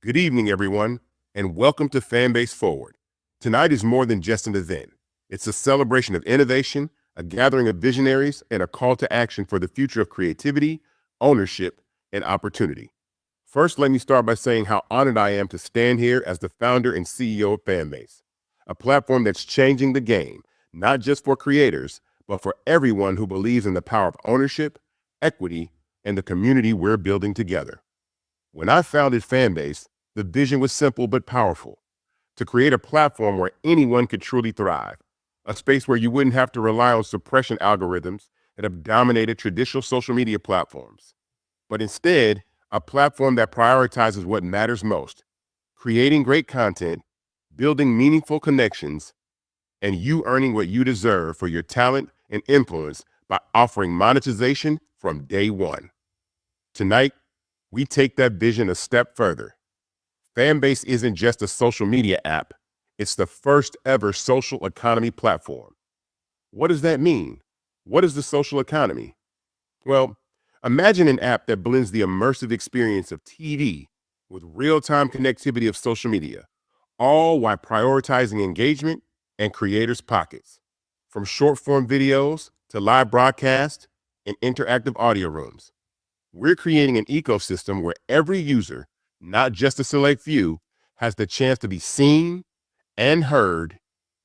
Good evening, everyone, and welcome to Fanbase Forward. Tonight is more than just an event. It's a celebration of innovation, a gathering of visionaries, and a call to action for the future of creativity, ownership, and opportunity. First, let me start by saying how honored I am to stand here as the founder and CEO of Fanbase, a platform that's changing the game, not just for creators, but for everyone who believes in the power of ownership, equity, and the community we're building together. When I founded Fanbase, the vision was simple but powerful: to create a platform where anyone could truly thrive, a space where you wouldn't have to rely on suppression algorithms that have dominated traditional social media platforms, but instead, a platform that prioritizes what matters most: creating great content, building meaningful connections, and you earning what you deserve for your talent and influence by offering monetization from day one. Tonight, we take that vision a step further. Fanbase isn't just a social media app, it's the first ever social economy platform. What does that mean? What is the social economy? Well, imagine an app that blends the immersive experience of TV with real-time connectivity of social media, all while prioritizing engagement and creators' pockets. From short-form videos to live broadcasts and interactive audio rooms, we're creating an ecosystem where every user, not just a select few, has the chance to be seen and heard,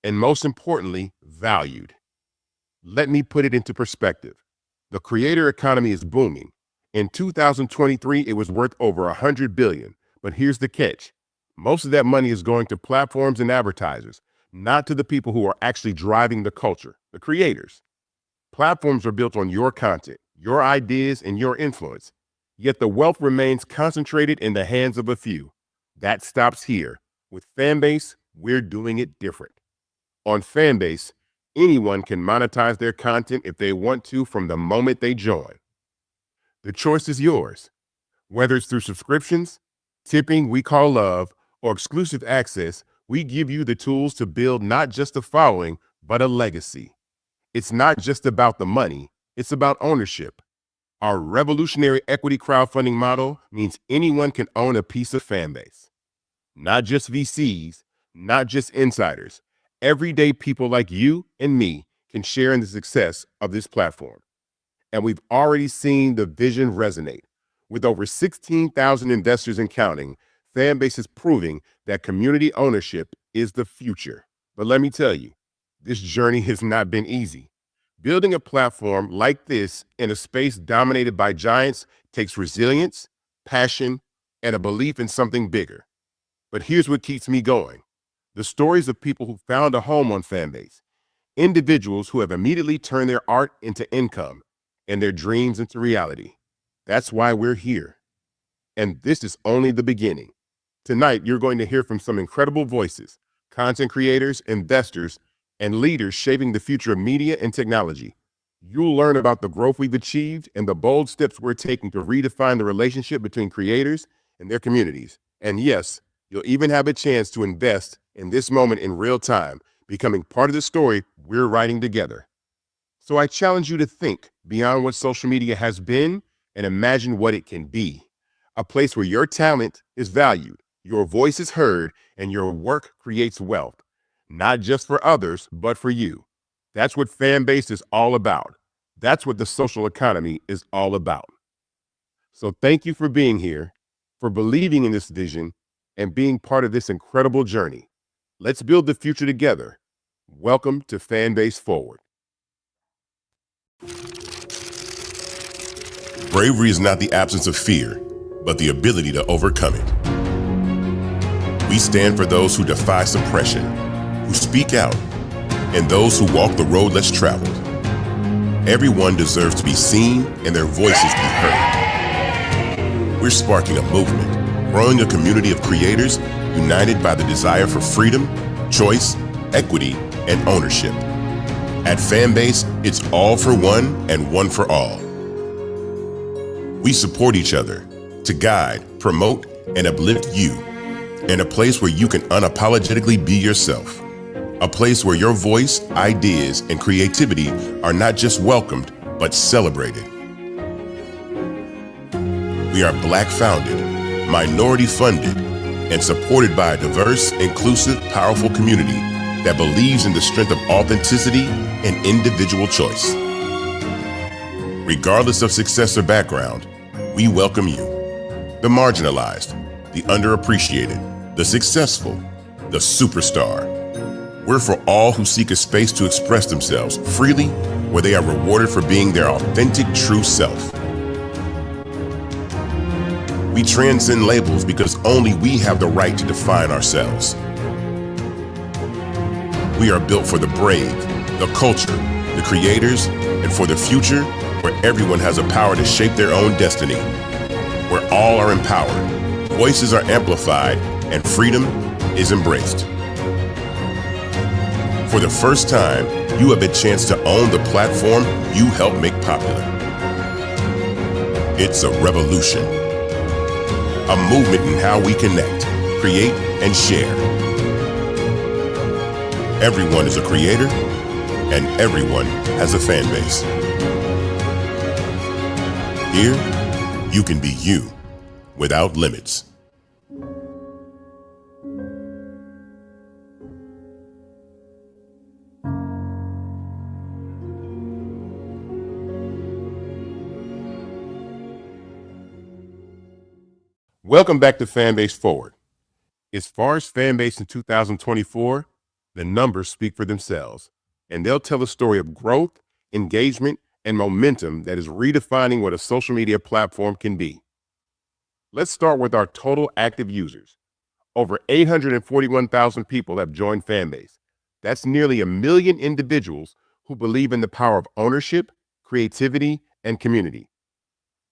and most importantly, valued. Let me put it into perspective. The creator economy is booming. In 2023, it was worth over $100 billion. But here's the catch. Most of that money is going to platforms and advertisers, not to the people who are actually driving the culture, the creators. Platforms are built on your content, your ideas, and your influence. Yet the wealth remains concentrated in the hands of a few. That stops here. With Fanbase, we're doing it different. On Fanbase, anyone can monetize their content if they want to from the moment they join. The choice is yours. Whether it's through subscriptions, tipping we call love, or exclusive access, we give you the tools to build not just a following, but a legacy. It's not just about the money, it's about ownership. Our revolutionary equity crowdfunding model means anyone can own a piece of Fanbase. Not just VCs, not just insiders. Everyday people like you and me can share in the success of this platform. And we've already seen the vision resonate. With over 16,000 investors and counting, Fanbase is proving that community ownership is the future. But let me tell you, this journey has not been easy. Building a platform like this in a space dominated by giants takes resilience, passion, and a belief in something bigger. But here's what keeps me going: the stories of people who found a home on Fanbase, individuals who have immediately turned their art into income and their dreams into reality. That's why we're here. And this is only the beginning. Tonight, you're going to hear from some incredible voices, content creators, investors, and leaders shaping the future of media and technology. You'll learn about the growth we've achieved and the bold steps we're taking to redefine the relationship between creators and their communities. And yes, you'll even have a chance to invest in this moment in real time, becoming part of the story we're writing together. So I challenge you to think beyond what social media has been and imagine what it can be. A place where your talent is valued, your voice is heard, and your work creates wealth. Not just for others, but for you. That's what Fanbase is all about. That's what the social economy is all about. So thank you for being here, for believing in this vision, and being part of this incredible journey. Let's build the future together. Welcome to Fanbase Forward. Bravery is not the absence of fear, but the ability to overcome it. We stand for those who defy suppression, who speak out, and those who walk the road less traveled. Everyone deserves to be seen and their voices be heard. We're sparking a movement, growing a community of creators united by the desire for freedom, choice, equity, and ownership. At Fanbase, it's all for one and one for all. We support each other to guide, promote, and uplift you in a place where you can unapologetically be yourself. A place where your voice, ideas, and creativity are not just welcomed, but celebrated. We are Black founded, minority funded, and supported by a diverse, inclusive, powerful community that believes in the strength of authenticity and individual choice. Regardless of success or background, we welcome you, the marginalized, the underappreciated, the successful, the superstar. We're for all who seek a space to express themselves freely, where they are rewarded for being their authentic, true self. We transcend labels because only we have the right to define ourselves. We are built for the brave, the culture, the creators, and for the future where everyone has a power to shape their own destiny, where all are empowered, voices are amplified, and freedom is embraced. For the first time, you have a chance to own the platform you helped make popular. It's a revolution, a movement in how we connect, create, and share. Everyone is a creator, and everyone has a fan base. Here, you can be you without limits. Welcome back to Fanbase Forward. As far as Fanbase in 2024, the numbers speak for themselves, and they'll tell a story of growth, engagement, and momentum that is redefining what a social media platform can be. Let's start with our total active users. Over 841,000 people have joined Fanbase. That's nearly 1 million individuals who believe in the power of ownership, creativity, and community.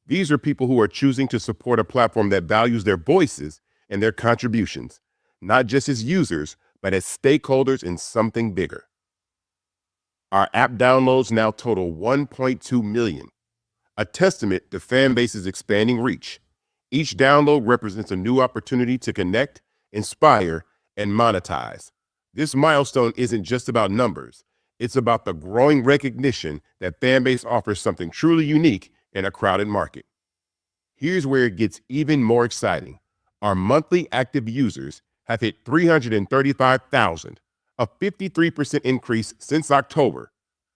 These are people who are choosing to support a platform that values their voices and their contributions, not just as users, but as stakeholders in something bigger. Our app downloads now total 1.2 million, a testament to Fanbase's expanding reach. Each download represents a new opportunity to connect, inspire, and monetize. This milestone isn't just about numbers. It's about the growing recognition that Fanbase offers something truly unique in a crowded market. Here's where it gets even more exciting. Our monthly active users have hit 335,000, a 53% increase since October.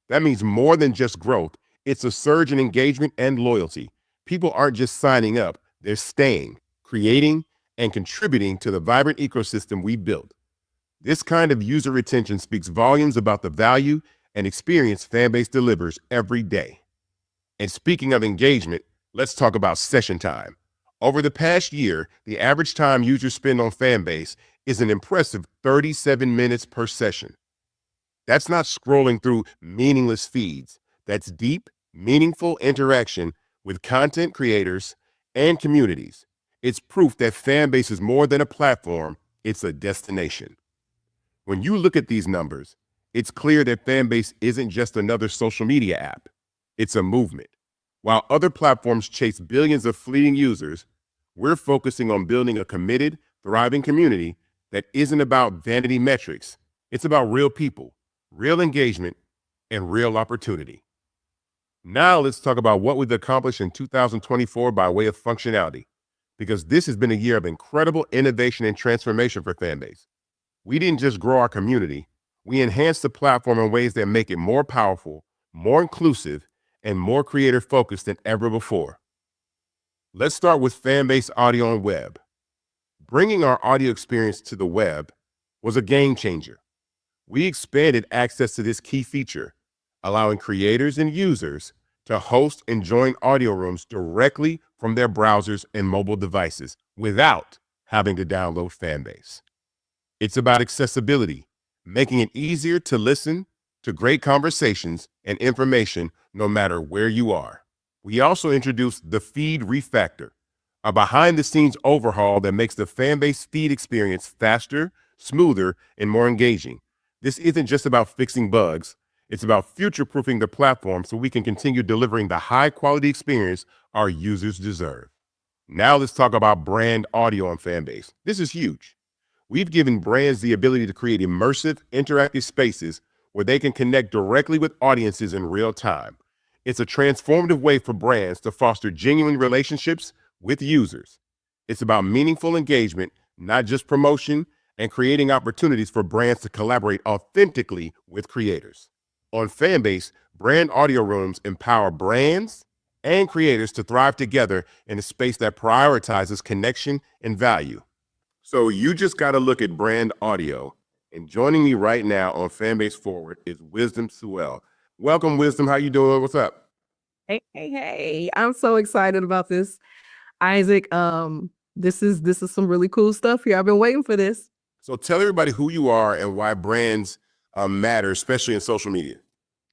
That means more than just growth. It's a surge in engagement and loyalty. People aren't just signing up, they're staying, creating, and contributing to the vibrant ecosystem we've built. This kind of user retention speaks volumes about the value and experience Fanbase delivers every day. And speaking of engagement, let's talk about session time. Over the past year, the average time users spend on Fanbase is an impressive 37 minutes per session. That's not scrolling through meaningless feeds. That's deep, meaningful interaction with content creators and communities. It's proof that Fanbase is more than a platform, it's a destination. When you look at these numbers, it's clear that Fanbase isn't just another social media app. It's a movement. While other platforms chase billions of fleeting users, we're focusing on building a committed, thriving community that isn't about vanity metrics. It's about real people, real engagement, and real opportunity. Now let's talk about what we've accomplished in 2024 by way of functionality, because this has been a year of incredible innovation and transformation for Fanbase. We didn't just grow our community, we enhanced the platform in ways that make it more powerful, more inclusive, and more creator-focused than ever before. Let's start with Fanbase Audio and Web. Bringing our audio experience to the web was a game changer. We expanded access to this key feature, allowing creators and users to host and join audio rooms directly from their browsers and mobile devices without having to download Fanbase. It's about accessibility, making it easier to listen to great conversations and information no matter where you are. We also introduced the Feed Refactor, a behind-the-scenes overhaul that makes the Fanbase feed experience faster, smoother, and more engaging. This isn't just about fixing bugs. It's about future-proofing the platform so we can continue delivering the high-quality experience our users deserve. Now let's talk about brand audio on Fanbase. This is huge. We've given brands the ability to create immersive, interactive spaces where they can connect directly with audiences in real time. It's a transformative way for brands to foster genuine relationships with users. It's about meaningful engagement, not just promotion, and creating opportunities for brands to collaborate authentically with creators. On Fanbase, brand audio rooms empower brands and creators to thrive together in a space that prioritizes connection and value. So you just got to look at brand audio. And joining me right now on Fanbase Forward is Wisdom Sewell. Welcome, Wisdom. How you doing? What's up? Hey. I'm so excited about this. Isaac, this is some really cool stuff here. I've been waiting for this. So tell everybody who you are and why brands matter, especially in social media.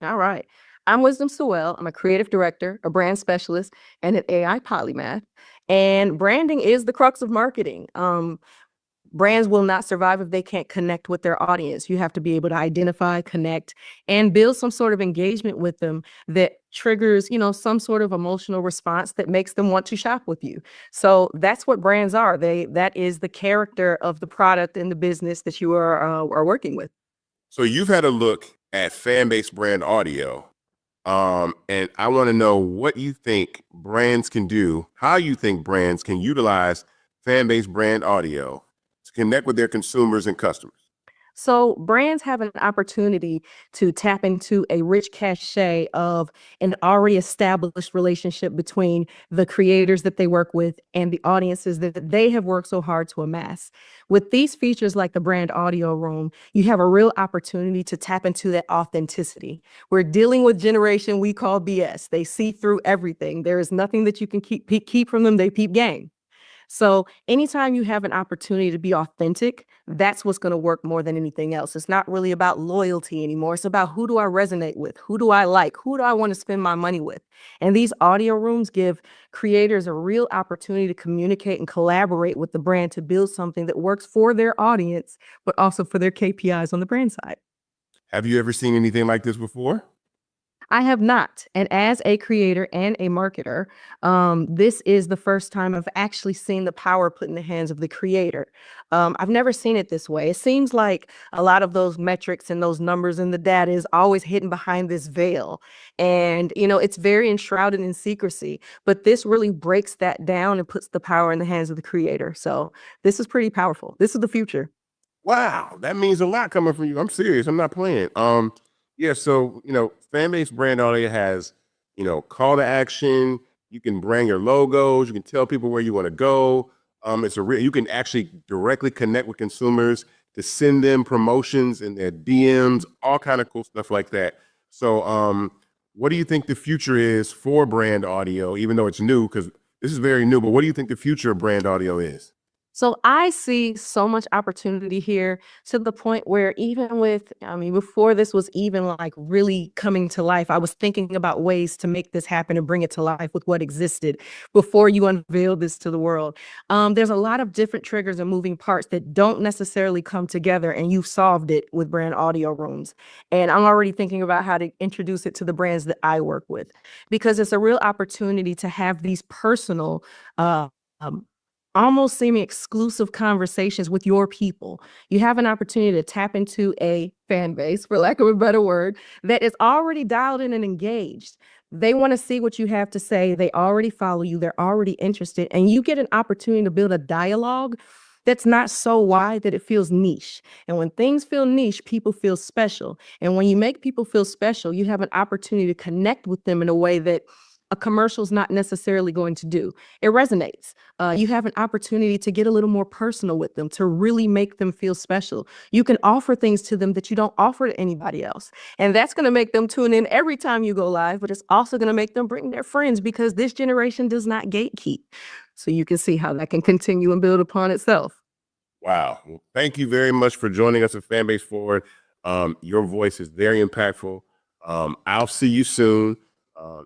All right. I'm Wisdom Sewell. I'm a creative director, a brand specialist, and an AI polymath. And branding is the crux of marketing. Brands will not survive if they can't connect with their audience. You have to be able to identify, connect, and build some sort of engagement with them that triggers, some sort of emotional response that makes them want to shop with you. So that's what brands are. That is the character of the product and the business that you are working with. So you've had a look at fan-based brand audio, and I want to know what you think brands can do, how you think brands can utilize fan-based brand audio to connect with their consumers and customers. So brands have an opportunity to tap into a rich cachet of an already established relationship between the creators that they work with and the audiences that they have worked so hard to amass. With these features like the brand audio room, you have a real opportunity to tap into that authenticity. We're dealing with generation we call BS. They see through everything. There is nothing that you can keep from them. They peep game. So anytime you have an opportunity to be authentic, that's what's going to work more than anything else. It's not really about loyalty anymore. It's about who do I resonate with? Who do I like? Who do I want to spend my money with? And these audio rooms give creators a real opportunity to communicate and collaborate with the brand to build something that works for their audience, but also for their KPIs on the brand side. Have you ever seen anything like this before? I have not. And as a creator and a marketer, this is the first time I've actually seen the power put in the hands of the creator. I've never seen it this way. It seems like a lot of those metrics and those numbers and the data is always hidden behind this veil. And, it's very enshrouded in secrecy, but this really breaks that down and puts the power in the hands of the creator. So this is pretty powerful. This is the future. Wow, that means a lot coming from you. I'm serious. I'm not playing. Yeah, so, fan-based brand audio has, call to action. You can brand your logos. You can tell people where you want to go. You can actually directly connect with consumers to send them promotions in their DMs, all kind of cool stuff like that. So, what do you think the future is for brand audio, even though it's new, because this is very new, but what do you think the future of brand audio is? So I see so much opportunity here to the point where before this was even like really coming to life, I was thinking about ways to make this happen and bring it to life with what existed before you unveiled this to the world. There's a lot of different triggers and moving parts that don't necessarily come together, and you've solved it with brand audio rooms. And I'm already thinking about how to introduce it to the brands that I work with, because it's a real opportunity to have these personal, um, almost semi-exclusive conversations with your people. You have an opportunity to tap into a fan base, for lack of a better word, that is already dialed in and engaged. They want to see what you have to say. They already follow you. They're already interested. And you get an opportunity to build a dialogue that's not so wide that it feels niche. And when things feel niche, people feel special. And when you make people feel special, you have an opportunity to connect with them in a way that a commercial is not necessarily going to do. It resonates. You have an opportunity to get a little more personal with them, to really make them feel special. You can offer things to them that you don't offer to anybody else. And that's going to make them tune in every time you go live, but it's also going to make them bring their friends, because this generation does not gatekeep. So you can see how that can continue and build upon itself. Wow. Well, thank you very much for joining us at Fanbase Forward. Your voice is very impactful. I'll see you soon.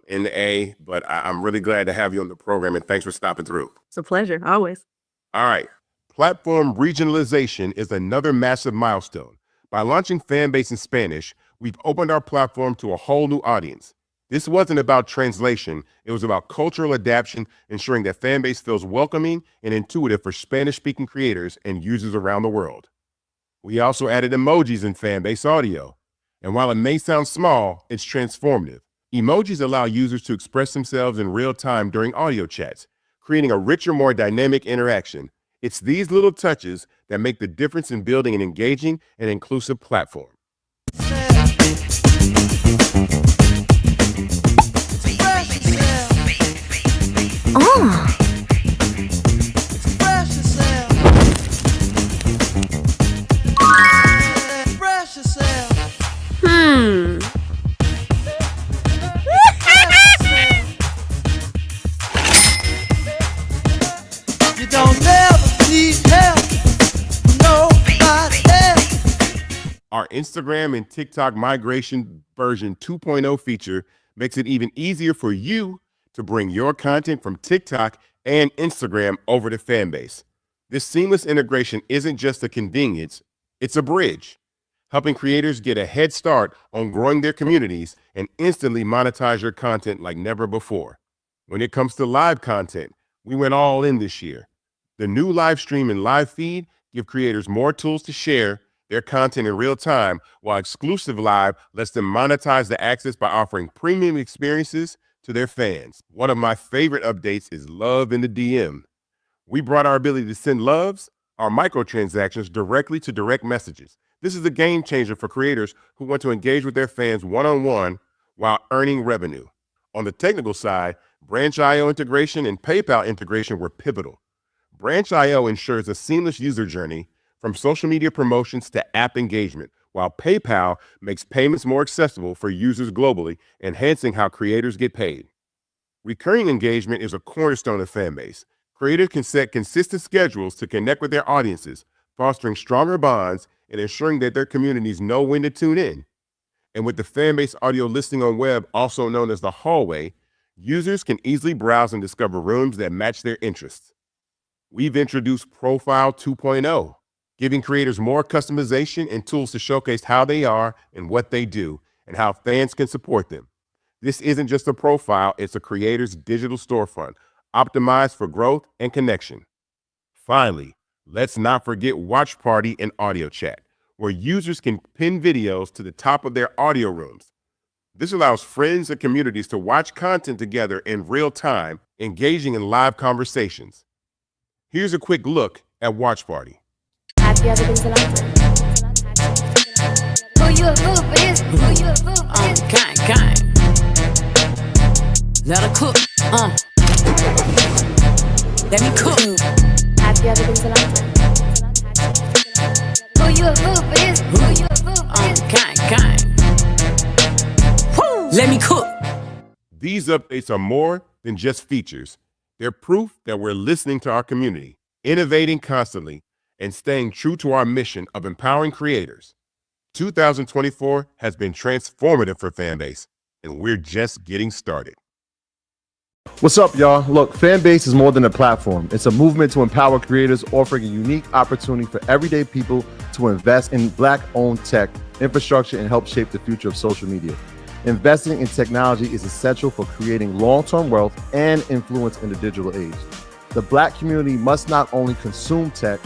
In the A, but I'm really glad to have you on the program, and thanks for stopping through. It's a pleasure, always. All right. Platform regionalization is another massive milestone. By launching Fanbase in Spanish, we've opened our platform to a whole new audience. This wasn't about translation. It was about cultural adaptation, ensuring that Fanbase feels welcoming and intuitive for Spanish-speaking creators and users around the world. We also added emojis in Fanbase audio. And while it may sound small, it's transformative. Emojis allow users to express themselves in real time during audio chats, creating a richer, more dynamic interaction. It's these little touches that make the difference in building an engaging and inclusive platform. You don't ever need help from nobody else. Our Instagram and TikTok migration version 2.0 feature makes it even easier for you to bring your content from TikTok and Instagram over to Fanbase. This seamless integration isn't just a convenience, it's a bridge, helping creators get a head start on growing their communities and instantly monetize your content like never before. When it comes to live content, we went all in this year. The new live stream and live feed give creators more tools to share their content in real time, while Exclusive Live lets them monetize the access by offering premium experiences to their fans. One of my favorite updates is Love in the DM. We brought our ability to send loves, our microtransactions, directly to direct messages. This is a game changer for creators who want to engage with their fans one-on-one while earning revenue. On the technical side, Branch.io integration and PayPal integration were pivotal. Branch.io ensures a seamless user journey from social media promotions to app engagement, while PayPal makes payments more accessible for users globally, enhancing how creators get paid. Recurring engagement is a cornerstone of Fanbase. Creators can set consistent schedules to connect with their audiences, fostering stronger bonds and ensuring that their communities know when to tune in. And with the Fanbase audio listing on web, also known as the hallway, users can easily browse and discover rooms that match their interests. We've introduced Profile 2.0, giving creators more customization and tools to showcase how they are and what they do, and how fans can support them. This isn't just a profile, it's a creator's digital storefront, optimized for growth and connection. Finally, let's not forget Watch Party and Audio Chat, where users can pin videos to the top of their audio rooms. This allows friends and communities to watch content together in real time, engaging in live conversations. Here's a quick look at Watch Party. Have you ever been to London? Who you a fool for this? Who you a fool for this? Gang. Let her cook. Let me cook. Have you ever been to London? Who you a fool for this? Who you a fool for this? Gang. Woo. Let me cook. These updates are more than just features. They're proof that we're listening to our community, innovating constantly, and staying true to our mission of empowering creators. 2024 has been transformative for Fanbase, and we're just getting started. What's up, y'all? Look, Fanbase is more than a platform. It's a movement to empower creators, offering a unique opportunity for everyday people to invest in Black-owned tech, infrastructure, and help shape the future of social media. Investing in technology is essential for creating long-term wealth and influence in the digital age. The Black community must not only consume tech,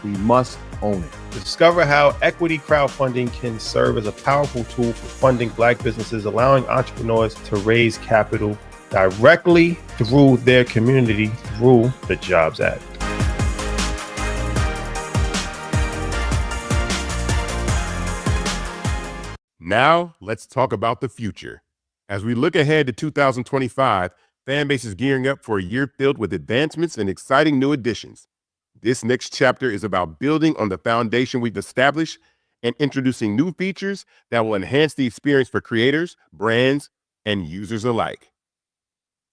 we must own it. Discover how equity crowdfunding can serve as a powerful tool for funding Black businesses, allowing entrepreneurs to raise capital directly through their community through the Jobs Act. Now, let's talk about the future. As we look ahead to 2025, Fanbase is gearing up for a year filled with advancements and exciting new additions. This next chapter is about building on the foundation we've established and introducing new features that will enhance the experience for creators, brands, and users alike.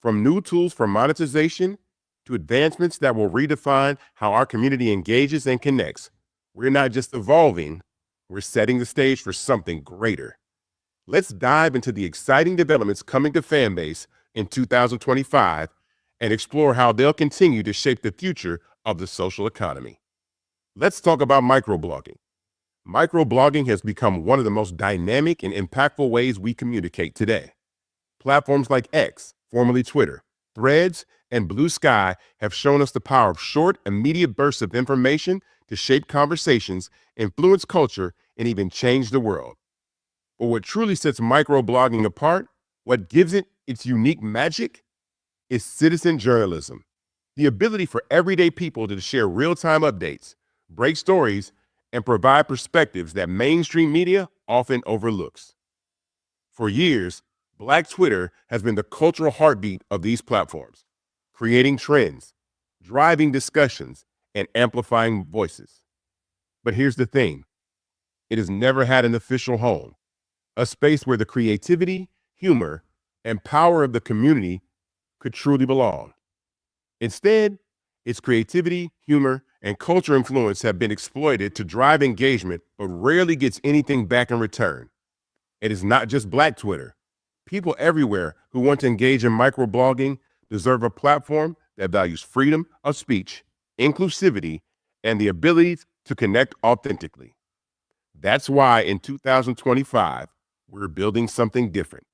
From new tools for monetization to advancements that will redefine how our community engages and connects, we're not just evolving, we're setting the stage for something greater. Let's dive into the exciting developments coming to Fanbase in 2025 and explore how they'll continue to shape the future of the social economy. Let's talk about microblogging. Microblogging has become one of the most dynamic and impactful ways we communicate today. Platforms like X, formerly Twitter, Threads, and Blue Sky have shown us the power of short, immediate bursts of information to shape conversations, influence culture, and even change the world. But what truly sets microblogging apart, what gives it its unique magic, is citizen journalism. The ability for everyday people to share real-time updates, break stories, and provide perspectives that mainstream media often overlooks. For years, Black Twitter has been the cultural heartbeat of these platforms, creating trends, driving discussions, and amplifying voices. But here's the thing. It has never had an official home, a space where the creativity, humor, and power of the community could truly belong. Instead, its creativity, humor, and culture influence have been exploited to drive engagement, but rarely gets anything back in return. It is not just Black Twitter. People everywhere who want to engage in microblogging deserve a platform that values freedom of speech, inclusivity, and the ability to connect authentically. That's why in 2025, we're building something different,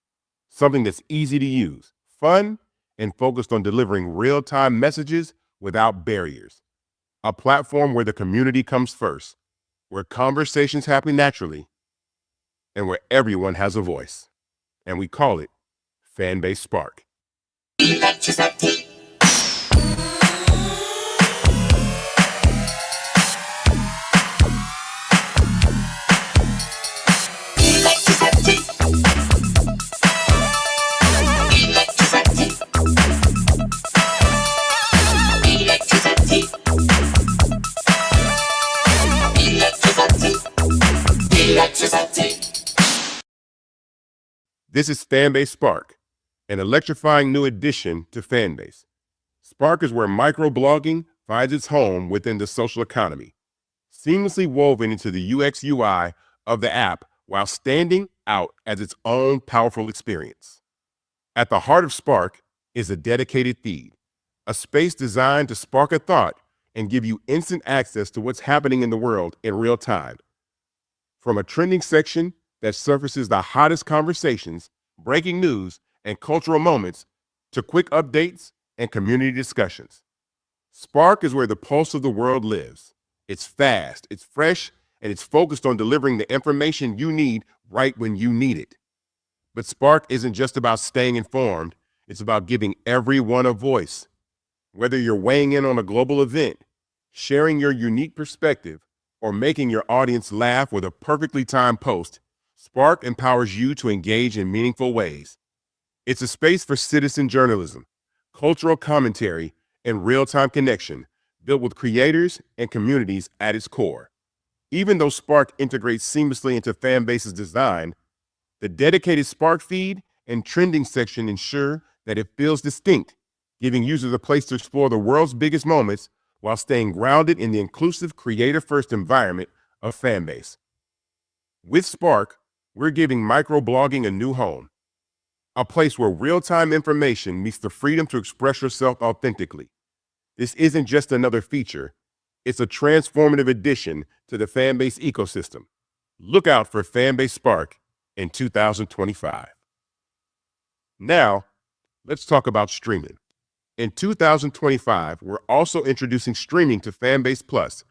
something that's easy to use, fun, and focused on delivering real-time messages without barriers. A platform where the community comes first, where conversations happen naturally, and where everyone has a voice. And we call it Fanbase Spark. This is Fanbase Spark, an electrifying new addition to Fanbase. Spark is where microblogging finds its home within the social economy, seamlessly woven into the UX UI of the app while standing out as its own powerful experience. At the heart of Spark is a dedicated feed, a space designed to spark a thought and give you instant access to what's happening in the world in real time. From a trending section that surfaces the hottest conversations, breaking news, and cultural moments to quick updates and community discussions. Spark is where the pulse of the world lives. It's fast, it's fresh, and it's focused on delivering the information you need right when you need it. But Spark isn't just about staying informed, it's about giving everyone a voice. Whether you're weighing in on a global event, sharing your unique perspective, or making your audience laugh with a perfectly timed post, Spark empowers you to engage in meaningful ways. It's a space for citizen journalism, cultural commentary, and real-time connection, built with creators and communities at its core. Even though Spark integrates seamlessly into Fanbase's design, the dedicated Spark feed and trending section ensure that it feels distinct, giving users a place to explore the world's biggest moments while staying grounded in the inclusive, creator-first environment of Fanbase. With Spark, we're giving microblogging a new home, a place where real-time information meets the freedom to express yourself authentically. This isn't just another feature, it's a transformative addition to the Fanbase ecosystem. Look out for Fanbase Spark in 2025. Now, let's talk about streaming. In 2025, we're also introducing streaming to Fanbase Plus,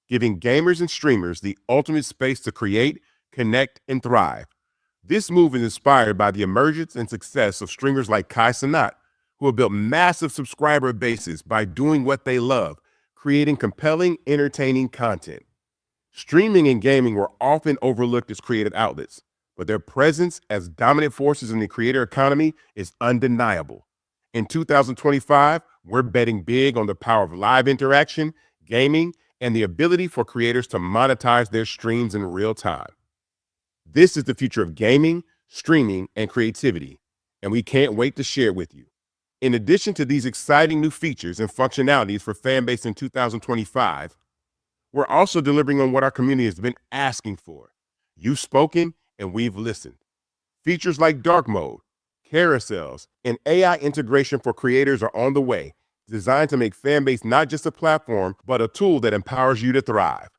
giving gamers and streamers the ultimate space to create, connect, and thrive. This move is inspired by the emergence and success of streamers like Kai Cenat, who have built massive subscriber bases by doing what they love, creating compelling, entertaining content. Streaming and gaming were often overlooked as creative outlets, but their presence as dominant forces in the creator economy is undeniable. In 2025, we're betting big on the power of live interaction, gaming, and the ability for creators to monetize their streams in real time. This is the future of gaming, streaming, and creativity, and we can't wait to share it with you. In addition to these exciting new features and functionalities for Fanbase in 2025, we're also delivering on what our community has been asking for. You've spoken and we've listened. Features like dark mode, carousels, and AI integration for creators are on the way, designed to make Fanbase not just a platform, but a tool that empowers you to thrive.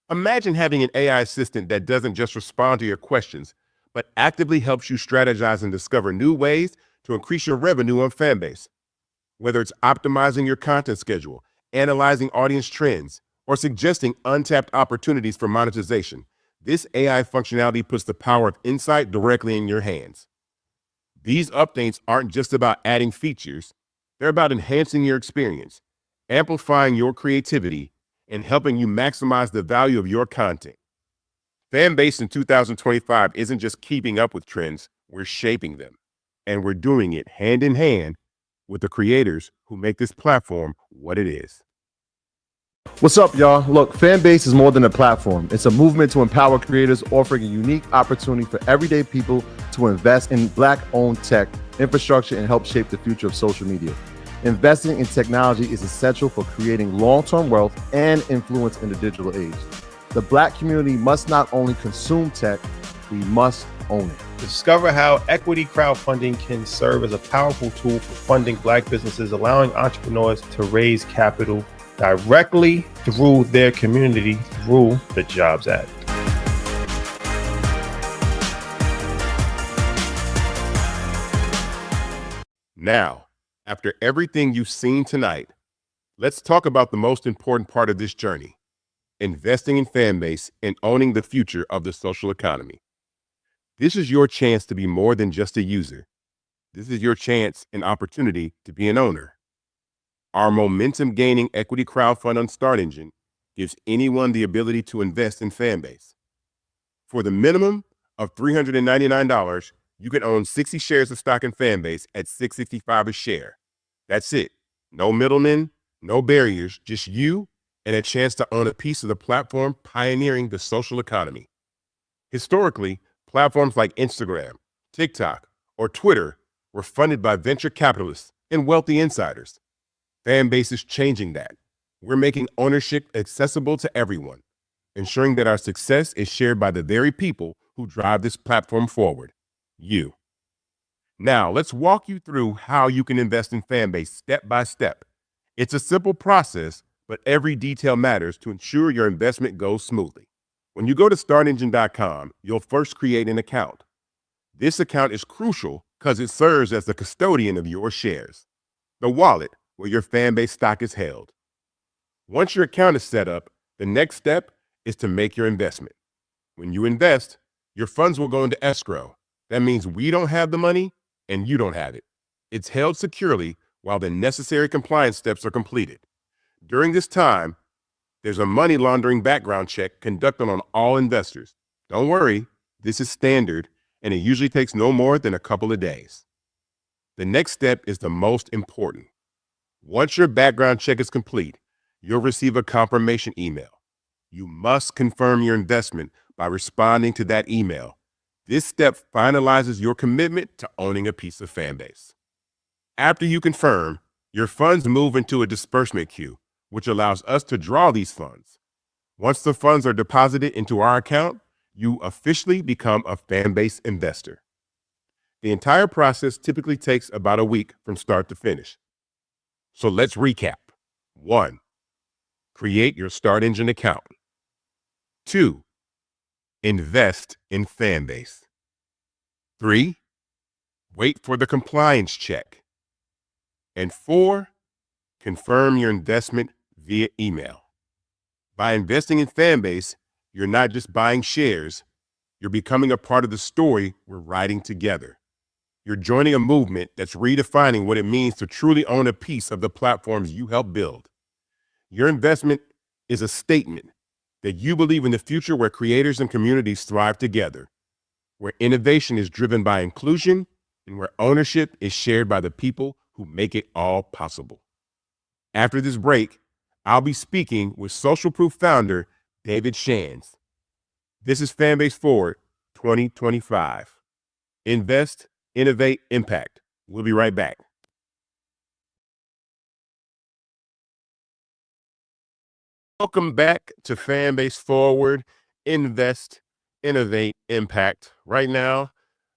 Imagine having an AI assistant that doesn't just respond to your questions, but actively helps you strategize and discover new ways to increase your revenue on Fanbase. Whether it's optimizing your content schedule, analyzing audience trends, or suggesting untapped opportunities for monetization, this AI functionality puts the power of insight directly in your hands. These updates aren't just about adding features, They're about enhancing your experience, amplifying your creativity, and helping you maximize the value of your content. Fanbase in 2025 isn't just keeping up with trends, we're shaping them. And we're doing it hand in hand with the creators who make this platform what it is. What's up, y'all? Look, Fanbase is more than a platform. It's a movement to empower creators, offering a unique opportunity for everyday people to invest in Black-owned tech, infrastructure, and help shape the future of social media. Investing in technology is essential for creating long-term wealth and influence in the digital age. The Black community must not only consume tech, we must own it. Discover how equity crowdfunding can serve as a powerful tool for funding Black businesses, allowing entrepreneurs to raise capital directly through their community through the Jobs Act. Now, after everything you've seen tonight, let's talk about the most important part of this journey: investing in Fanbase and owning the future of the social economy. This is your chance to be more than just a user. This is your chance and opportunity to be an owner. Our momentum-gaining equity crowdfund on StartEngine gives anyone the ability to invest in Fanbase. For the minimum of $399, you can own 60 shares of stock in Fanbase at $665 a share. That's it. No middlemen, no barriers, just you and a chance to own a piece of the platform pioneering the social economy. Historically, platforms like Instagram, TikTok, or Twitter were funded by venture capitalists and wealthy insiders. Fanbase is changing that. We're making ownership accessible to everyone, ensuring that our success is shared by the very people who drive this platform forward, you. Now, let's walk you through how you can invest in Fanbase step by step. It's a simple process, but every detail matters to ensure your investment goes smoothly. When you go to StartEngine.com, you'll first create an account. This account is crucial because it serves as the custodian of your shares, the wallet where your Fanbase stock is held. Once your account is set up, the next step is to make your investment. When you invest, your funds will go into escrow. That means we don't have the money and you don't have it. It's held securely while the necessary compliance steps are completed. During this time, there's a money laundering background check conducted on all investors. Don't worry, this is standard, and it usually takes no more than a couple of days. The next step is the most important. Once your background check is complete, you'll receive a confirmation email. You must confirm your investment by responding to that email. This step finalizes your commitment to owning a piece of Fanbase. After you confirm, your funds move into a disbursement queue, which allows us to draw these funds. Once the funds are deposited into our account, you officially become a Fanbase investor. The entire process typically takes about a week from start to finish. So let's recap. 1. Create your StartEngine account. 2. Invest in Fanbase. 3. Wait for the compliance check. And 4. Confirm your investment via email. By investing in Fanbase, you're not just buying shares, you're becoming a part of the story we're writing together. You're joining a movement that's redefining what it means to truly own a piece of the platforms you help build. Your investment is a statement that you believe in the future where creators and communities thrive together, where innovation is driven by inclusion, and where ownership is shared by the people who make it all possible. After this break, I'll be speaking with Social Proof founder David Shands. This is Fanbase Forward 2025. Invest, innovate, impact. We'll be right back. Welcome back to Fanbase Forward. Invest, innovate, impact. Right now,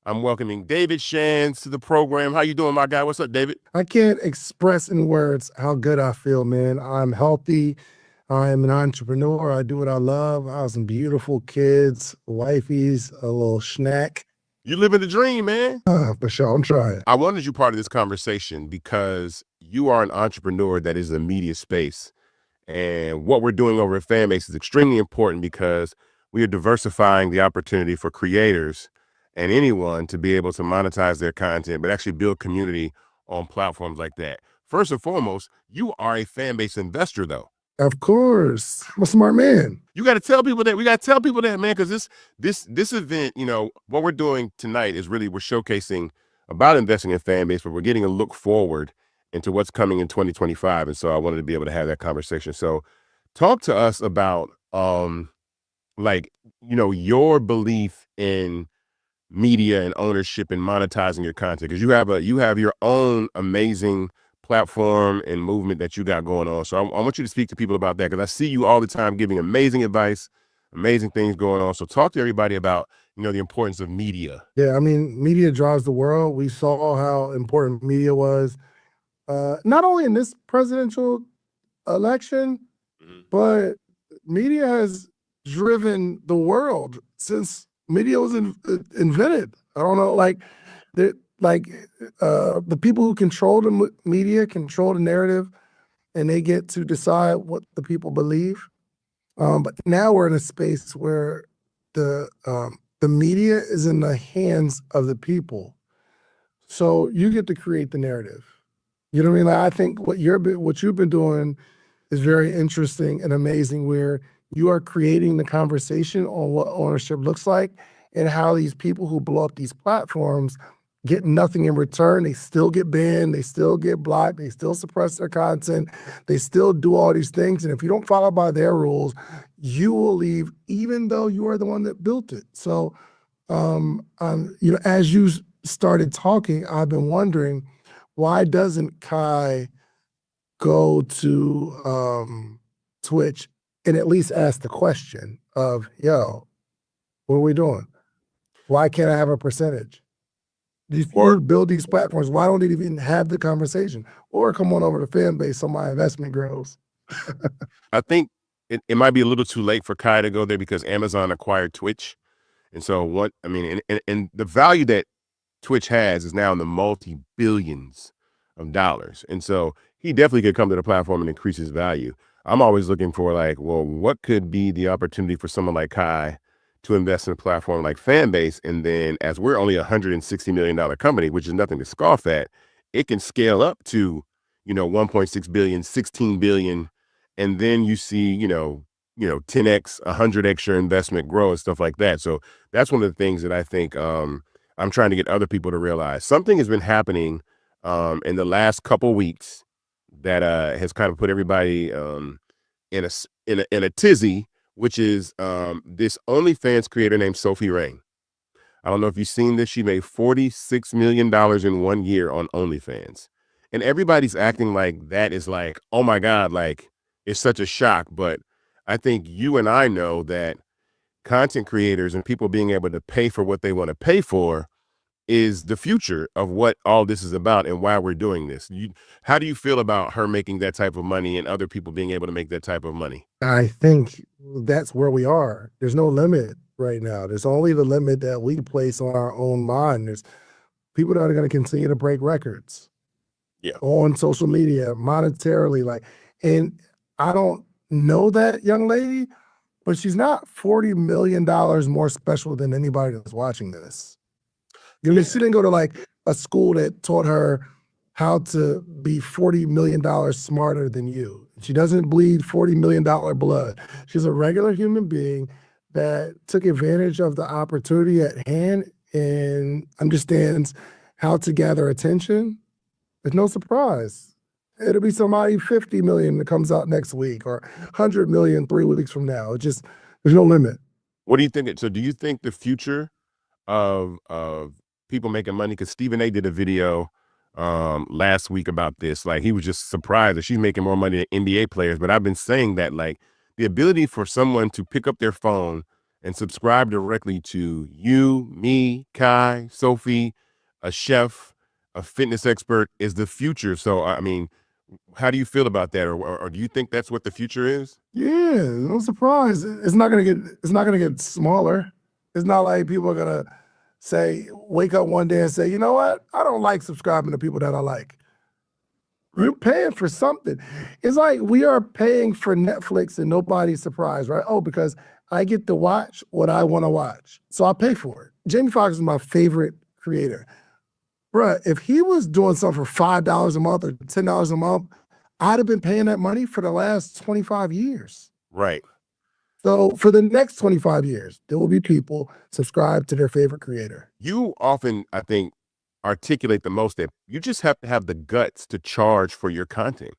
I'm welcoming David Shands to the program. How you doing, my guy? What's up, David? I can't express in words how good I feel, man. I'm healthy. I am an entrepreneur. I do what I love. I have some beautiful kids, wifeys, a little snack. You living the dream, man. For sure, I'm trying. I wanted you part of this conversation because you are an entrepreneur that is in the media space. And what we're doing over at Fanbase is extremely important because we are diversifying the opportunity for creators and anyone to be able to monetize their content, but actually build community on platforms like that. first and foremost, you are a Fanbase investor, though. Of course, I'm a smart man. You got to tell people that. We got to tell people that, man, because this event, you know, what we're doing tonight is really we're showcasing about investing in Fanbase, but we're getting a look forward into what's coming in 2025. And so I wanted to be able to have that conversation. So talk to us about like, you know, your belief in media and ownership and monetizing your content, because you have your own amazing platform and movement that you got going on. So I want you to speak to people about that, because I see you all the time giving amazing advice, amazing things going on. So talk to everybody about, you know, the importance of media. Yeah, I mean, media drives the world. We saw how important media was, not only in this presidential election, but media has driven the world since media was invented. I don't know, the people who control the media control the narrative, and they get to decide what the people believe. But now we're in a space where the media is in the hands of the people, so you get to create the narrative. You know what I mean? Like, I think what you've been doing is very interesting and amazing, where you are creating the conversation on what ownership looks like and how these people who blow up these platforms get nothing in return. They still get banned, they still get blocked, they still suppress their content, they still do all these things. And if you don't follow by their rules, you will leave, even though you are the one that built it. So, you know, as you started talking, I've been wondering, why doesn't Kai go to Twitch and at least ask the question of, yo, what are we doing? Why can't I have a percentage? These people build these platforms, why don't they even have the conversation? Or come on over to Fanbase so my investment grows. I think it might be a little too late for Kai to go there, because Amazon acquired Twitch. And so and the value that Twitch has is now in the multi-billions of dollars. And so he definitely could come to the platform and increase his value. I'm always looking for, like, well, what could be the opportunity for someone like Kai to invest in a platform like Fanbase? And then, as we're only $160 million company, which is nothing to scoff at, it can scale up to, you know, 1.6 billion, 16 billion. And then you see, you know, 10x, 100x your investment grow and stuff like that. So that's one of the things that I think I'm trying to get other people to realize. Something has been happening in the last couple weeks that has kind of put everybody in a tizzy, which is this OnlyFans creator named Sophie Rain. I don't know if you've seen this. She made $46 million in 1 year on OnlyFans. And everybody's acting like that is like, oh my God, like it's such a shock. But I think you and I know that content creators and people being able to pay for what they want to pay for is the future of what all this is about and why we're doing this. How do you feel about her making that type of money and other people being able to make that type of money? I think that's where we are. There's no limit right now. There's only the limit that we place on our own mind. There's people that are going to continue to break records on social media, monetarily. And I don't know that young lady, but she's not $40 million more special than anybody that's watching this. You know, she didn't go to like a school that taught her how to be $40 million smarter than you. She doesn't bleed $40 million blood. She's a regular human being that took advantage of the opportunity at hand and understands how to gather attention. It's no surprise. It'll be somebody 50 million that comes out next week, or 100 million 3 weeks from now. It's just, there's no limit. What do you think? So do you think the future of people making money, because Stephen A did a video last week about this, like he was just surprised that she's making more money than NBA players. But I've been saying that, like, the ability for someone to pick up their phone and subscribe directly to you, me, Kai, Sophie, a chef, a fitness expert is the future. So I mean, how do you feel about that, or do you think that's what the future is? Yeah, no surprise. It's not gonna get smaller. It's not like people are gonna wake up one day and say, you know what? I don't like subscribing to people that I like. You're paying for something. It's like we are paying for Netflix and nobody's surprised, right? Oh, because I get to watch what I want to watch, so I'll pay for it. Jamie Foxx is my favorite creator. bruh, if he was doing something for $5 a month or $10 a month, I'd have been paying that money for the last 25 years. Right. So for the next 25 years, there will be people subscribed to their favorite creator. You often, I think, articulate the most that you just have to have the guts to charge for your content.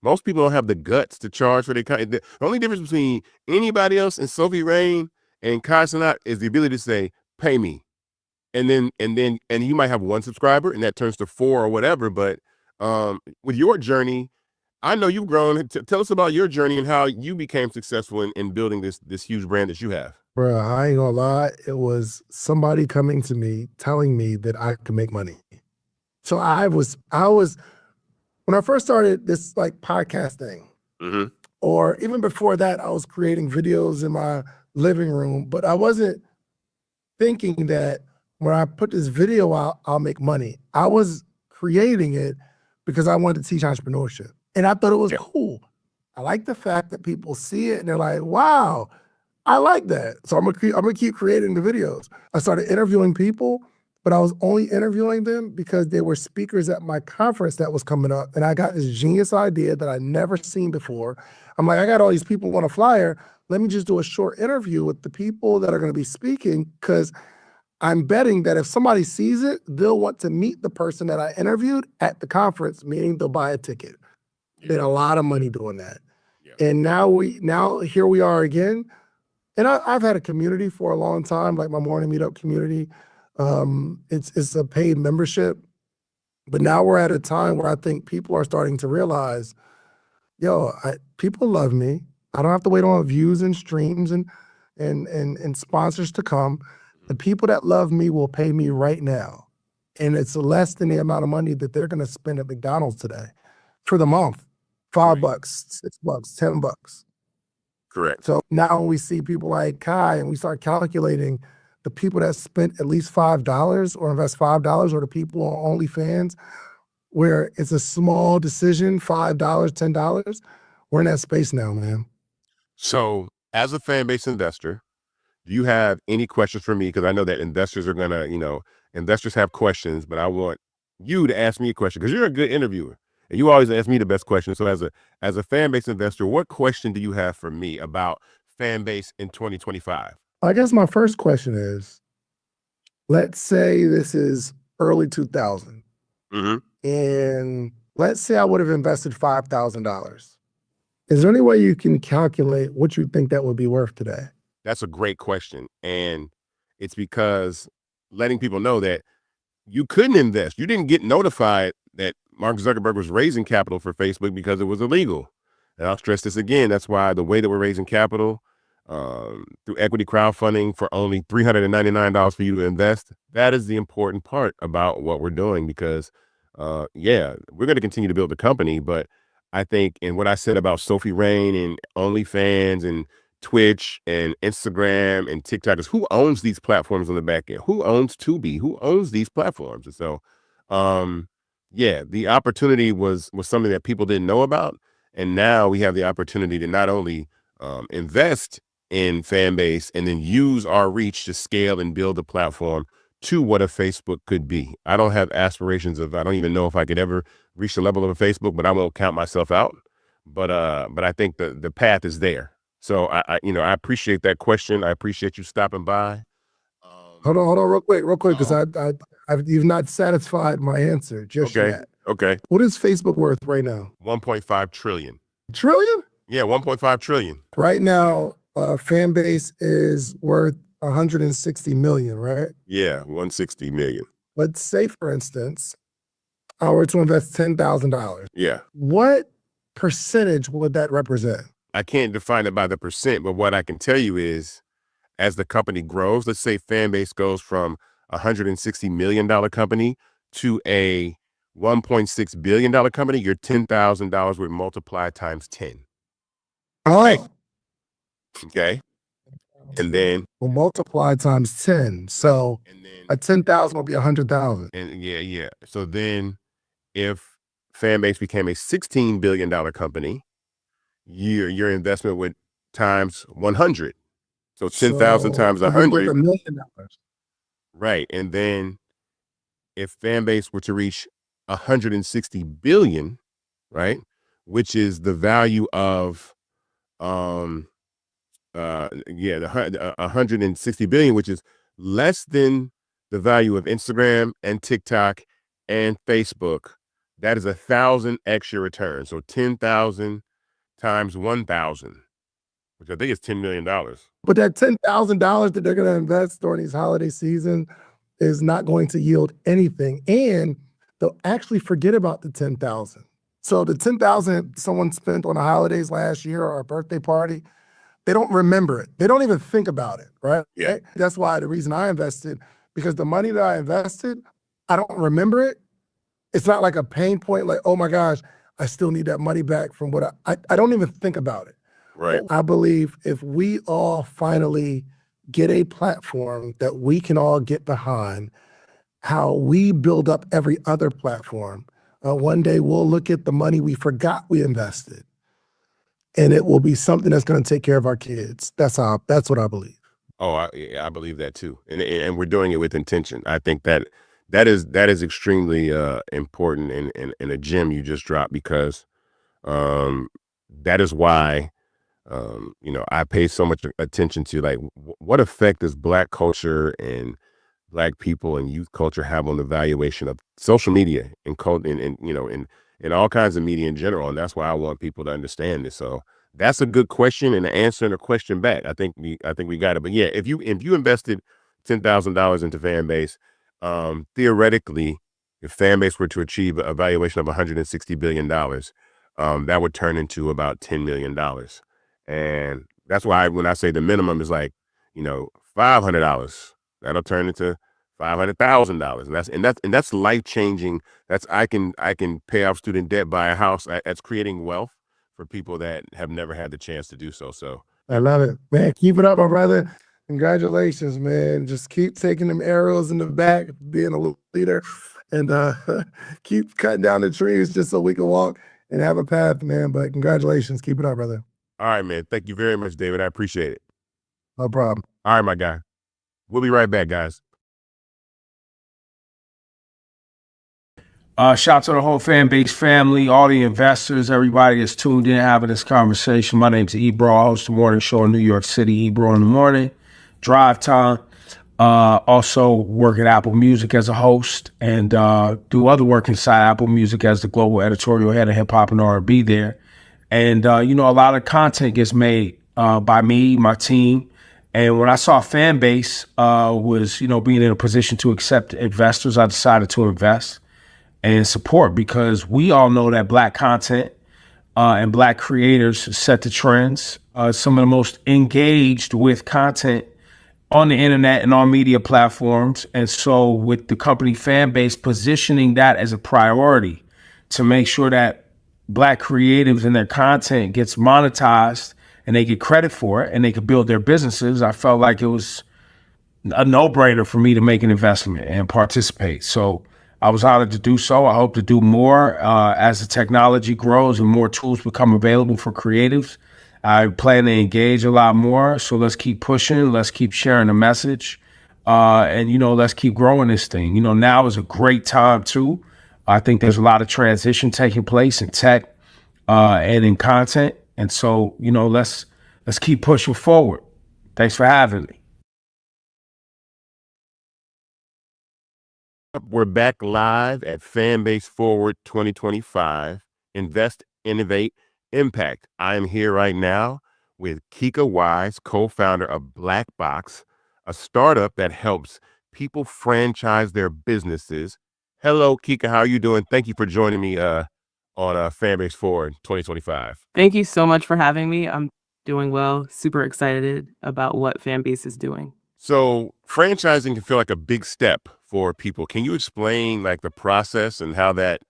Most people don't have the guts to charge for their content. The only difference between anybody else and Sophie Rain and Kai Cenat is the ability to say, pay me. And you might have one subscriber and that turns to 4 or whatever. But with your journey, I know you've grown. Tell us about your journey and how you became successful in building this huge brand that you have. Bro, I ain't gonna lie. It was somebody coming to me, telling me that I could make money. So I was, when I first started this like podcast thing, Mm-hmm. or even before that, I was creating videos in my living room, but I wasn't thinking that when I put this video out, I'll make money. I was creating it because I wanted to teach entrepreneurship. And I thought it was cool. I like the fact that people see it and they're like, wow, I like that. So I'm gonna keep creating the videos. I started interviewing people, but I was only interviewing them because they were speakers at my conference that was coming up. And I got this genius idea that I'd never seen before. I'm like, I got all these people on a flyer. Let me just do a short interview with the people that are gonna be speaking, because I'm betting that if somebody sees it, they'll want to meet the person that I interviewed at the conference, meaning they'll buy a ticket. Made a lot of money doing that. Yeah. And now here we are again. And I've had a community for a long time, like my morning meetup community. It's a paid membership. But now we're at a time where I think people are starting to realize, people love me. I don't have to wait on views and streams and sponsors to come. The people that love me will pay me right now. And it's less than the amount of money that they're gonna spend at McDonald's today for the month. $5, $6, $10. Correct. So now we see people like Kai and we start calculating the people that spent at least $5 or invest $5, or the people on OnlyFans where it's a small decision, $5, $10. We're in that space now, man. So as a fan-based investor, do you have any questions for me? Because I know that investors are gonna, investors have questions, but I want you to ask me a question because you're a good interviewer. And you always ask me the best question. So as a fan-based investor, what question do you have for me about Fanbase in 2025? I guess my first question is, let's say this is early 2000. Mm-hmm. And let's say I would have invested $5,000. Is there any way you can calculate what you think that would be worth today? That's a great question. And it's because letting people know that you couldn't invest. You didn't get notified that Mark Zuckerberg was raising capital for Facebook because it was illegal. And I'll stress this again. That's why the way that we're raising capital through equity crowdfunding for only $399 for you to invest, that is the important part about what we're doing, because we're going to continue to build the company. But I think, and what I said about Sophie Rain and OnlyFans and Twitch and Instagram and TikTok is who owns these platforms on the back end? Who owns Tubi? Who owns these platforms? And so, the opportunity was something that people didn't know about. And now we have the opportunity to not only invest in Fanbase and then use our reach to scale and build a platform to what a Facebook could be. I don't have aspirations I don't even know if I could ever reach the level of a Facebook, but I won't count myself out. But I think the path is there. So I appreciate that question. I appreciate you stopping by. Hold on, real quick, because you've not satisfied my answer just yet. Okay. What is Facebook worth right now? 1.5 trillion. Trillion? Yeah, 1.5 trillion. Right now, Fanbase is worth 160 million, right? Yeah, 160 million. Let's say, for instance, I were to invest $10,000. Yeah. What percentage would that represent? I can't define it by the percent, but what I can tell you is, as the company grows, let's say Fanbase goes from a $160 million company to a $1.6 billion company, your $10,000 would multiply times 10. All right. Okay. And then we'll multiply times 10. So a 10,000 will be 100,000. And yeah. So then if Fanbase became a $16 billion company, your investment would times 100. So 10,000 times 100. $1 million. Right. And then if Fanbase were to reach 160 billion, right, which is the value of the 160 billion, which is less than the value of Instagram and TikTok and Facebook, that is 1,000 extra return. So 10,000 times 1,000, which I think is $10 million. But that $10,000 that they're going to invest during these holiday season is not going to yield anything. And they'll actually forget about the 10,000. So the 10,000 someone spent on the holidays last year or a birthday party, they don't remember it. They don't even think about it, right? Yeah. That's why the reason I invested, because the money that I invested, I don't remember it. It's not like a pain point, like, oh my gosh, I still need that money back from what I don't even think about it. Right. I believe if we all finally get a platform that we can all get behind, how we build up every other platform, one day we'll look at the money we forgot we invested, and it will be something that's going to take care of our kids. That's what I believe. Oh, I believe that too, and we're doing it with intention. I think that is extremely important and a gem you just dropped, because that is why I pay so much attention to, like, what effect does Black culture and Black people and youth culture have on the valuation of social media and in all kinds of media in general. And that's why I want people to understand this. So that's a good question, and answering a question back, I think we got it. But yeah, if you invested $10,000 into Fanbase, theoretically, if Fanbase were to achieve a valuation of $160 billion, that would turn into about $10 million. And that's why when I say the minimum is like, $500, that'll turn into $500,000. And that's life changing. That's I can pay off student debt, buy a house. That's creating wealth for people that have never had the chance to do so. So I love it, man. Keep it up, my brother. Congratulations, man. Just keep taking them arrows in the back, being a leader, and keep cutting down the trees just so we can walk and have a path, man. But congratulations. Keep it up, brother. all right, man. Thank you very much, David. I appreciate it. No problem. All right, my guy. We'll be right back, guys. Shout out to the whole Fanbase family, all the investors, everybody that's tuned in having this conversation. My name's Ebro. I host the morning show in New York City, Ebro in the morning, drive time. Also work at Apple Music as a host, and do other work inside Apple Music as the global editorial head of hip hop and R&B there. And, a lot of content gets made by me, my team. And when I saw Fanbase was, being in a position to accept investors, I decided to invest and support, because we all know that Black content and Black creators set the trends. Some of the most engaged with content on the internet and on media platforms. And so with the company Fanbase positioning that as a priority to make sure that Black creatives and their content gets monetized and they get credit for it and they can build their businesses, I felt like it was a no-brainer for me to make an investment and participate. So I was honored to do so. I hope to do more as the technology grows and more tools become available for creatives. I plan to engage a lot more. So let's keep pushing. Let's keep sharing the message. And let's keep growing this thing. Now is a great time too. I think there's a lot of transition taking place in tech and in content. And so, let's keep pushing forward. Thanks for having me. We're back live at Fanbase Forward 2025. Invest, innovate, impact. I am here right now with Kika Wise, co-founder of Black Box, a startup that helps people franchise their businesses. Hello, Kika. How are you doing? Thank you for joining me on Fanbase Forward 2025. Thank you so much for having me. I'm doing well. Super excited about what Fanbase is doing. So franchising can feel like a big step for people. Can you explain like the process and how that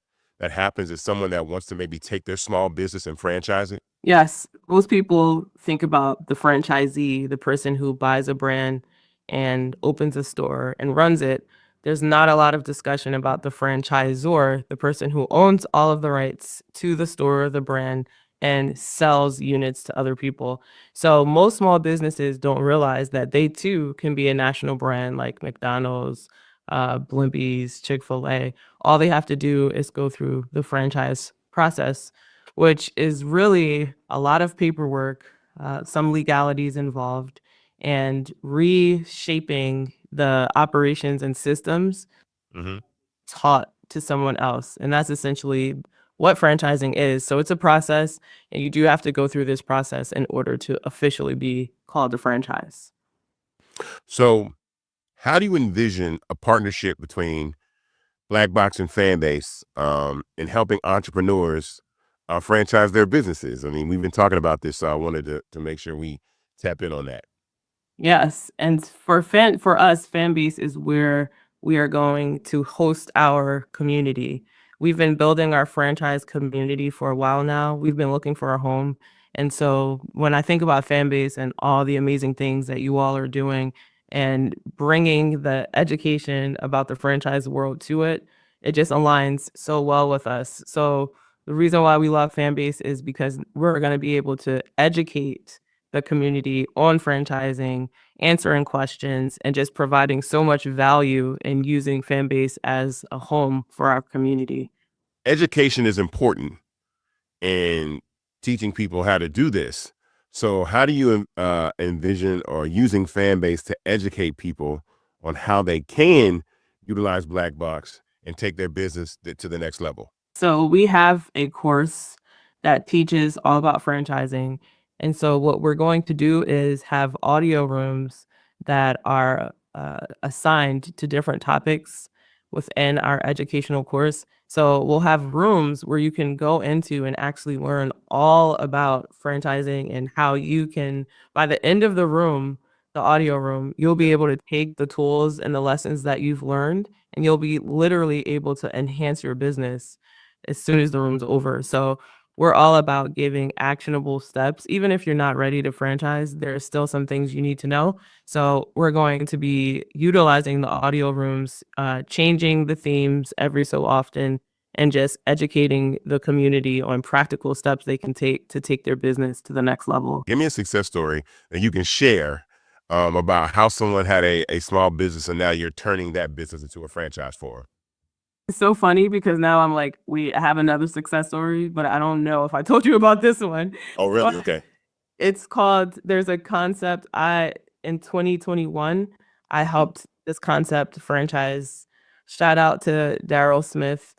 happens as someone that wants to maybe take their small business and franchise it? Yes, most people think about the franchisee, the person who buys a brand and opens a store and runs it. There's not a lot of discussion about the franchisor, the person who owns all of the rights to the store, the brand, and sells units to other people. So most small businesses don't realize that they too can be a national brand like McDonald's, Blimpies, Chick-fil-A. All they have to do is go through the franchise process, which is really a lot of paperwork, some legalities involved, and reshaping the operations and systems taught to someone else. And that's essentially what franchising is. So it's a process, and you do have to go through this process in order to officially be called a franchise. So how do you envision a partnership between Black Box and Fanbase in helping entrepreneurs franchise their businesses? I mean, we've been talking about this, so I wanted to make sure we tap in on that. Yes, and for us, Fanbase is where we are going to host our community. We've been building our franchise community for a while now. We've been looking for a home. And so when I think about Fanbase and all the amazing things that you all are doing and bringing the education about the franchise world to it, it just aligns so well with us. So the reason why we love Fanbase is because we're going to be able to educate the community on franchising, answering questions, and just providing so much value in using Fanbase as a home for our community. Education is important in teaching people how to do this. So how do you envision or using Fanbase to educate people on how they can utilize Black Box and take their business to the next level? So we have a course that teaches all about franchising. And so what we're going to do is have audio rooms that are assigned to different topics within our educational course. So we'll have rooms where you can go into and actually learn all about franchising and how you can, by the end of the room, the audio room, you'll be able to take the tools and the lessons that you've learned, and you'll be literally able to enhance your business as soon as the room's over. So we're all about giving actionable steps. Even if you're not ready to franchise, there are still some things you need to know. So we're going to be utilizing the audio rooms, changing the themes every so often, and just educating the community on practical steps they can take to take their business to the next level. Give me a success story that you can share about how someone had a small business and now you're turning that business into a franchise for them. It's so funny because now I'm like, we have another success story, but I don't know if I told you about this one. Oh, really? Okay. It's called, there's a concept in 2021, I helped this concept franchise. Shout out to Daryl Smith.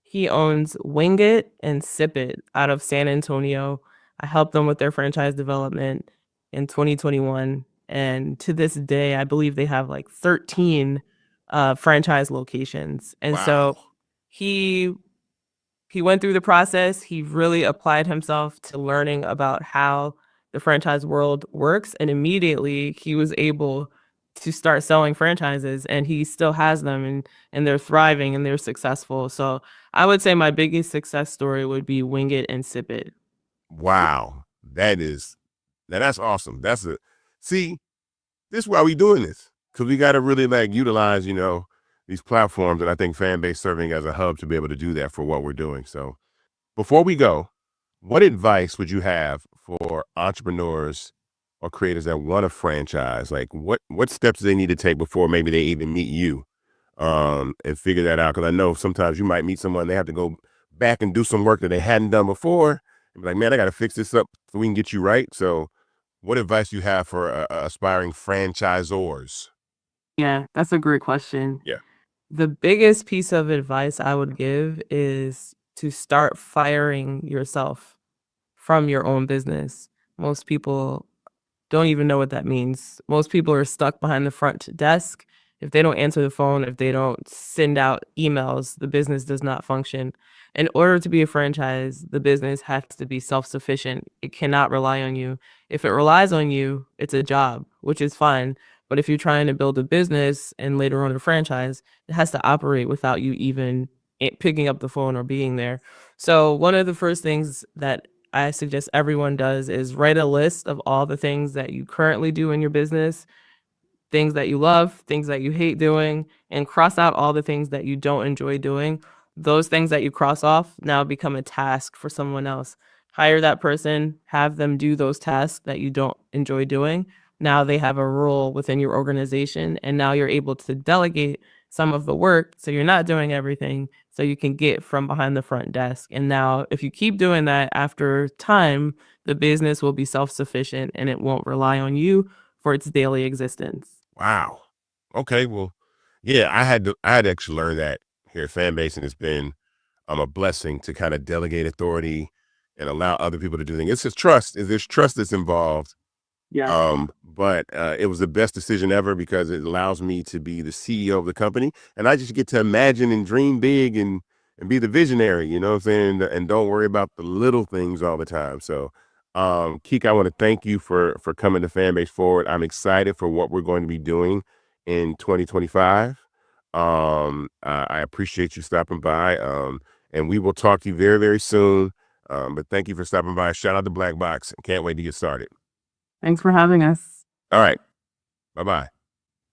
He owns Wing It and Sip It out of San Antonio. I helped them with their franchise development in 2021. And to this day, I believe they have like 13 franchise locations. And so he went through the process. He really applied himself to learning about how the franchise world works. And immediately he was able to start selling franchises, and he still has them, and they're thriving and they're successful. So I would say my biggest success story would be Wing It and Sip It. Wow. That's awesome. See, this is why we doing this. Because we got to really utilize, these platforms. And I think Fanbase serving as a hub to be able to do that for what we're doing. So before we go, what advice would you have for entrepreneurs or creators that want to franchise? Like what steps do they need to take before maybe they even meet you and figure that out? Because I know sometimes you might meet someone, they have to go back and do some work that they hadn't done before. And be like, man, I got to fix this up so we can get you right. So what advice do you have for aspiring franchisors? Yeah, that's a great question. Yeah. The biggest piece of advice I would give is to start firing yourself from your own business. Most people don't even know what that means. Most people are stuck behind the front desk. If they don't answer the phone, if they don't send out emails, the business does not function. In order to be a franchise, the business has to be self-sufficient. It cannot rely on you. If it relies on you, it's a job, which is fine. But if you're trying to build a business and later on a franchise, it has to operate without you even picking up the phone or being there. So one of the first things that I suggest everyone does is write a list of all the things that you currently do in your business, things that you love, things that you hate doing, and cross out all the things that you don't enjoy doing. Those things that you cross off now become a task for someone else. Hire that person, have them do those tasks that you don't enjoy doing. Now they have a role within your organization, and now you're able to delegate some of the work, so you're not doing everything, so you can get from behind the front desk. And now if you keep doing that, after time, the business will be self-sufficient and it won't rely on you for its daily existence. Wow. Okay. Well, yeah, I had to actually learn that here at Fanbase, and it's been a blessing to kind of delegate authority and allow other people to do things. It's just trust. There's trust that's involved. But it was the best decision ever because it allows me to be the CEO of the company, and I just get to imagine and dream big and be the visionary, you know what I'm saying? And don't worry about the little things all the time. So, Kika, I want to thank you for coming to Fanbase Forward. I'm excited for what we're going to be doing in 2025. I appreciate you stopping by. And we will talk to you very, very soon. But thank you for stopping by. Shout out to Black Box. Can't wait to get started. Thanks for having us. All right. Bye-bye.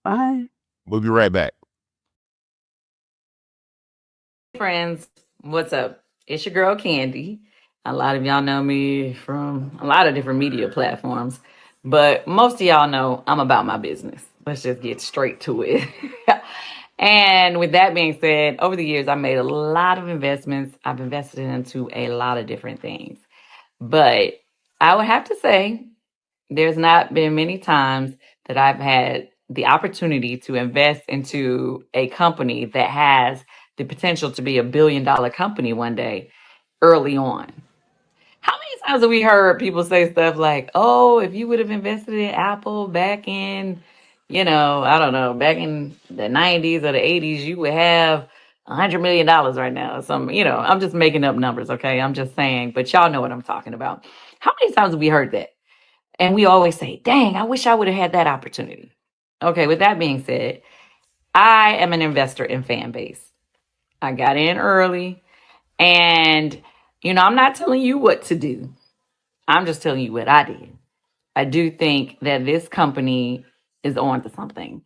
Bye. We'll be right back. Friends, what's up? It's your girl Candy. A lot of y'all know me from a lot of different media platforms, but most of y'all know I'm about my business. Let's just get straight to it. And with that being said, over the years, I made a lot of investments. I've invested into a lot of different things, but I would have to say there's not been many times that I've had the opportunity to invest into a company that has the potential to be $1 billion company one day early on. How many times have we heard people say stuff like, oh, if you would have invested in Apple back in, I don't know, back in the 90s or the 80s, you would have $100 million right now. I'm just making up numbers, okay? I'm just saying, but y'all know what I'm talking about. How many times have we heard that? And we always say, dang, I wish I would have had that opportunity. Okay, with that being said, I am an investor in Fanbase. I got in early, and, I'm not telling you what to do. I'm just telling you what I did. I do think that this company is on to something.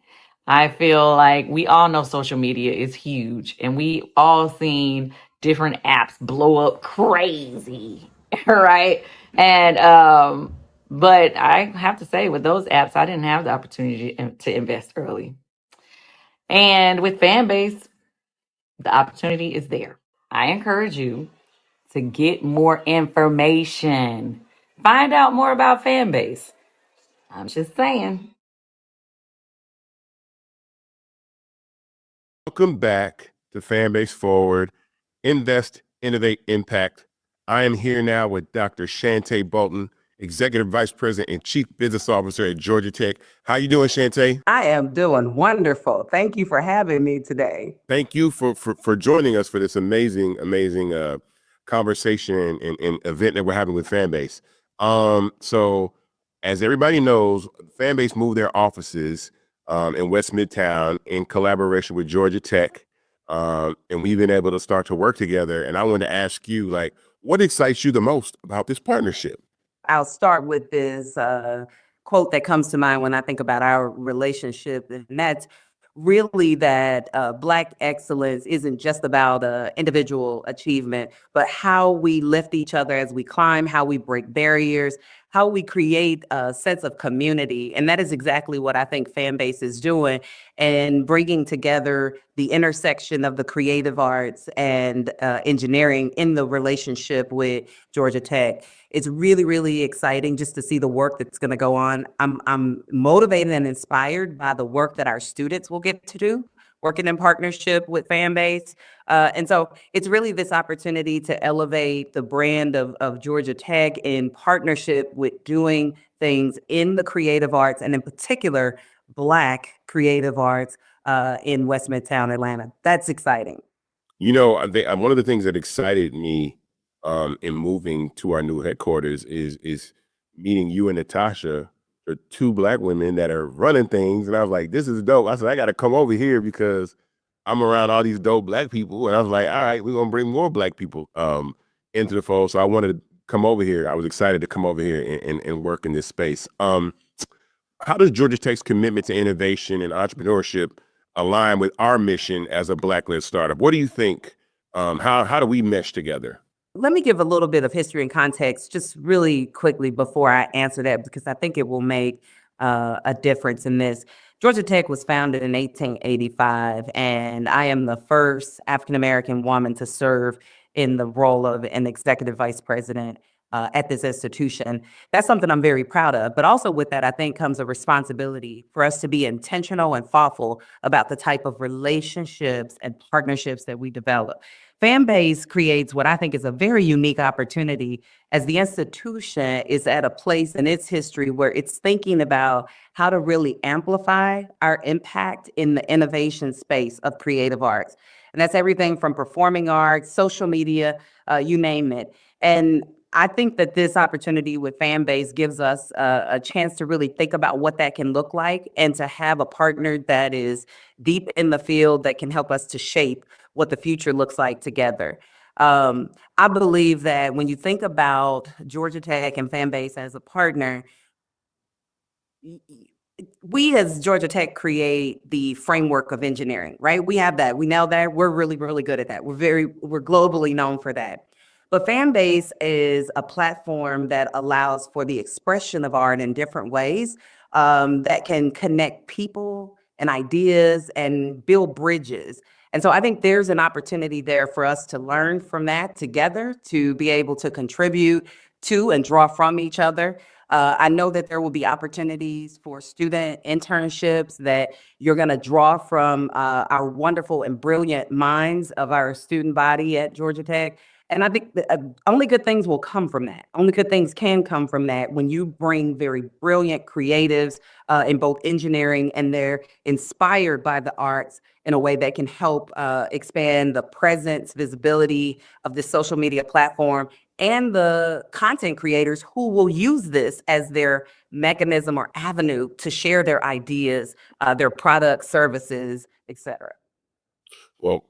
I feel like we all know social media is huge, and we all seen different apps blow up crazy, right? And, but I have to say, with those apps, I didn't have the opportunity to invest early. And with Fanbase, the opportunity is there. I encourage you to get more information. Find out more about Fanbase. I'm just saying. Welcome back to Fanbase Forward. Invest, innovate, impact. I am here now with Dr. Shantay Bolton, Executive Vice President and Chief Business Officer at Georgia Tech. How you doing, Shantay? I am doing wonderful. Thank you for having me today. Thank you for joining us for this amazing conversation and event that we're having with Fanbase. So as everybody knows, Fanbase moved their offices in West Midtown in collaboration with Georgia Tech. And we've been able to start to work together. And I want to ask you, what excites you the most about this partnership? I'll start with this quote that comes to mind when I think about our relationship, and that's really that Black excellence isn't just about individual achievement, but how we lift each other as we climb, how we break barriers, how we create a sense of community. And that is exactly what I think Fanbase is doing, and bringing together the intersection of the creative arts and engineering in the relationship with Georgia Tech. It's really, really exciting just to see the work that's going to go on. I'm motivated and inspired by the work that our students will get to do, working in partnership with Fanbase. And so it's really this opportunity to elevate the brand of Georgia Tech in partnership with doing things in the creative arts, and in particular, Black creative arts in West Midtown Atlanta. That's exciting. One of the things that excited me in moving to our new headquarters is meeting you and Natasha, are two Black women that are running things. And I was like, this is dope. I said, I got to come over here because I'm around all these dope Black people. And I was like, all right, we're going to bring more Black people into the fold. So I wanted to come over here. I was excited to come over here and work in this space. How does Georgia Tech's commitment to innovation and entrepreneurship align with our mission as a Black-led startup? What do you think? How do we mesh together? Let me give a little bit of history and context just really quickly before I answer that, because I think it will make a difference in this. Georgia Tech was founded in 1885, and I am the first African-American woman to serve in the role of an executive vice president at this institution. That's something I'm very proud of. But also with that, I think comes a responsibility for us to be intentional and thoughtful about the type of relationships and partnerships that we develop. Fanbase creates what I think is a very unique opportunity as the institution is at a place in its history where it's thinking about how to really amplify our impact in the innovation space of creative arts. And that's everything from performing arts, social media, you name it. And I think that this opportunity with Fanbase gives us a chance to really think about what that can look like and to have a partner that is deep in the field that can help us to shape what the future looks like together. I believe that when you think about Georgia Tech and Fanbase as a partner, we as Georgia Tech create the framework of engineering, right? We have that. We know that. We're really, really good at that. We're globally known for that. But Fanbase is a platform that allows for the expression of art in different ways that can connect people and ideas and build bridges. And so I think there's an opportunity there for us to learn from that together, to be able to contribute to and draw from each other. I know that there will be opportunities for student internships that you're going to draw from our wonderful and brilliant minds of our student body at Georgia Tech. And I think that, only good things will come from that. Only good things can come from that when you bring very brilliant creatives in both engineering, and they're inspired by the arts in a way that can help expand the presence, visibility of this social media platform, and the content creators who will use this as their mechanism or avenue to share their ideas, their products, services, etc. Well,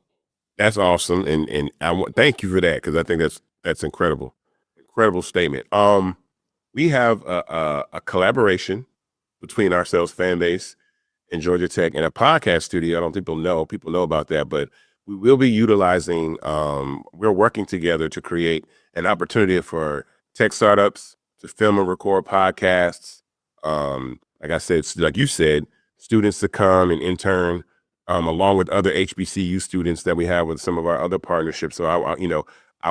that's awesome, and thank you for that, because I think that's incredible statement. We have a collaboration between ourselves, Fanbase, and Georgia Tech, and a podcast studio. I don't think people know about that, but we will be utilizing. We're working together to create an opportunity for tech startups to film and record podcasts. Like I said, like you said, students to come and intern. Along with other HBCU students that we have with some of our other partnerships. So I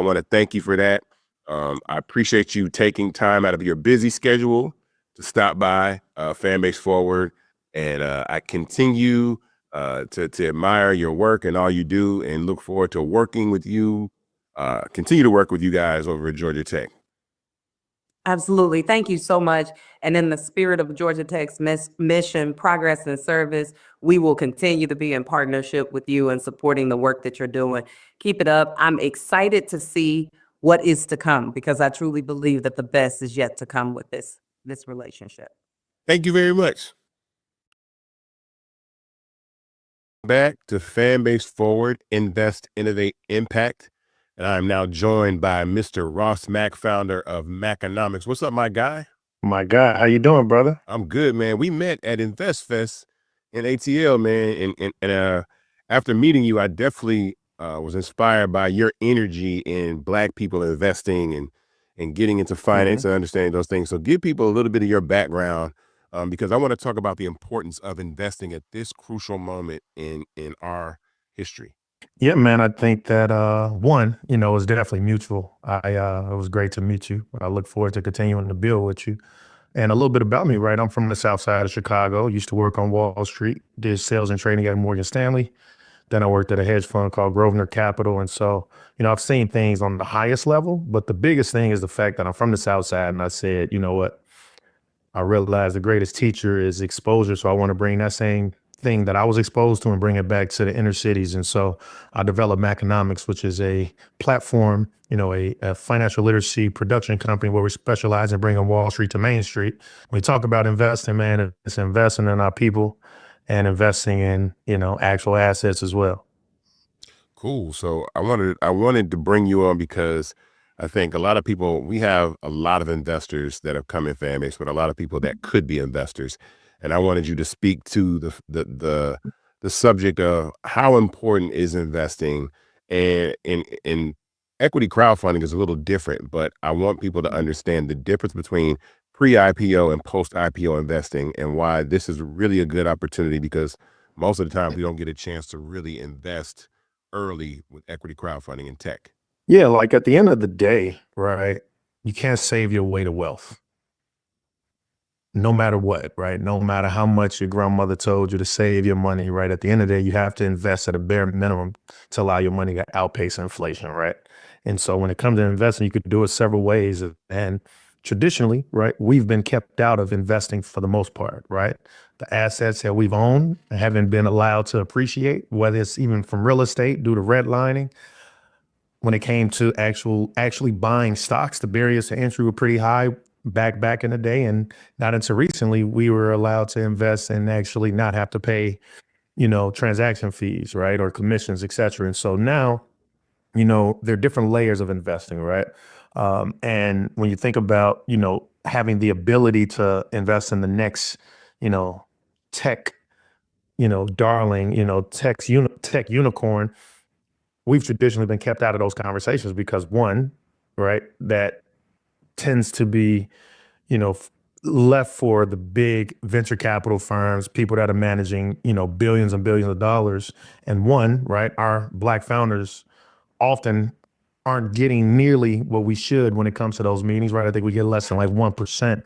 want to thank you for that. I appreciate you taking time out of your busy schedule to stop by Fanbase Forward, and I continue to admire your work and all you do, and look forward to working with you. Continue to work with you guys over at Georgia Tech. Absolutely. Thank you so much. And in the spirit of Georgia Tech's mission, progress, and service, we will continue to be in partnership with you and supporting the work that you're doing. Keep it up. I'm excited to see what is to come, because I truly believe that the best is yet to come with this relationship. Thank you very much. Back to Fanbase Forward, Invest, Innovate, Impact. And I'm now joined by Mr. Ross Mack, founder of Macconomics. What's up, my guy? My God, how you doing, brother? I'm good, man. We met at InvestFest in ATL, man. And after meeting you, I definitely was inspired by your energy in Black people investing and getting into finance and understanding those things. So give people a little bit of your background, because I want to talk about the importance of investing at this crucial moment in our history. Yeah, man, I think that one, is definitely mutual. It was great to meet you. I look forward to continuing to build with you. And a little bit about me, right? I'm from the South Side of Chicago. Used to work on Wall Street, did sales and trading at Morgan Stanley. Then I worked at a hedge fund called Grosvenor Capital. And so, I've seen things on the highest level, but the biggest thing is the fact that I'm from the South Side. And I said, you know what? I realized the greatest teacher is exposure. So I want to bring that same thing that I was exposed to and bring it back to the inner cities. And so I developed Macconomics, which is a platform, a financial literacy production company where we specialize in bringing Wall Street to Main Street. When we talk about investing, man, it's investing in our people and investing in, actual assets as well. Cool. So I wanted to bring you on because I think a lot of people, we have a lot of investors that have come in Fanbase, but a lot of people that could be investors. And I wanted you to speak to the subject of how important is investing, and in equity crowdfunding is a little different, but I want people to understand the difference between pre-IPO and post-IPO investing, and why this is really a good opportunity, because most of the time we don't get a chance to really invest early with equity crowdfunding in tech. Yeah, like at the end of the day, right? You can't save your way to wealth. No matter what, right? No matter how much your grandmother told you to save your money, right? At the end of the day, you have to invest at a bare minimum to allow your money to outpace inflation, right? And so when it comes to investing, you could do it several ways. And traditionally, right, we've been kept out of investing for the most part, right? The assets that we've owned haven't been allowed to appreciate, whether it's even from real estate due to redlining. When it came to actually buying stocks, the barriers to entry were pretty high back in the day, and not until recently we were allowed to invest and actually not have to pay, transaction fees, right, or commissions, et cetera. And so now, there are different layers of investing, right? And when you think about, having the ability to invest in the next, tech, darling, tech unicorn, we've traditionally been kept out of those conversations because one, right, that tends to be, left for the big venture capital firms, people that are managing, billions and billions of dollars. And one, right, our Black founders often aren't getting nearly what we should when it comes to those meetings, right? I think we get less than like 1%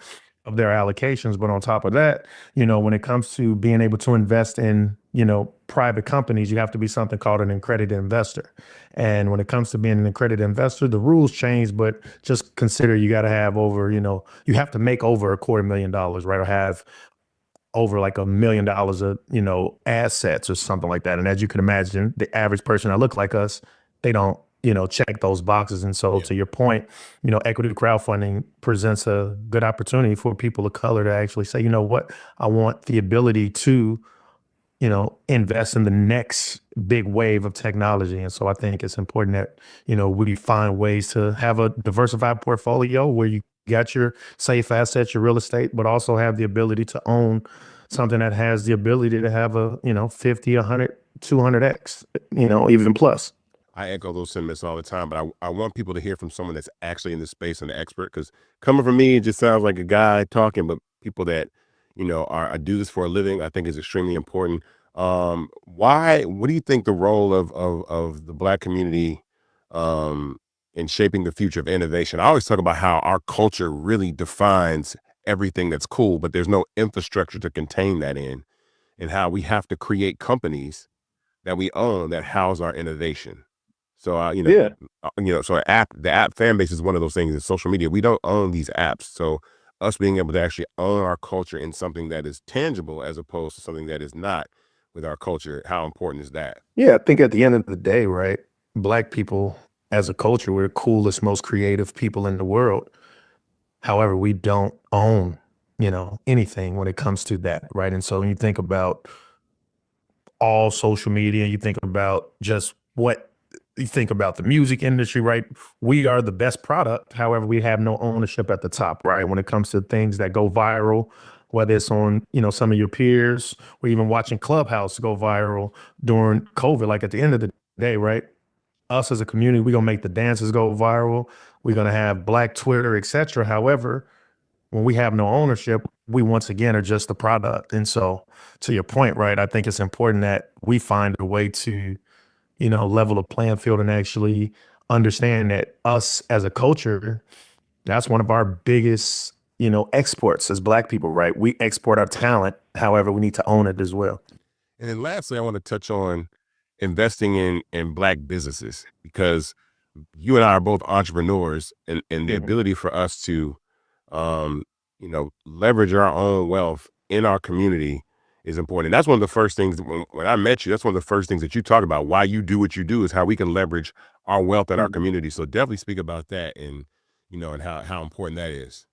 of their allocations. But on top of that, when it comes to being able to invest in, private companies, you have to be something called an accredited investor. And when it comes to being an accredited investor, the rules change, but just consider you got to have over, you have to make over $250,000, right? Or have over like $1 million of, assets or something like that. And as you can imagine, the average person that look like us, they don't, check those boxes. And so to your point, equity crowdfunding presents a good opportunity for people of color to actually say, you know what, I want the ability to, invest in the next big wave of technology. And so I think it's important that, we find ways to have a diversified portfolio where you got your safe assets, your real estate, but also have the ability to own something that has the ability to have a, 50, 100, 200x, even plus. I echo those sentiments all the time, but I want people to hear from someone that's actually in this space and an expert, because coming from me, it just sounds like a guy talking, but people that, I do this for a living, I think is extremely important. What do you think the role of the Black community in shaping the future of innovation? I always talk about how our culture really defines everything that's cool, but there's no infrastructure to contain that in, and how we have to create companies that we own that house our innovation. So, so the app Fanbase is one of those things in social media. We don't own these apps. So us being able to actually own our culture in something that is tangible as opposed to something that is not with our culture, how important is that? Yeah, I think at the end of the day, right, Black people as a culture, we're the coolest, most creative people in the world. However, we don't own, anything when it comes to that, right? And so when you think about all social media, you think about just what you think about the music industry, right? We are the best product. However, we have no ownership at the top, right? When it comes to things that go viral, whether it's on, some of your peers, or even watching Clubhouse go viral during COVID. Like at the end of the day, right? Us as a community, we're gonna make the dances go viral. We're gonna have Black Twitter, et cetera. However, when we have no ownership, we once again are just the product. And so to your point, right, I think it's important that we find a way to, level the playing field and actually understand that us as a culture, that's one of our biggest, exports as Black people, right? We export our talent. However, we need to own it as well. And then lastly, I want to touch on investing in Black businesses, because you and I are both entrepreneurs, and the ability for us to, leverage our own wealth in our community is important. And that's one of the first things when I met you, that's one of the first things that you talk about. Why you do what you do is how we can leverage our wealth in our community. So definitely speak about that, and, and how important that is.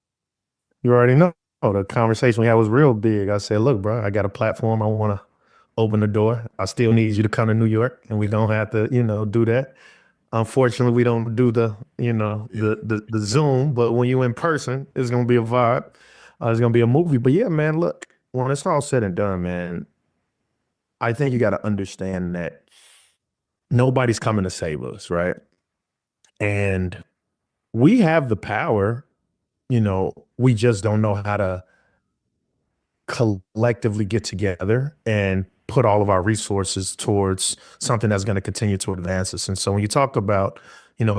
You already know. The conversation we had was real big. I said, look, bro, I got a platform. I want to open the door. I still need you to come to New York, and we don't have to, do that. Unfortunately, we don't do the, the Zoom, but when you're in person, it's going to be a vibe. It's going to be a movie. But yeah, man, look, when it's all said and done, man, I think you got to understand that nobody's coming to save us, right? And we have the power we just don't know how to collectively get together and put all of our resources towards something that's going to continue to advance us. And so when you talk about,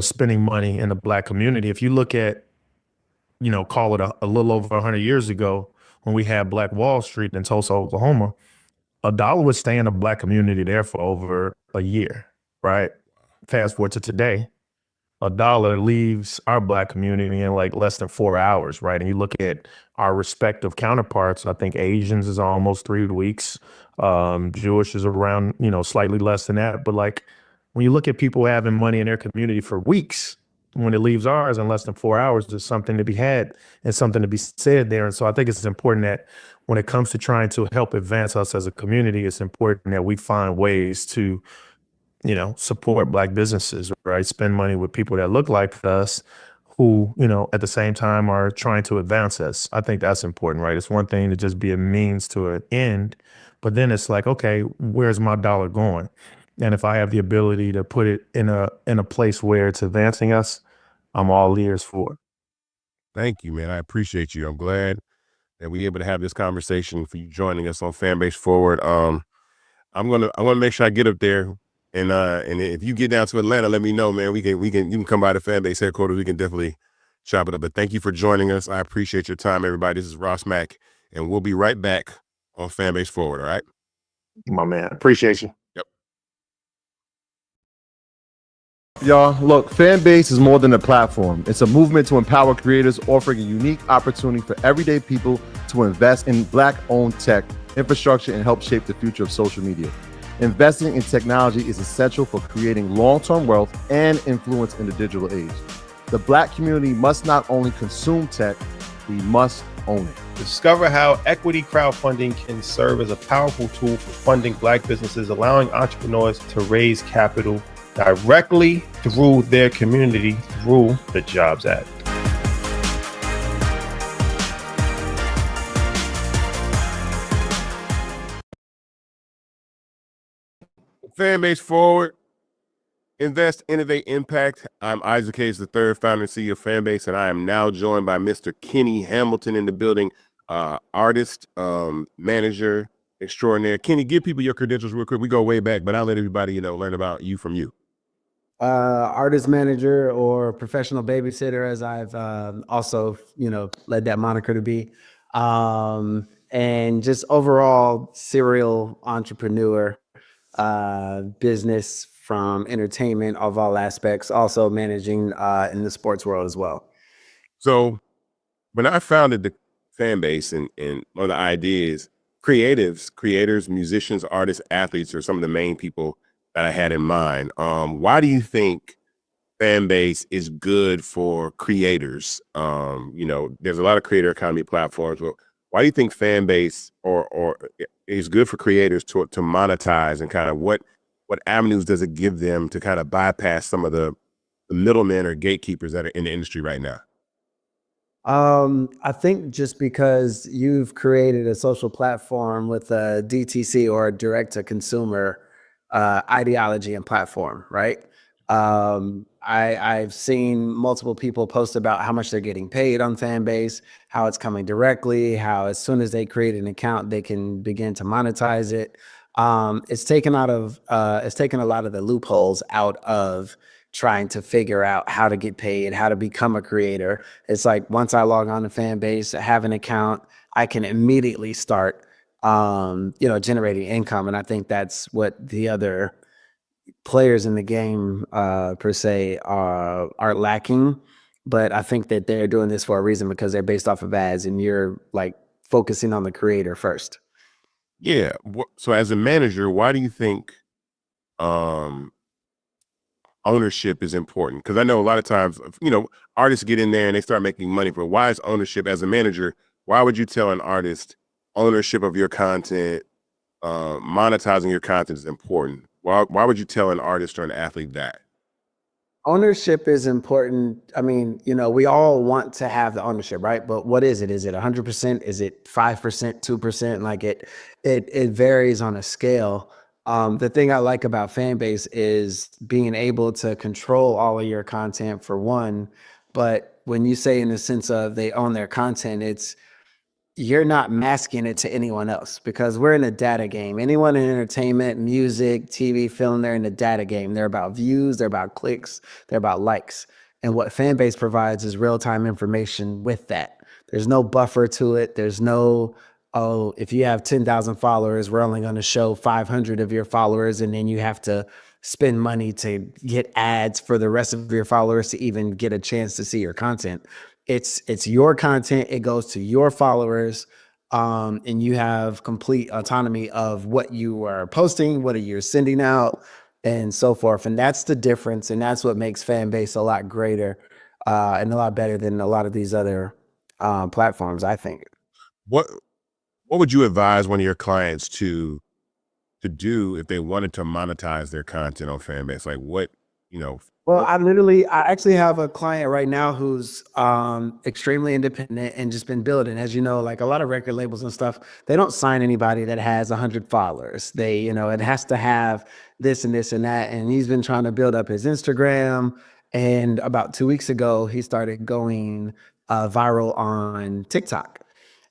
spending money in the Black community, if you look at, call it a little over 100 years ago when we had Black Wall Street in Tulsa, Oklahoma, $1 would stay in the Black community there for over a year, right? Fast forward to today, $1 leaves our Black community in like less than 4 hours, right? And you look at our respective counterparts, I think Asians is almost 3 weeks. Jewish is around, slightly less than that. But like when you look at people having money in their community for weeks, when it leaves ours in less than 4 hours, there's something to be had and something to be said there. And so I think it's important that when it comes to trying to help advance us as a community, it's important that we find ways to support Black businesses, right? Spend money with people that look like us who, at the same time are trying to advance us. I think that's important, right? It's one thing to just be a means to an end, but then it's like, okay, where's my dollar going? And if I have the ability to put it in a place where it's advancing us, I'm all ears for it. Thank you, man. I appreciate you. I'm glad that we're able to have this conversation, for you joining us on Fanbase Forward. I'm gonna make sure I get up there. And if you get down to Atlanta, let me know, man. You can come by the Fanbase headquarters. We can definitely chop it up. But thank you for joining us. I appreciate your time, everybody. This is Ross Mack, and we'll be right back on Fanbase Forward. All right, My man, appreciate you. Yep. Y'all, look, Fanbase is more than a platform. It's a movement to empower creators, offering a unique opportunity for everyday people to invest in Black-owned tech, infrastructure, and help shape the future of social media. Investing in technology is essential for creating long-term wealth and influence in the digital age. The Black community must not only consume tech, we must own it. Discover how equity crowdfunding can serve as a powerful tool for funding Black businesses, allowing entrepreneurs to raise capital directly through their community through the Jobs Act. Fanbase Forward, invest, innovate, impact. I'm Isaac Hayes, the third founder and CEO of Fanbase, and I am now joined by Mr. Kenny Hamilton in the building, artist, manager extraordinaire. Kenny, give people your credentials real quick. We go way back, but I'll let everybody learn about you from you. Artist manager or professional babysitter, as I've also led that moniker to be, and just overall serial entrepreneur. Business from entertainment of all aspects, also managing in the sports world as well. So when I founded the Fanbase, and one of the ideas, creators, musicians, artists, athletes are some of the main people that I had in mind. Why do you think Fanbase is good for creators? There's a lot of creator economy platforms, but why do you think Fanbase or is good for creators to monetize, and kind of what avenues does it give them to kind of bypass some of the middlemen or gatekeepers that are in the industry right now? I think just because you've created a social platform with a DTC or a direct to consumer ideology and platform, right? I've seen multiple people post about how much they're getting paid on Fanbase, how it's coming directly, how as soon as they create an account, they can begin to monetize it. It's taken a lot of the loopholes out of trying to figure out how to get paid, how to become a creator. It's like once I log on to Fanbase, have an account, I can immediately start generating income. And I think that's what the other players in the game per se are lacking. But I think that they're doing this for a reason, because they're based off of ads and you're like focusing on the creator first. Yeah. So as a manager, why do you think ownership is important? Because I know a lot of times, artists get in there and they start making money, but why is ownership as a manager? Why would you tell an artist ownership of your content, monetizing your content is important? Why would you tell an artist or an athlete that? Ownership is important. I mean, we all want to have the ownership, right? But what is it? Is it 100%? Is it 5%, 2%? Like it varies on a scale. The thing I like about Fanbase is being able to control all of your content for one, but when you say in the sense of they own their content, it's you're not masking it to anyone else because we're in a data game. Anyone in entertainment, music, TV, film, they're in a data game. They're about views, they're about clicks, they're about likes. And what Fanbase provides is real-time information with that. There's no buffer to it. There's no, oh, if you have 10,000 followers, we're only going to show 500 of your followers, and then you have to spend money to get ads for the rest of your followers to even get a chance to see your content. It's your content. It goes to your followers, and you have complete autonomy of what you are posting, what you're sending out, and so forth. And that's the difference, and that's what makes Fanbase a lot greater and a lot better than a lot of these other platforms, I think. What would you advise one of your clients to do if they wanted to monetize their content on Fanbase? Like what, Well, I actually have a client right now who's extremely independent and just been building. As you know, like a lot of record labels and stuff, they don't sign anybody that has 100 followers. They, it has to have this and this and that. And he's been trying to build up his Instagram. And about 2 weeks ago, he started going viral on TikTok.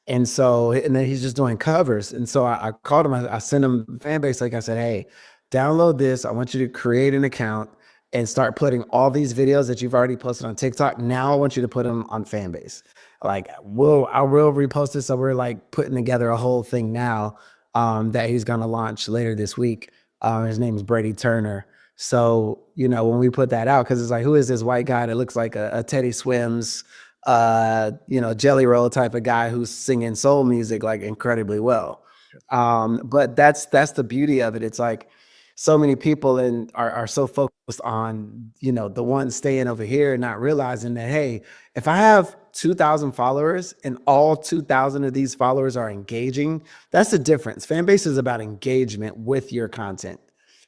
And then he's just doing covers. And so I called him, I sent him Fanbase. Like I said, hey, download this. I want you to create an account and start putting all these videos that you've already posted on TikTok. Now I want you to put them on Fanbase. Like, I will repost it. So we're like putting together a whole thing now that he's going to launch later this week. His name is Brady Turner. So, when we put that out, because it's like, who is this white guy that looks like a Teddy Swims, Jelly Roll type of guy who's singing soul music like incredibly well. But that's the beauty of it. It's like so many people are so focused on, the one staying over here and not realizing that, hey, if I have 2,000 followers and all 2,000 of these followers are engaging, that's the difference. Fanbase is about engagement with your content.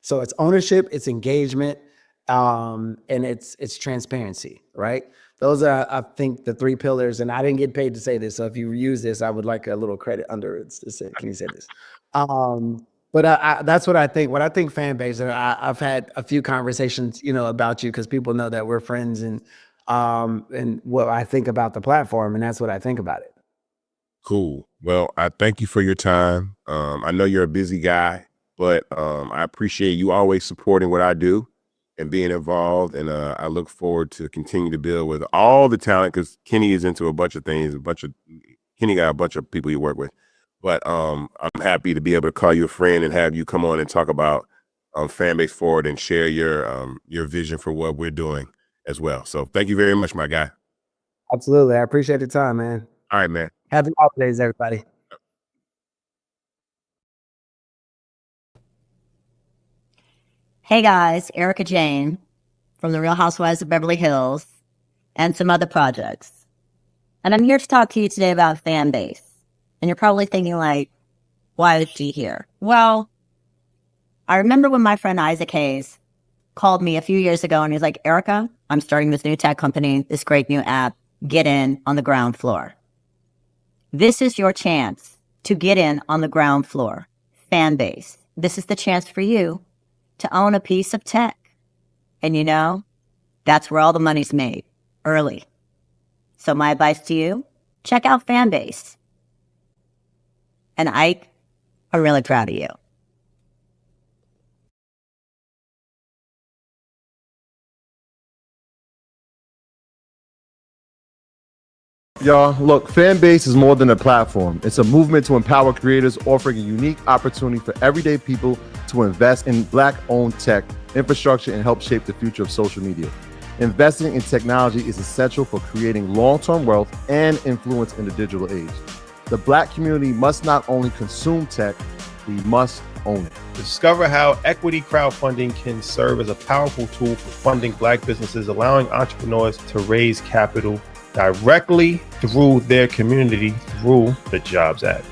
So it's ownership, it's engagement, and it's transparency, right? Those are, I think, the three pillars. And I didn't get paid to say this. So if you use this, I would like a little credit under it to say, can you say this? But that's what I think. What I think Fanbase, I've had a few conversations, about you because people know that we're friends and what I think about the platform. And that's what I think about it. Cool. Well, I thank you for your time. I know you're a busy guy, but I appreciate you always supporting what I do and being involved. And I look forward to continue to build with all the talent because Kenny is into a bunch of things, Kenny got a bunch of people you work with. But I'm happy to be able to call you a friend and have you come on and talk about Fanbase Forward and share your vision for what we're doing as well. So thank you very much, my guy. Absolutely. I appreciate your time, man. All right, man. Happy holidays, everybody. Hey guys, Erika Jayne from the Real Housewives of Beverly Hills and some other projects. And I'm here to talk to you today about Fanbase. And you're probably thinking like, why is she here? Well, I remember when my friend Isaac Hayes called me a few years ago and he's like, Erika, I'm starting this new tech company, this great new app, get in on the ground floor. This is your chance to get in on the ground floor. Fanbase. This is the chance for you to own a piece of tech. And that's where all the money's made, early. So my advice to you, check out Fanbase. And Ike, I'm really proud of you. Y'all, look, Fanbase is more than a platform. It's a movement to empower creators, offering a unique opportunity for everyday people to invest in Black-owned tech, infrastructure, and help shape the future of social media. Investing in technology is essential for creating long-term wealth and influence in the digital age. The Black community must not only consume tech, we must own it. Discover how equity crowdfunding can serve as a powerful tool for funding Black businesses, allowing entrepreneurs to raise capital directly through their community through the Jobs Act.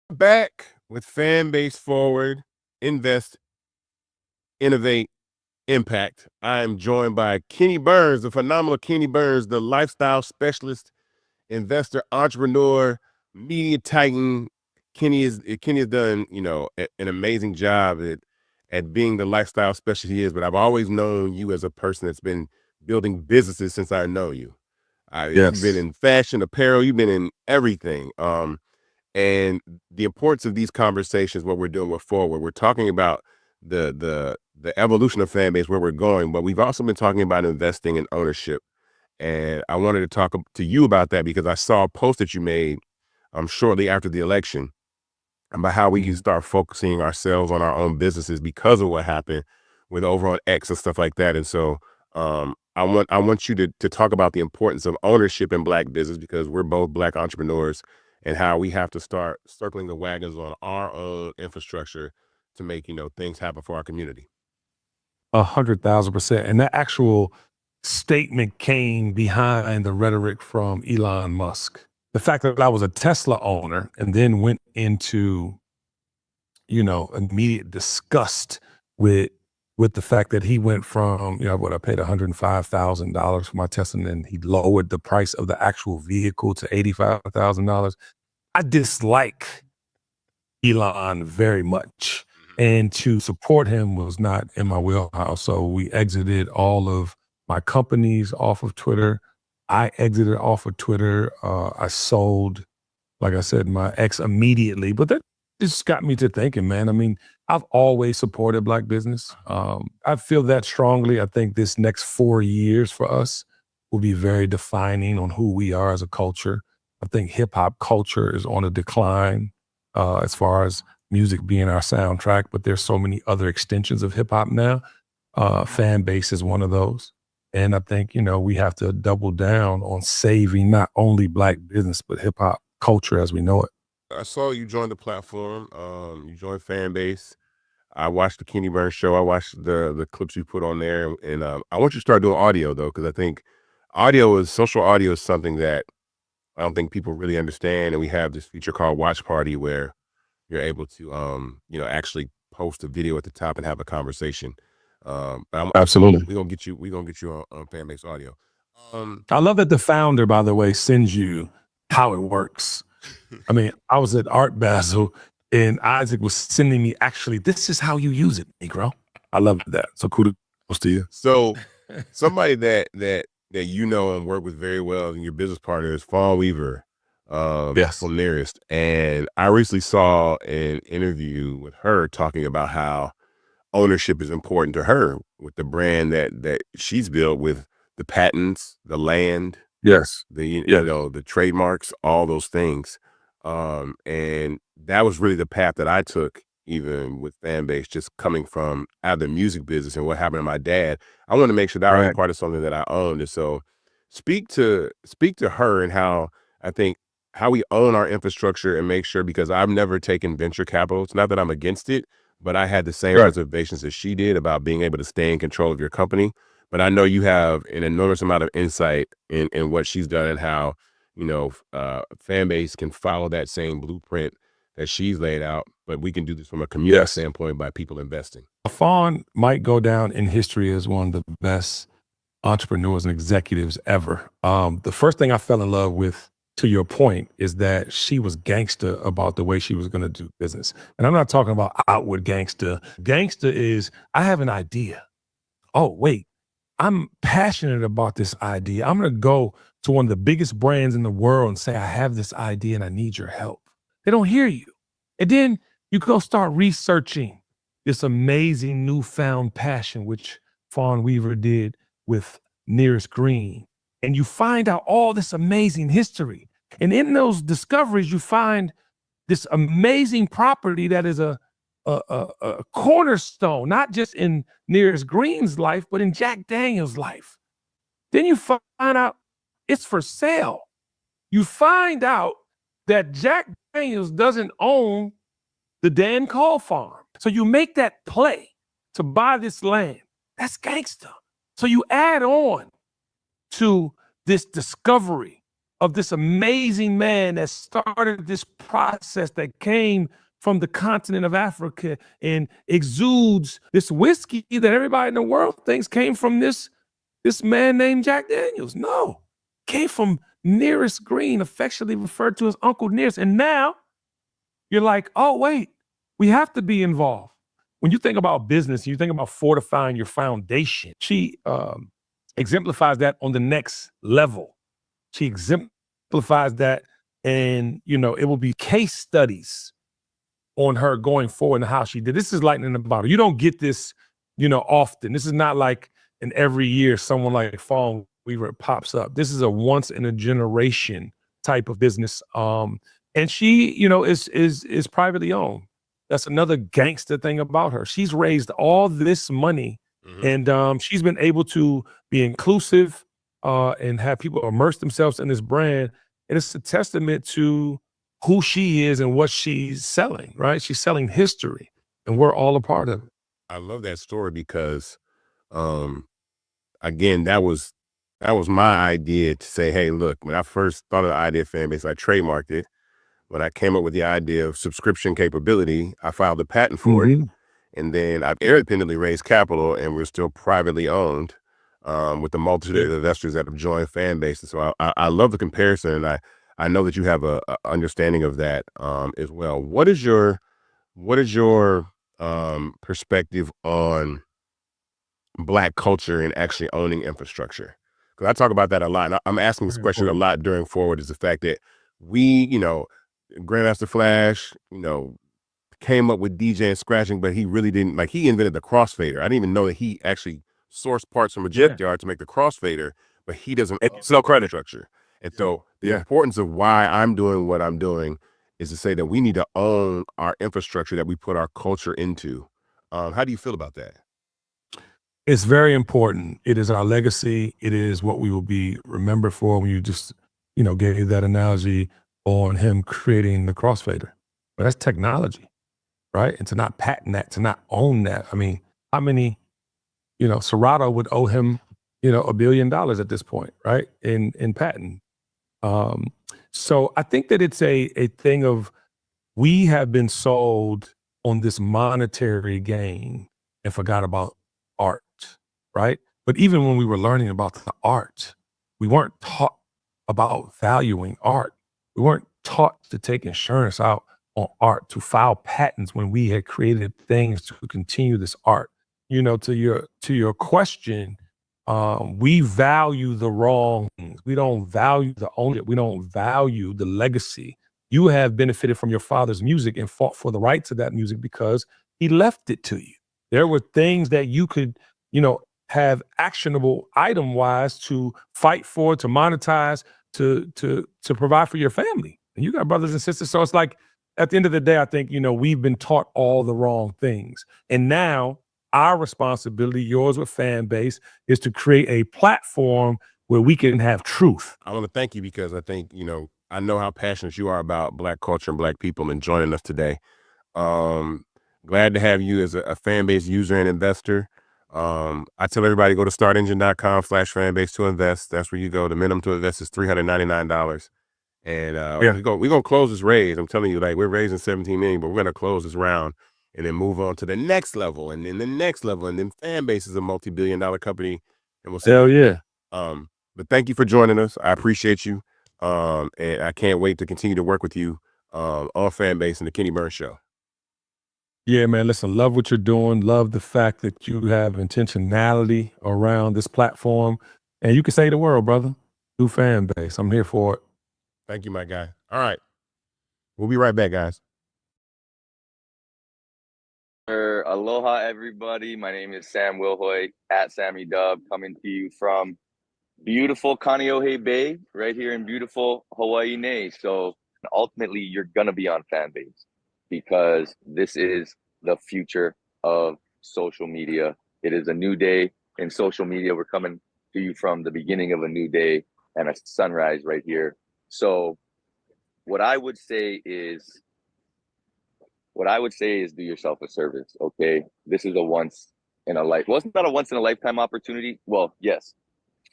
Back with Fanbase Forward, Invest, Innovate, Impact. I am joined by Kenny Burns, the phenomenal Kenny Burns, the lifestyle specialist, investor, entrepreneur, media titan, Kenny has done, an amazing job at being the lifestyle specialist he is, but I've always known you as a person that's been building businesses since I know you. You've been Yes. in fashion, apparel, you've been in everything. And the importance of these conversations, what we're doing with Forward, we're talking about the evolution of Fanbase, where we're going, but we've also been talking about investing in ownership. And I wanted to talk to you about that because I saw a post that you made shortly after the election about how we can start focusing ourselves on our own businesses because of what happened with over on X and stuff like that. And so I want you to talk about the importance of ownership in Black business, because we're both Black entrepreneurs, and how we have to start circling the wagons on our own infrastructure to make, things happen for our community. 100,000%. And that actual statement came behind the rhetoric from Elon Musk. The fact that I was a Tesla owner and then went into, immediate disgust with the fact that he went from, what I paid $105,000 for my Tesla, and then he lowered the price of the actual vehicle to $85,000. I dislike Elon very much, and to support him was not in my wheelhouse. So we exited all of my companies off of Twitter. I exited off of Twitter. I sold, like I said, my ex immediately. But that just got me to thinking, man. I mean, I've always supported Black business. I feel that strongly. I think this next 4 years for us will be very defining on who we are as a culture. I think hip hop culture is on a decline as far as music being our soundtrack, but there's so many other extensions of hip hop now. Fanbase is one of those. And I think, we have to double down on saving not only Black business, but hip hop culture as we know it. I saw you join the platform. You joined Fanbase. I watched the Kenny Burns show. I watched the clips you put on there. And I want you to start doing audio, though, because I think social audio is something that I don't think people really understand. And we have this feature called Watch Party where you're able to, actually post a video at the top and have a conversation. Absolutely. We're gonna get you on Fanbase Audio. I love that the founder, by the way, sends you how it works. I mean, I was at Art Basel and Isaac was sending me, actually, this is how you use it, Negro. I love that. So kudos to you. So somebody that and work with very well, and your business partner is Fawn Weaver. Yes. From Nearest. And I recently saw an interview with her talking about how ownership is important to her with the brand that she's built, with the patents, the land, Yes. the trademarks, all those things. And that was really the path that I took, even with Fanbase, just coming from out of the music business and what happened to my dad. I want to make sure that I was part of something that I owned. And so speak to her and how we own our infrastructure and make sure, because I've never taken venture capital. It's not that I'm against it, but I had the same reservations as she did about being able to stay in control of your company. But I know you have an enormous amount of insight in what she's done and how, Fanbase can follow that same blueprint that she's laid out, but we can do this from a community standpoint by people investing. Fawn might go down in history as one of the best entrepreneurs and executives ever. The first thing I fell in love with, to your point, is that she was gangster about the way she was going to do business. And I'm not talking about outward gangster. Gangster is, I have an idea. Oh, wait, I'm passionate about this idea. I'm going to go to one of the biggest brands in the world and say, I have this idea and I need your help. They don't hear you. And then you go start researching this amazing newfound passion, which Fawn Weaver did with Nearest Green. And you find out all this amazing history. And in those discoveries, you find this amazing property that is a cornerstone, not just in Nearest Green's life, but in Jack Daniel's life. Then you find out it's for sale. You find out that Jack Daniels doesn't own the Dan Cole farm. So you make that play to buy this land. That's gangster. So you add on to this discovery of this amazing man that started this process that came from the continent of Africa and exudes this whiskey that everybody in the world thinks came from this man named Jack Daniels. No, came from Nearest Green, affectionately referred to as Uncle Nearest. And now you're like, oh, wait, we have to be involved. When you think about business, you think about fortifying your foundation. She exemplifies that on the next level. She exemplifies that, and it will be case studies on her going forward and how she did. This is lightning in the bottle. You don't get this, often. This is not like in every year someone like Fawn Weaver pops up. This is a once in a generation type of business. And she, is privately owned. That's another gangster thing about her. She's raised all this money, and she's been able to be inclusive and have people immerse themselves in this brand. And it's a testament to who she is and what she's selling, right? She's selling history, and we're all a part of it. I love that story because, again, that was my idea to say, hey, look, when I first thought of the idea of Fanbase, I trademarked it. When I came up with the idea of subscription capability, I filed a patent for it. And then I've independently raised capital, and we're still privately owned with the multitude of investors that have joined Fanbase. And so I love the comparison, and I know that you have a understanding of that as well. What is your perspective on Black culture and actually owning infrastructure? Because I talk about that a lot. And I'm asking this question a lot during Forward, is the fact that we, Grandmaster Flash, came up with DJ and scratching, but he really didn't, he invented the crossfader. I didn't even know that he actually sourced parts from a junkyard to make the crossfader, but he doesn't sell credit structure. And so the importance of why I'm doing what I'm doing is to say that we need to own our infrastructure that we put our culture into. How do you feel about that? It's very important. It is our legacy. It is what we will be remembered for. When you just, gave that analogy on him creating the crossfader. But that's technology, right? And to not patent that, to not own that. I mean, how many, Serato would owe him, $1 billion at this point, right? In patent. So I think that it's a thing of, we have been sold on this monetary gain and forgot about art, right? But even when we were learning about the art, we weren't taught about valuing art. We weren't taught to take insurance out on art, to file patents when we had created things to continue this art. To your question, we value the wrong things. We don't value the ownership. We don't value the legacy. You have benefited from your father's music and fought for the rights of that music because he left it to you. There were things that you could, have actionable item-wise to fight for, to monetize, to provide for your family. And you got brothers and sisters. So it's like, at the end of the day, I think, we've been taught all the wrong things. And now our responsibility, yours with Fanbase, is to create a platform where we can have truth. I want to thank you because I think, I know how passionate you are about Black culture and Black people, and joining us today. Glad to have you as a Fanbase user and investor. I tell everybody, go to startengine.com/Fanbase to invest. That's where you go. The minimum to invest is $399. And we're gonna close this raise. I'm telling you, we're raising 17 million, but we're gonna close this round and then move on to the next level, and then the next level, and then Fanbase is a multi-billion-dollar company, and we'll see. Hell yeah. But thank you for joining us. I appreciate you. And I can't wait to continue to work with you on Fanbase and the Kenny Burns Show. Yeah, man, listen, love what you're doing. Love the fact that you have intentionality around this platform. And you can say the world, brother. Do Fanbase. I'm here for it. Thank you, my guy. All right. We'll be right back, guys. Aloha, everybody. My name is Sam Wilhoit at Sammy Dub, coming to you from beautiful Kaneohe Bay, right here in beautiful Hawaii Nei. So ultimately, you're going to be on Fanbase because this is the future of social media. It is a new day in social media. We're coming to you from the beginning of a new day and a sunrise right here. So what I would say is do yourself a service, okay? This is a once in a life. Well, it's not a once in a lifetime opportunity. Well, yes,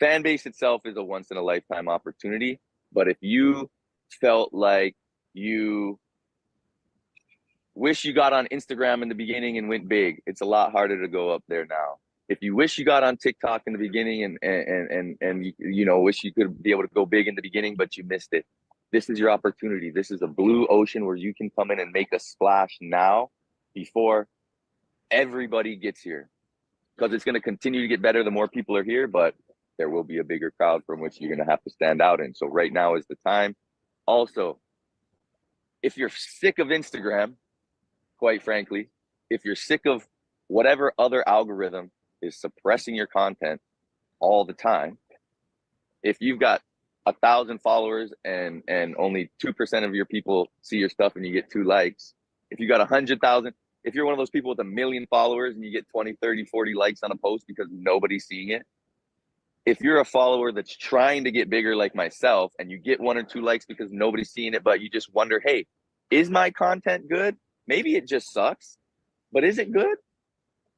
Fanbase itself is a once in a lifetime opportunity. But if you felt like you wish you got on Instagram in the beginning and went big, it's a lot harder to go up there now. If you wish you got on TikTok in the beginning and wish you could be able to go big in the beginning, but you missed it, This is your opportunity. This is a blue ocean where you can come in and make a splash now before everybody gets here, because it's going to continue to get better the more people are here, but there will be a bigger crowd from which you're going to have to stand out in. So right now is the time. Also, if you're sick of Instagram, quite frankly, if you're sick of whatever other algorithm is suppressing your content all the time, if you've got 1,000 followers and only 2% of your people see your stuff and you get 2 likes, if you got 100,000, if you're one of those people with 1 million followers and you get 20, 30, 40 likes on a post because nobody's seeing it, if you're a follower that's trying to get bigger like myself and you get 1 or 2 likes because nobody's seeing it, but you just wonder, hey, is my content good? Maybe it just sucks, but is it good?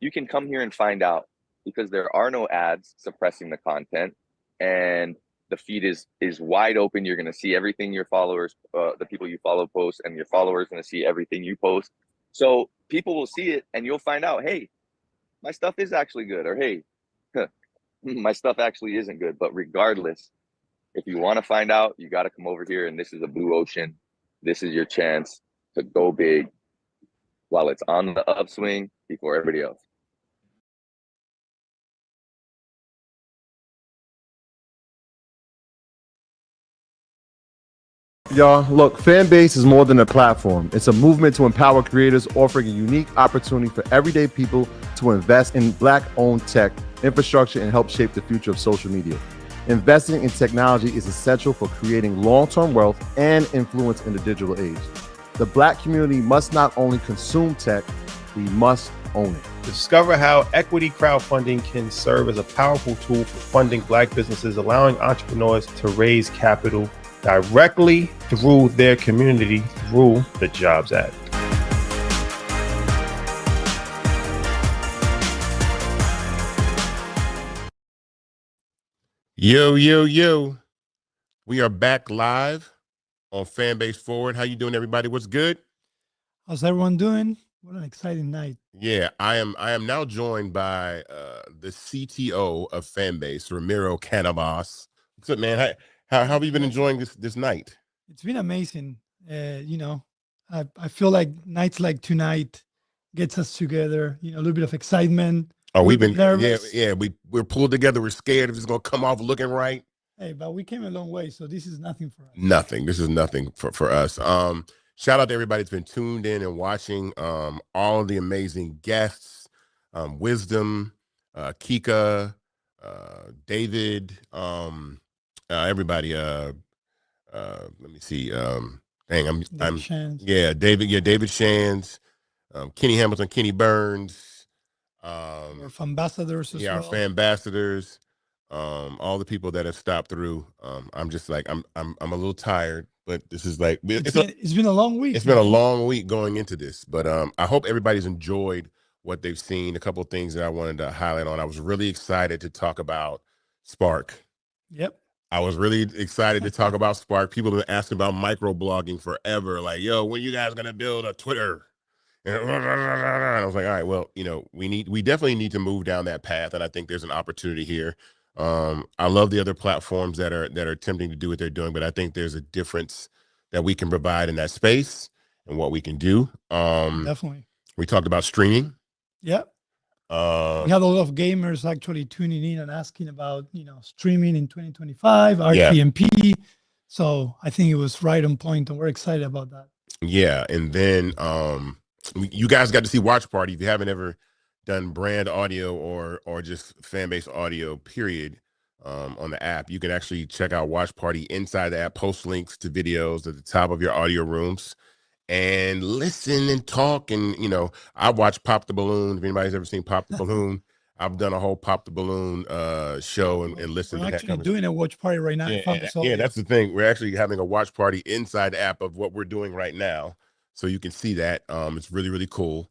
You can come here and find out, because there are no ads suppressing the content, and the feed is wide open. You're going to see everything your followers, the people you follow post, and your followers are going to see everything you post. So people will see it and you'll find out, hey, my stuff is actually good, or hey, my stuff actually isn't good. But regardless, if you want to find out, you got to come over here, and this is a blue ocean. This is your chance to go big while it's on the upswing before everybody else. Y'all, look, Fanbase is more than a platform. It's a movement to empower creators, offering a unique opportunity for everyday people to invest in Black-owned tech, infrastructure, and help shape the future of social media. Investing in technology is essential for creating long-term wealth and influence in the digital age. The Black community must not only consume tech, we must own it. Discover how equity crowdfunding can serve as a powerful tool for funding Black businesses, allowing entrepreneurs to raise capital directly through their community through the Jobs Act. Yo, yo, yo. We are back live on Fanbase Forward. How you doing, everybody? What's good? How's everyone doing? What an exciting night. Yeah, I am now joined by the CTO of Fanbase, Ramiro Canavas. What's up, man? How have you been enjoying this night? It's been amazing. You know, I feel like nights like tonight gets us together, you know, a little bit of excitement. Oh, we've been nervous. yeah, we're pulled together. We're scared if it's gonna come off looking right. Hey, but we came a long way, so this is nothing for us. Nothing. This is nothing for us. Shout out to everybody that's been tuned in and watching. All of the amazing guests, Wisdom, Kika, David, everybody. Let me see. Shands. David Shands, Kenny Hamilton, Kenny Burns. Our ambassadors as well. Our fan ambassadors. All the people that have stopped through. I'm just like I'm a little tired, but this is like it's been a long week. It's been a long week going into this, but I hope everybody's enjoyed what they've seen. A couple of things that I wanted to highlight on. I was really excited to talk about Spark. Yep. I was really excited to talk about Spark. People have been asking about microblogging forever. Like, yo, when you guys gonna build a Twitter? And I was like, all right, well, you know, we definitely need to move down that path, and I think there's an opportunity here. I love the other platforms that are attempting to do what they're doing, but I think there's a difference that we can provide in that space and what we can do. Definitely. We talked about streaming. Yep. We had a lot of gamers actually tuning in and asking about, you know, streaming in 2025, RTMP. So I think it was right on point, and we're excited about that. Yeah, and then you guys got to see Watch Party. If you haven't ever done brand audio or just Fanbase audio, period, on the app, you can actually check out Watch Party inside the app, post links to videos at the top of your audio rooms, and listen and talk. And, you know, I watch Pop the Balloon. If anybody's ever seen Pop the Balloon, I've done a whole Pop the Balloon show and listened We're to that. actually doing a watch party right now. Yeah, that's the thing. We're actually having a watch party inside the app of what we're doing right now. So you can see that. It's really, really cool.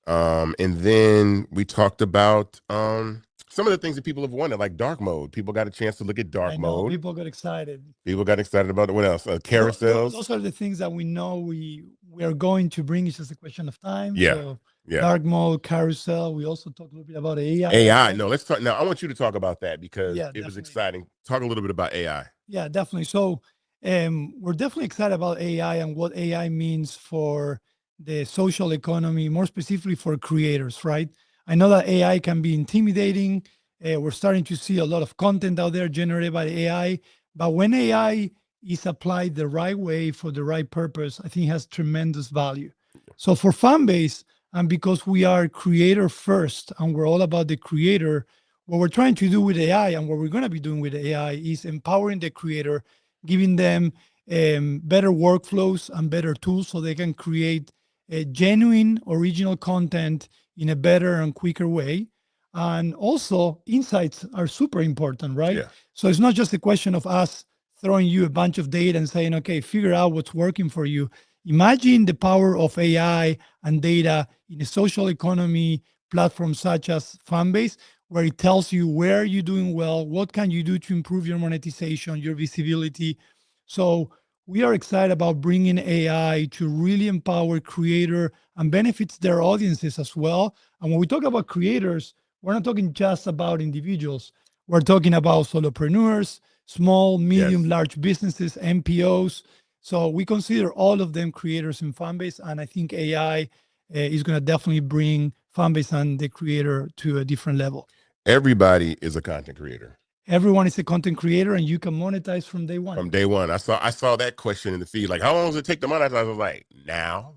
And then we talked about some of the things that people have wanted, like dark mode. People got a chance to look at dark mode. People got excited. People got excited about it. What else? Carousels. Those are the things that we know we are going to bring. It's just a question of time. Yeah. So Yeah. Dark mode, carousel. We also talked a little bit about AI. AI. No, let's talk now. I want you to talk about that because Yeah, it was definitely. exciting. Talk a little bit about AI. Yeah, definitely. So we're definitely excited about AI and what AI means for the social economy, more specifically for creators, right? I know that AI can be intimidating. We're starting to see a lot of content out there generated by AI, but when AI is applied the right way for the right purpose, I think it has tremendous value. So for Fanbase, and because we are creator first and we're all about the creator, what we're trying to do with AI and what we're going to be doing with AI is empowering the creator, giving them better workflows and better tools so they can create a genuine original content in a better and quicker way. And also insights are super important, right? Yeah. So it's not just a question of us throwing you a bunch of data and saying, okay, figure out what's working for you. Imagine the power of AI and data in a social economy platform such as Fanbase, where it tells you where you're doing well, what can you do to improve your monetization, your visibility. So we are excited about bringing AI to really empower creator and benefits their audiences as well. And when we talk about creators, we're not talking just about individuals. We're talking about solopreneurs, small, medium, Yes. large businesses, MPOs. So we consider all of them creators in Fanbase. And I think AI is going to definitely bring Fanbase and the creator to a different level. Everybody is a content creator. Everyone is a content creator and you can monetize from day one. From day one. I saw that question in the feed. Like, how long does it take to monetize? I was like, now,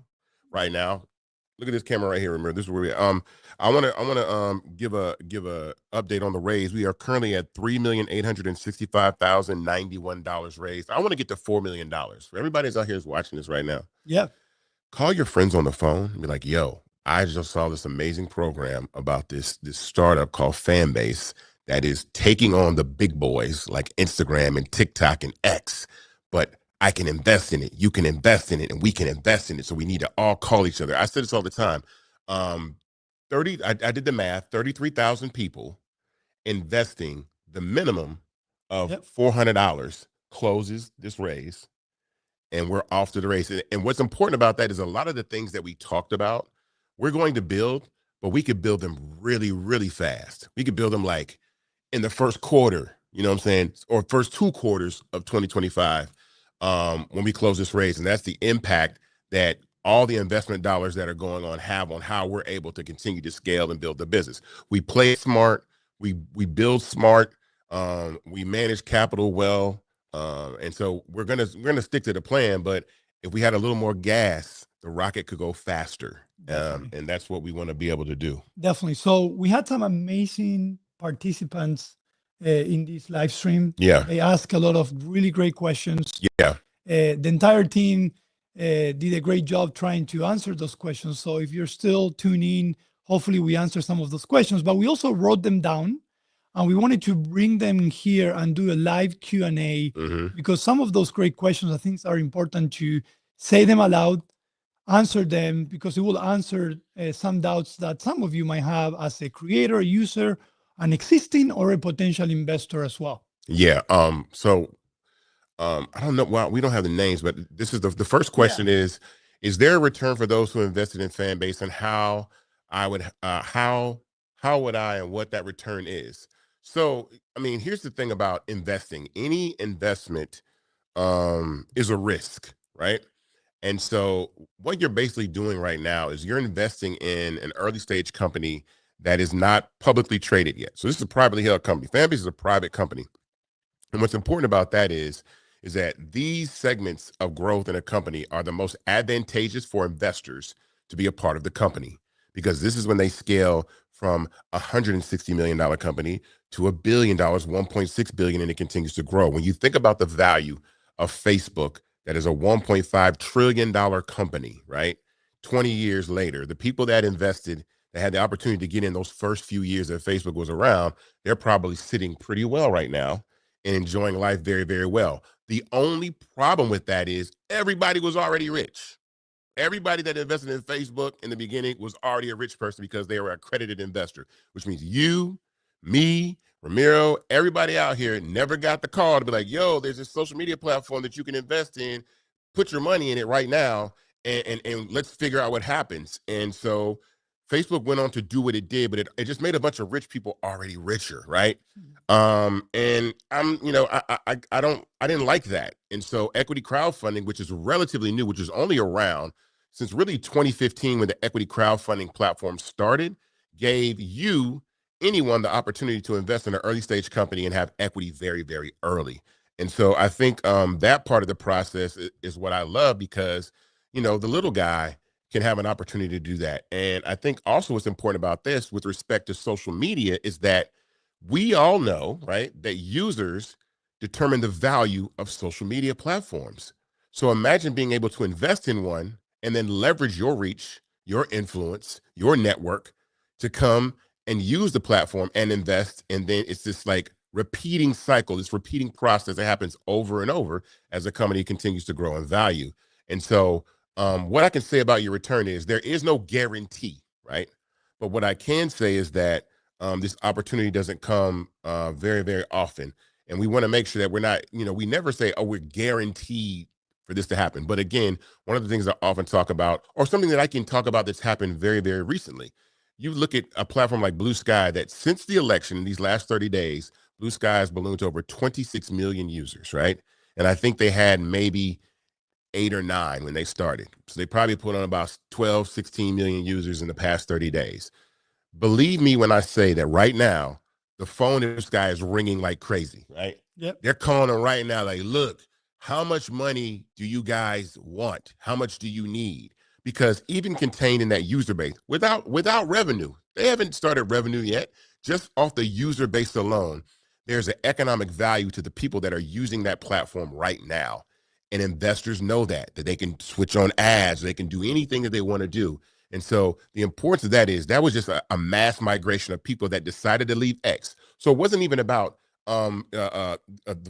right now. Look at this camera right here. Remember, this is where we I want to give a update on the raise. We are currently at $3,865,091 raised. I want to get to $4 million. For everybody that's out here is watching this right now. Yeah. Call your friends on the phone and be like, yo, I just saw this amazing program about this startup called Fanbase that is taking on the big boys like Instagram and TikTok and X, but I can invest in it. You can invest in it, and we can invest in it. So we need to all call each other. I say this all the time. I did the math. 33,000 people investing the minimum of $400 closes this raise, and we're off to the race. And what's important about that is a lot of the things that we talked about, we're going to build, but we could build them really, really fast. We could build them like in the first quarter, you know what I'm saying, or first 2 quarters of 2025. When we close this raise, and that's the impact that all the investment dollars that are going on have on how we're able to continue to scale and build the business. We play smart, we build smart, we manage capital well, and so we're gonna stick to the plan. But if we had a little more gas, the rocket could go faster, and that's what we want to be able to do. Definitely. So we had some amazing participants in this live stream. Yeah. They asked a lot of really great questions. Yeah. The entire team did a great job trying to answer those questions. So if you're still tuning in, hopefully we answer some of those questions, but we also wrote them down and we wanted to bring them here and do a live Q&A because some of those great questions, I think, are important to say them aloud, answer them, because it will answer some doubts that some of you might have as a creator, user, an existing or a potential investor as well. Yeah. So I don't know. Well, we don't have the names, but this is the first question is there a return for those who invested in Fanbase, and how would I and what that return is? So, I mean, here's the thing about investing. Any investment is a risk, right? And so what you're basically doing right now is you're investing in an early stage company that is not publicly traded yet. So this is a privately held company. Fanbase is a private company. And what's important about that is that these segments of growth in a company are the most advantageous for investors to be a part of the company, because this is when they scale from a $160 million company to $1 billion, $1.6 billion, and it continues to grow. When you think about the value of Facebook, that is a $1.5 trillion company, right? 20 years later, the people that invested, that had the opportunity to get in those first few years that Facebook was around, they're probably sitting pretty well right now and enjoying life very, very well. The only problem with that is everybody was already rich. Everybody that invested in Facebook in the beginning was already a rich person because they were an accredited investor, which means you, me, Ramiro, everybody out here never got the call to be like, yo, there's this social media platform that you can invest in, put your money in it right now, and let's figure out what happens. And so Facebook went on to do what it did, but it just made a bunch of rich people already richer, right? And I didn't like that. And so equity crowdfunding, which is relatively new, which is only around since really 2015 when the equity crowdfunding platform started, gave anyone the opportunity to invest in an early stage company and have equity very, very early. And so I think that part of the process is what I love because, the little guy can have an opportunity to do that. And I think also what's important about this with respect to social media is that we all know, right, that users determine the value of social media platforms. So imagine being able to invest in one and then leverage your reach, your influence, your network to come and use the platform and invest. And then it's this like repeating cycle, this repeating process that happens over and over as the company continues to grow in value. And so what I can say about your return is there is no guarantee, right? But what I can say is that this opportunity doesn't come very, very often. And we want to make sure that we're not, we never say, oh, we're guaranteed for this to happen. But again, one of the things I often talk about, or something that I can talk about that's happened very, very recently, you look at a platform like Blue Sky that since the election in these last 30 days, Blue Sky has ballooned to over 26 million users, right? And I think they had maybe 8 or 9 when they started. So they probably put on about 12, 16 million users in the past 30 days. Believe me when I say that right now, the phone in this guy is ringing like crazy, right? Yep. They're calling him right now like, look, how much money do you guys want? How much do you need? Because even contained in that user base, without revenue, they haven't started revenue yet, just off the user base alone, there's an economic value to the people that are using that platform right now. And investors know that they can switch on ads, they can do anything that they want to do. And so the importance of that is that was just a mass migration of people that decided to leave X. So it wasn't even about the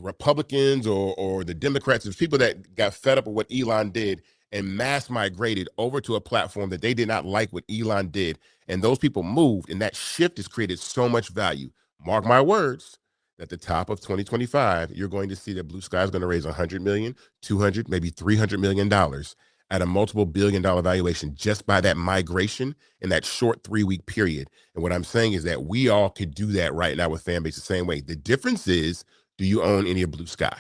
Republicans or the Democrats. It was people that got fed up with what Elon did and mass migrated over to a platform that they did not like what Elon did. And those people moved, and that shift has created so much value. Mark my words, at the top of 2025, you're going to see that Blue Sky is going to raise 100 million, 200, maybe $300 million at a multiple billion-dollar valuation just by that migration in that short 3-week period. And what I'm saying is that we all could do that right now with Fanbase the same way. The difference is, do you own any of Blue Sky,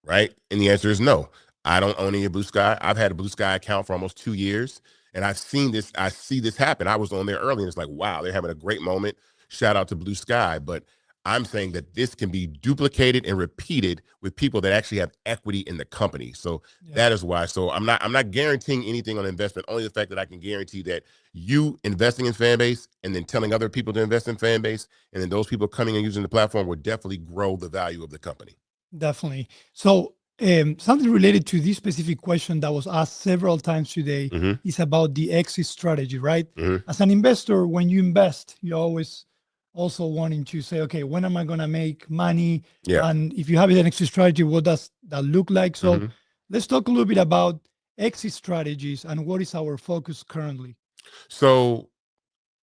right? And the answer is no. I don't own any of Blue Sky. I've had a Blue Sky account for almost 2 years, and I've seen this. I see this happen. I was on there early, and it's like, wow, they're having a great moment. Shout out to Blue Sky. But I'm saying that this can be duplicated and repeated with people that actually have equity in the company. So that is why. So I'm not guaranteeing anything on investment, only the fact that I can guarantee that you investing in Fanbase and then telling other people to invest in Fanbase, and then those people coming and using the platform will definitely grow the value of the company. Definitely. So something related to this specific question that was asked several times today is about the exit strategy, right? As an investor, when you invest, you always also wanting to say, okay, when am I going to make money? And if you have an exit strategy, what does that look like? So let's talk a little bit about exit strategies and what is our focus currently. So,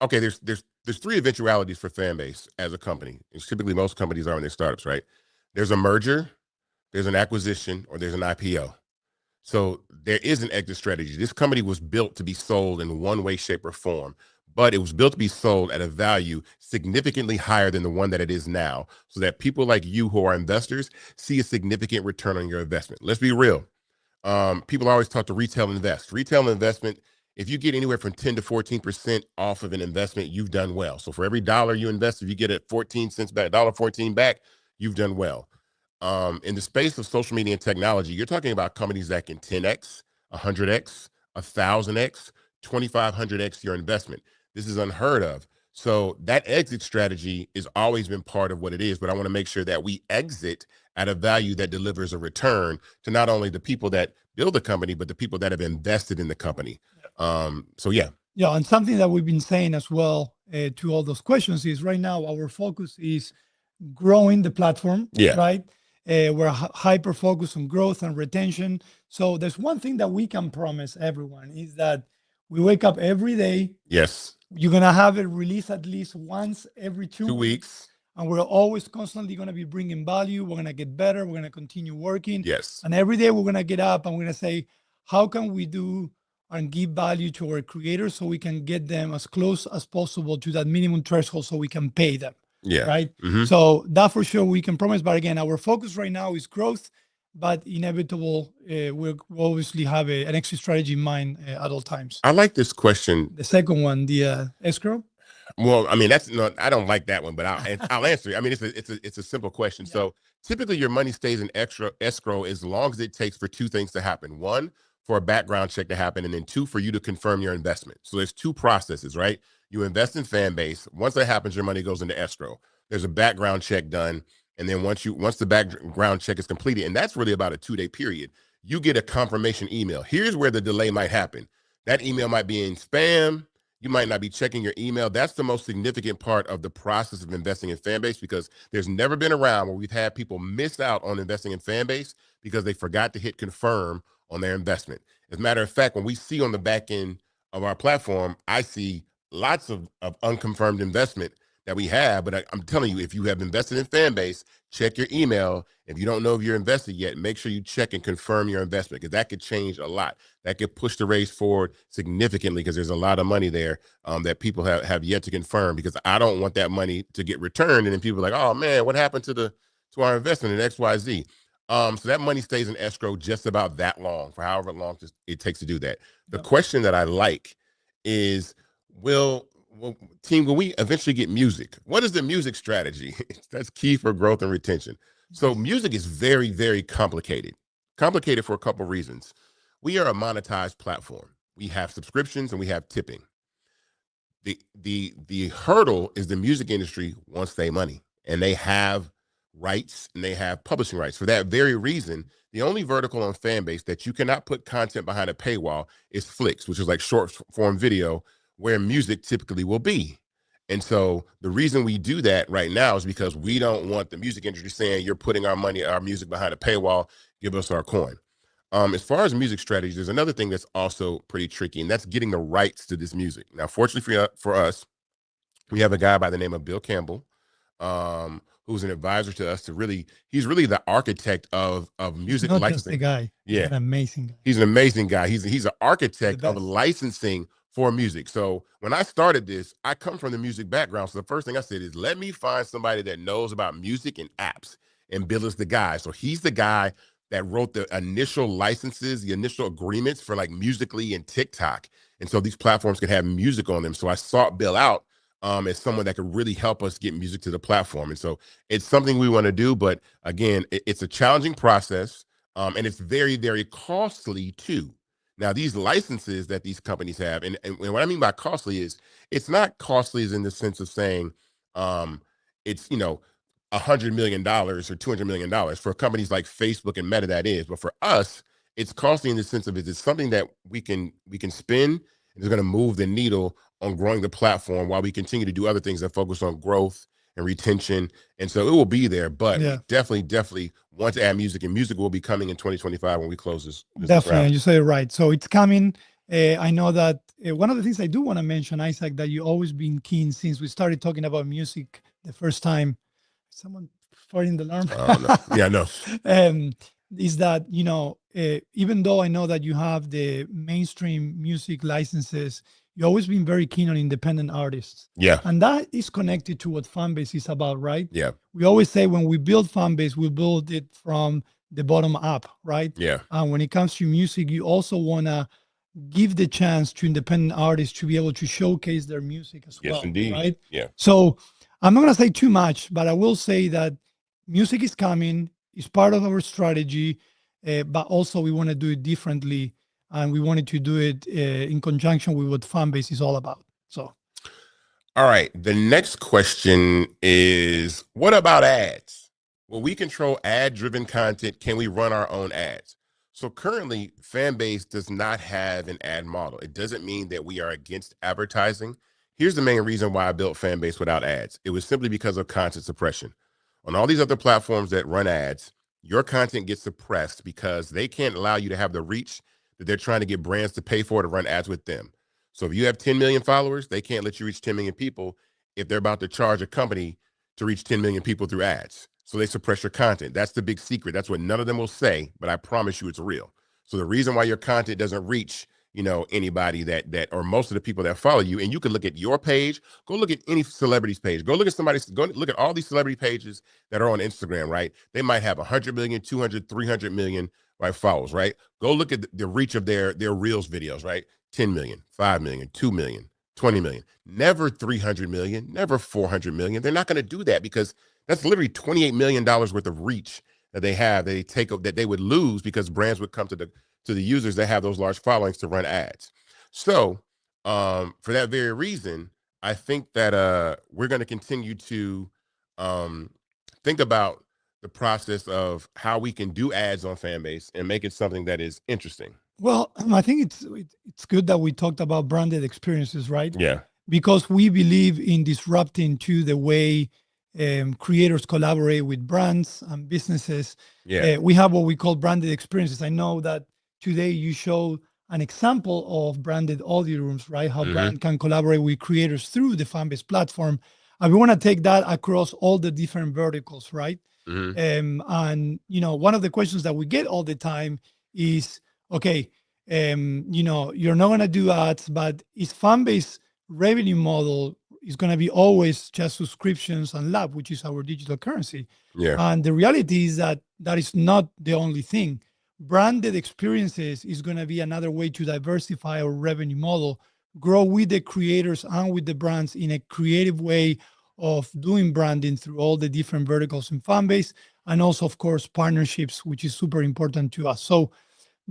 okay, there's 3 eventualities for Fanbase as a company. It's typically most companies are when they're startups, right? There's a merger, there's an acquisition, or there's an IPO. So there is an exit strategy. This company was built to be sold in one way, shape, or form, but it was built to be sold at a value significantly higher than the one that it is now, so that people like you who are investors see a significant return on your investment. Let's be real. People always talk to retail invest. Retail investment, if you get anywhere from 10 to 14% off of an investment, you've done well. So for every dollar you invest, if you get it 14 cents back, $1.14 back, you've done well. In the space of social media and technology, you're talking about companies that can 10x, 100x, 1,000x, 2,500x your investment. This is unheard of. So that exit strategy has always been part of what it is, but I want to make sure that we exit at a value that delivers a return to not only the people that build the company, but the people that have invested in the company. So yeah. Yeah, and something that we've been saying as well to all those questions is right now our focus is growing the platform, right? We're hyper focused on growth and retention. So there's one thing that we can promise everyone is that we wake up every day. Yes. You're going to have it released at least once every 2 weeks. And we're always constantly going to be bringing value. We're going to get better. We're going to continue working. Yes. And every day we're going to get up and we're going to say, how can we do and give value to our creators so we can get them as close as possible to that minimum threshold so we can pay them. Yeah. Right. Mhm. So that for sure we can promise. But again, our focus right now is growth, but inevitable. We'll obviously have an exit strategy in mind at all times. I like this question. The second one, the escrow. Well, I mean, that's not, I don't like that one, but I'll answer it. I mean, it's a simple question. So typically your money stays in escrow as long as it takes for two things to happen. One, for a background check to happen, and then two, for you to confirm your investment. So there's two processes, right? You invest in Fanbase. Once that happens, your money goes into escrow. There's a background check done. And then once the background check is completed, and that's really about a 2-day period, you get a confirmation email. Here's where the delay might happen. That email might be in spam. You might not be checking your email. That's the most significant part of the process of investing in Fanbase, because there's never been a round where we've had people miss out on investing in Fanbase because they forgot to hit confirm on their investment. As a matter of fact, when we see on the back end of our platform, I see lots of unconfirmed investment that we have, but I'm telling you, if you have invested in Fanbase, check your email. If you don't know if you're invested yet, make sure you check and confirm your investment, because that could change a lot. That could push the raise forward significantly, because there's a lot of money there that people have yet to confirm, because I don't want that money to get returned. And then people are like, oh man, what happened to our investment in XYZ? So that money stays in escrow just about that long, for however long it takes to do that. The question that I like is, team, will we eventually get music? What is the music strategy? That's key for growth and retention. So music is very, very complicated. Complicated for a couple of reasons. We are a monetized platform. We have subscriptions and we have tipping. The hurdle is the music industry wants their money, and they have rights and they have publishing rights. For that very reason, the only vertical on Fanbase that you cannot put content behind a paywall is Flicks, which is like short form video, where music typically will be. And so the reason we do that right now is because we don't want the music industry saying, you're putting our music behind a paywall, give us our coin. As far as music strategy, there's another thing that's also pretty tricky, and that's getting the rights to this music. Now, fortunately for us, we have a guy by the name of Bill Campbell, who's an advisor to us he's really the architect of music Not licensing. just a guy. Yeah. He's an amazing guy. He's an amazing guy. He's an architect of licensing for music. So when I started this, I come from the music background. So the first thing I said is, let me find somebody that knows about music and apps, and Bill is the guy. So he's the guy that wrote the initial licenses, the initial agreements for like Musical.ly and TikTok. And so these platforms could have music on them. So I sought Bill out as someone that could really help us get music to the platform. And so it's something we want to do, but again, it's a challenging process, and it's very, very costly too. Now, these licenses that these companies have, and what I mean by costly is, it's not costly as in the sense of saying it's, $100 million or $200 million. For companies like Facebook and Meta, that is. But for us, it's costly in the sense of it's something that we can spend, and it's going to move the needle on growing the platform while we continue to do other things that focus on growth and retention. And so it will be there, but we definitely want to add music, and music will be coming in 2025 when we close this Definitely, round. you say it right. So it's coming. I know that one of the things I do want to mention, Isaac, that you always been keen since we started talking about music the first time. Someone farting the alarm. Oh, no. Yeah, no. Is that, even though I know that you have the mainstream music licenses, you've always been very keen on independent artists. Yeah. And that is connected to what Fanbase is about, right? Yeah. We always say when we build Fanbase, we build it from the bottom up, right? Yeah. And when it comes to music, you also want to give the chance to independent artists to be able to showcase their music as well. Yes, indeed. Right? Yeah. So I'm not going to say too much, but I will say that music is coming. It's part of our strategy, but also we want to do it differently, and we wanted to do it in conjunction with what Fanbase is all about. So, all right. The next question is, what about ads? Will we control ad-driven content? Can we run our own ads? So currently, Fanbase does not have an ad model. It doesn't mean that we are against advertising. Here's the main reason why I built Fanbase without ads. It was simply because of content suppression. On all these other platforms that run ads, your content gets suppressed because they can't allow you to have the reach that they're trying to get brands to pay for to run ads with them. So if you have 10 million followers, they can't let you reach 10 million people if they're about to charge a company to reach 10 million people through ads. So they suppress your content. That's the big secret. That's what none of them will say, but I promise you it's real. So the reason why your content doesn't reach, anybody that or most of the people that follow you. And you can look at your page, go look at any celebrity's page, go look at all these celebrity pages that are on Instagram, right? They might have 100 million, 200, 300 million, right, followers, right? Go look at the reach of their Reels videos, right? 10 million, 5 million, 2 million, 20 million, never 300 million, never 400 million. They're not going to do that because that's literally $28 million worth of reach that they have, that they would lose because brands would come to the users that have those large followings to run ads. So for that very reason, I think that we're going to continue to think about the process of how we can do ads on Fanbase and make it something that is interesting. Well, I think it's good that we talked about branded experiences, right? Yeah. Because we believe in disrupting to the way creators collaborate with brands and businesses. Yeah. We have what we call branded experiences. I know that today you show an example of branded audio rooms, right? How brand can collaborate with creators through the Fanbase platform. And we want to take that across all the different verticals, right? And one of the questions that we get all the time is, okay, you're not going to do ads, but is Fanbase revenue model is going to be always just subscriptions and lab, which is our digital currency. Yeah. And the reality is that is not the only thing. Branded experiences is going to be another way to diversify our revenue model, grow with the creators and with the brands in a creative way of doing branding through all the different verticals in Fanbase, and also, of course, partnerships, which is super important to us. So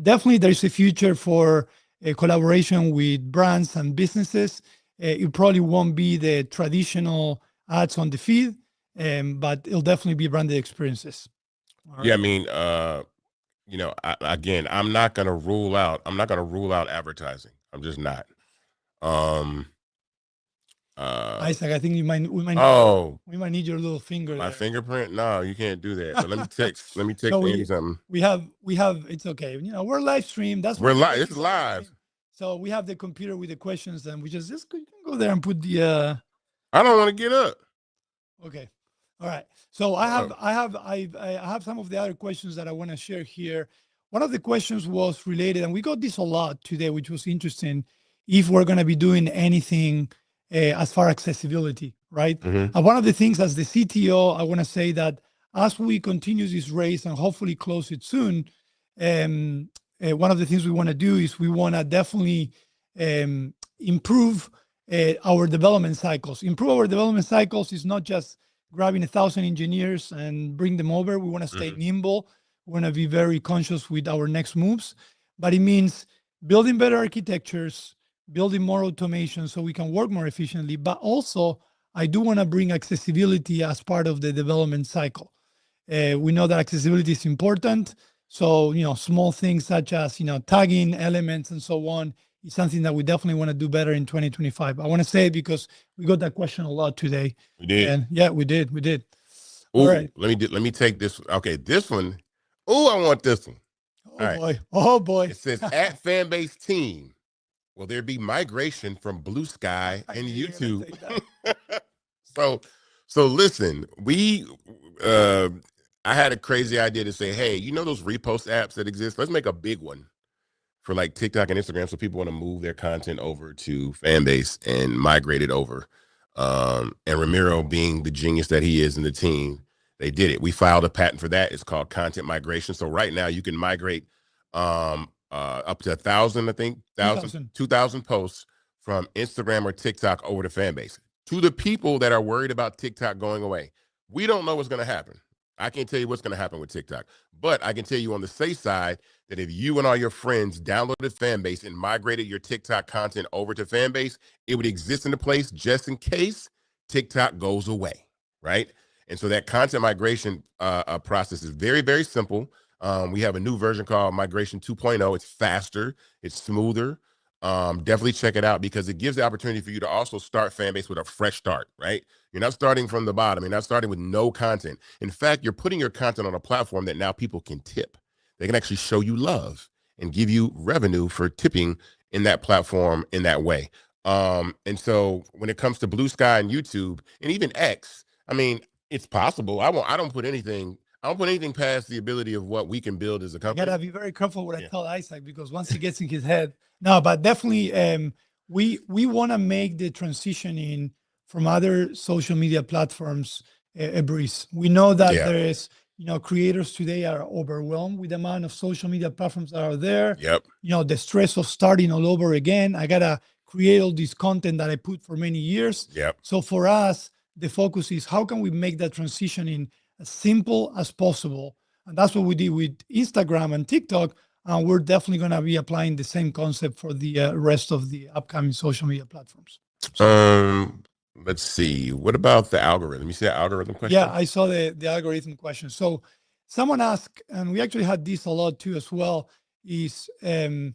definitely there's a future for a collaboration with brands and businesses. It probably won't be the traditional ads on the feed, but it'll definitely be branded experiences. Yeah, I mean, again, I'm not going to rule out advertising. I'm just not. Isaac, I think we might need your little finger. My there. fingerprint? No, you can't do that. But let me text So Andy something. We have, it's okay. We're live stream. We're live. It's live. So we have the computer with the questions, and we just you can go there and put the. I don't want to get up. Okay, all right. So I have some of the other questions that I want to share here. One of the questions was related, and we got this a lot today, which was interesting. If we're going to be doing anything as far as accessibility, right? And one of the things as the CTO, I want to say that as we continue this race and hopefully close it soon, one of the things we want to do is we want to definitely improve our development cycles. Improve our development cycles is not just grabbing 1,000 engineers and bring them over. We want to stay nimble. We want to be very conscious with our next moves, but it means building better architectures, building more automation so we can work more efficiently. But also, I do want to bring accessibility as part of the development cycle. We know that accessibility is important. So, small things such as, tagging elements and so on is something that we definitely want to do better in 2025. I want to say it because we got that question a lot today. We did. And yeah, we did. Ooh, all right. Let me take this. Okay, this one. Oh, I want this one. Oh boy. It says at Fanbase team, will there be migration from Blue Sky and YouTube? So listen, I had a crazy idea to say, hey, those repost apps that exist? Let's make a big one for like TikTok and Instagram, so people want to move their content over to Fanbase and migrate it over. And Ramiro, being the genius that he is in the team, they did it. We filed a patent for that. It's called content migration. So right now you can migrate up to 1,000, I think, 2,000 posts from Instagram or TikTok over to Fanbase. To the people that are worried about TikTok going away, we don't know what's going to happen. I can't tell you what's going to happen with TikTok, but I can tell you on the safe side that if you and all your friends downloaded Fanbase and migrated your TikTok content over to Fanbase, it would exist in the place just in case TikTok goes away, right? And so that content migration process is very, very simple. We have a new version called Migration 2.0. It's faster, it's smoother. Definitely check it out because it gives the opportunity for you to also start Fanbase with a fresh start, right? You're not starting from the bottom. You're not starting with no content. In fact, you're putting your content on a platform that now people can tip. They can actually show you love and give you revenue for tipping in that platform in that way. And so when it comes to Blue Sky and YouTube and even X, I mean, it's possible. I don't put anything. I don't put anything past the ability of what we can build as a I company. gotta be very careful what I tell Isaac, because once he gets in his head, no, but definitely, we want to make the transition in from other social media platforms a breeze. We know that there is, creators today are overwhelmed with the amount of social media platforms that are there. Yep. The stress of starting all over again. I gotta create all this content that I put for many years. Yep. So for us, the focus is how can we make that transition in as simple as possible. And that's what we did with Instagram and TikTok. And we're definitely going to be applying the same concept for the rest of the upcoming social media platforms. Let's see. What about the algorithm? You see that algorithm question? Yeah, I saw the algorithm question. So someone asked, and we actually had this a lot too as well, is if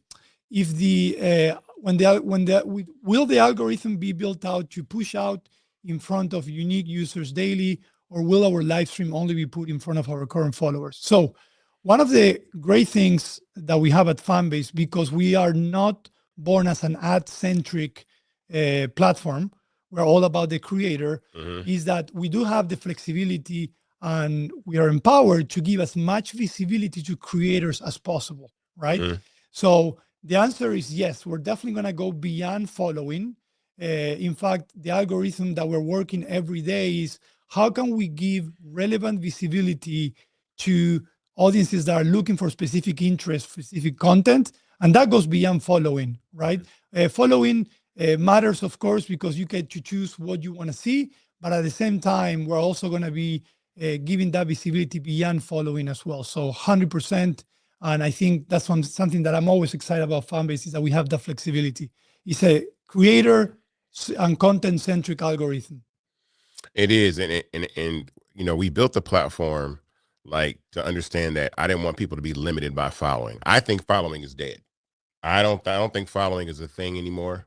the will the algorithm be built out to push out in front of unique users daily, or will our live stream only be put in front of our current followers? So one of the great things that we have at Fanbase, because we are not born as an ad-centric platform, we're all about the creator, is that we do have the flexibility and we are empowered to give as much visibility to creators as possible, right? So the answer is yes, we're definitely going to go beyond following. In fact, the algorithm that we're working every day is how can we give relevant visibility to audiences that are looking for specific interest, specific content, and that goes beyond following, right? Following matters, of course, because you get to choose what you want to see, but at the same time, we're also going to be giving that visibility beyond following as well. So 100%, and I think that's something that I'm always excited about Fanbase is that we have that flexibility. It's a creator and content-centric algorithm. It is, and we built the platform to understand that I didn't want people to be limited by following. I think following is dead. I don't think following is a thing anymore.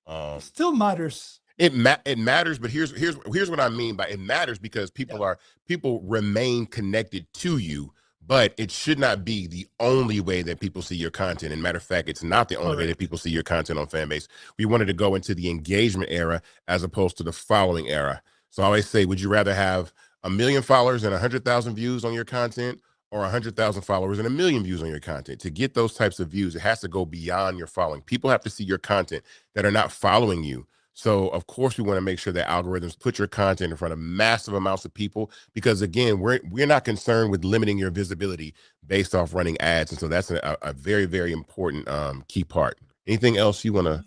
It still matters. It matters, but here's what I mean by it matters, because people remain connected to you, but it should not be the only way that people see your content. And matter of fact, it's not the only way that people see your content on Fanbase. We wanted to go into the engagement era as opposed to the following era. So I always say, would you rather have 1 million followers and 100,000 views on your content, or 100,000 followers and 1 million views on your content? To get those types of views, it has to go beyond your following. People have to see your content that are not following you. So of course we want to make sure that algorithms put your content in front of massive amounts of people, because again, we're not concerned with limiting your visibility based off running ads. And so that's a very, very important key part. Anything else you want to?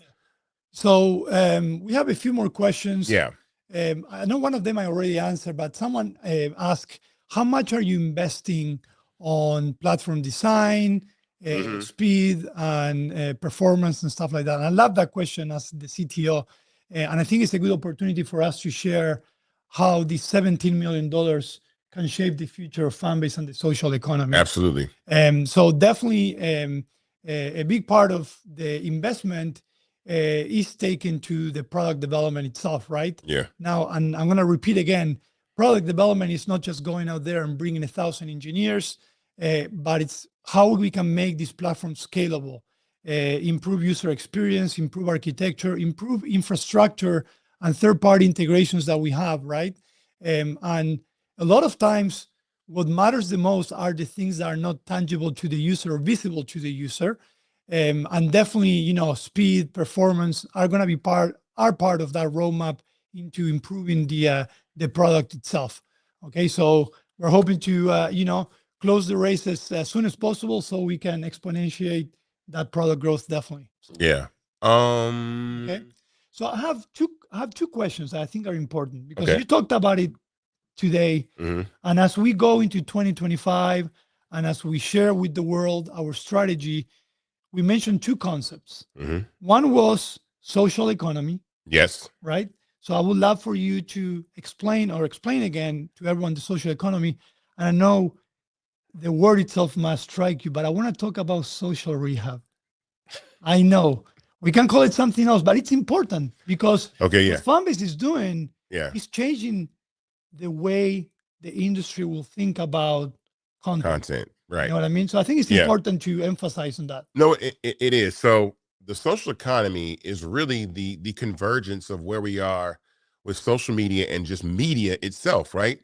So we have a few more questions. Yeah. I know one of them I already answered, but someone asked, how much are you investing on platform design, speed, and performance and stuff like that? And I love that question as the CTO. And I think it's a good opportunity for us to share how the $17 million can shape the future of Fanbase and the social economy. Absolutely. So definitely a big part of the investment is taken to the product development itself, right? Yeah. Now, and I'm going to repeat again, product development is not just going out there and bringing 1,000 engineers, but it's how we can make this platform scalable, improve user experience, improve architecture, improve infrastructure, and third-party integrations that we have, right? And a lot of times, what matters the most are the things that are not tangible to the user or visible to the user. And definitely, speed, performance are going to be part of that roadmap into improving the product itself. Okay, so we're hoping to, close the race as soon as possible so we can exponentiate that product growth, definitely. Yeah. Okay. So I have two questions that I think are important, because you talked about it today. And as we go into 2025, and as we share with the world our strategy, we mentioned two concepts. One was social economy. Yes. Right? So I would love for you to explain again to everyone the social economy. And I know the word itself must strike you, but I want to talk about social rehab. I know we can call it something else, but it's important because what Fanbase is doing is changing the way the industry will think about content. Right. You know what I mean? So I think it's important to emphasize on that. No, it is. So the social economy is really the convergence of where we are with social media and just media itself, right?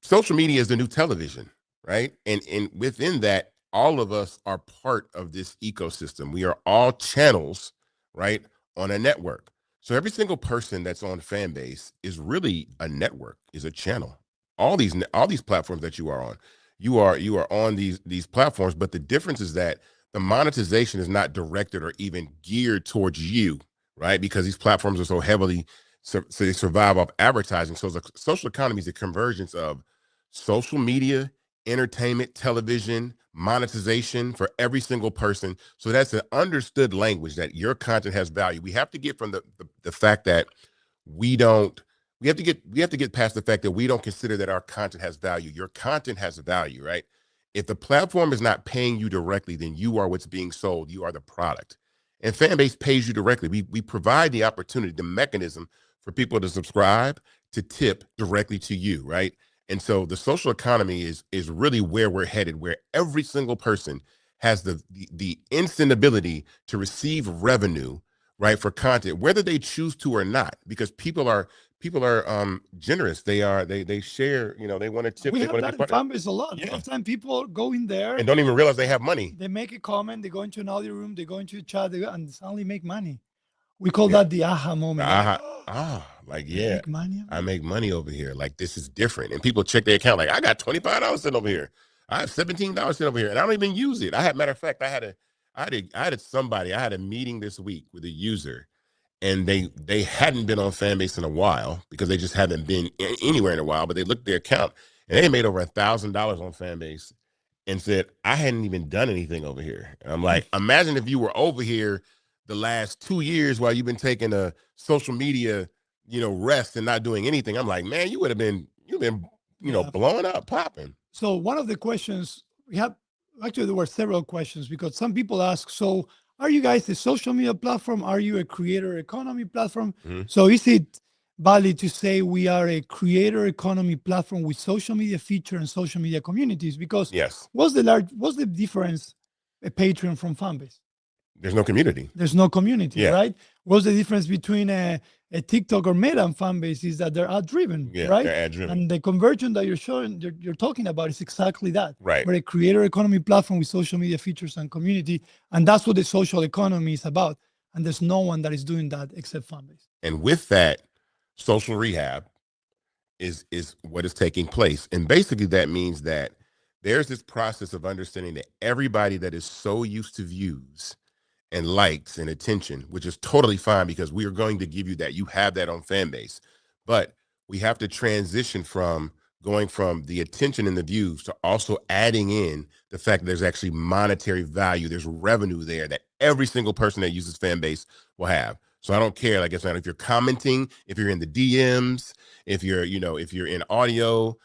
Social media is the new television. right? And within that, all of us are part of this ecosystem. We are all channels, right, on a network. So every single person that's on Fanbase is really a network, is a channel. All these platforms that you are on, you are on these platforms, but the difference is that the monetization is not directed or even geared towards you, right? Because these platforms are so heavily, so they survive off advertising. So the social economy is a convergence of social media, entertainment, television, monetization for every single person. So that's an understood language that your content has value. We have to get from the fact that we have to get past the fact that we don't consider that our content has value. Your content has value, right? If the platform is not paying you directly, then you are what's being sold. You are the product. And Fanbase pays you directly. We provide the opportunity, the mechanism for people to subscribe, to tip directly to you, right? And so the social economy is really where we're headed, where every single person has the instant ability to receive revenue, right, for content, whether they choose to or not, because people are generous. They share, they want to tip. We They have want that to in Fanbase a lot. A lot of time people go in there and don't even realize they have money. They make a comment, they go into an audio room, they go into a chat, and suddenly make money. We call that the aha moment. Make money. I make money over here. Like, this is different. And people check their account. Like, I got $25 sitting over here. I have $17 sitting over here, and I don't even use it. Matter of fact, I had a meeting this week with a user, and they hadn't been on Fanbase in a while because they just haven't been anywhere in a while. But they looked at their account, and they made over $1,000 on Fanbase, and said, I hadn't even done anything over here. And I'm like, imagine if you were over here the last 2 years while you've been taking a social media, rest and not doing anything. I'm like, man, you've been blowing up, popping. So one of the questions actually there were several questions, because some people ask, so are you guys a social media platform? Are you a creator economy platform? Mm-hmm. So is it valid to say we are a creator economy platform with social media feature and social media communities? Because yes, what's the difference a Patreon from Fanbase? There's no community. There's no community, right? What's the difference between a TikTok or Meta and Fanbase is that they're ad driven, right? They're ad driven. And the conversion that you're talking about is exactly that. Right. We're a creator economy platform with social media features and community, and that's what the social economy is about. And there's no one that is doing that except Fanbase. And with that, social rehab is what is taking place. And basically that means that there's this process of understanding that everybody that is so used to views and likes and attention, which is totally fine because we are going to give you that. You have that on Fanbase. But we have to transition from going from the attention and the views to also adding in the fact that there's actually monetary value. There's revenue there that every single person that uses Fanbase will have. So I don't care, like I said, if you're commenting, if you're in the DMs, if you're in audio,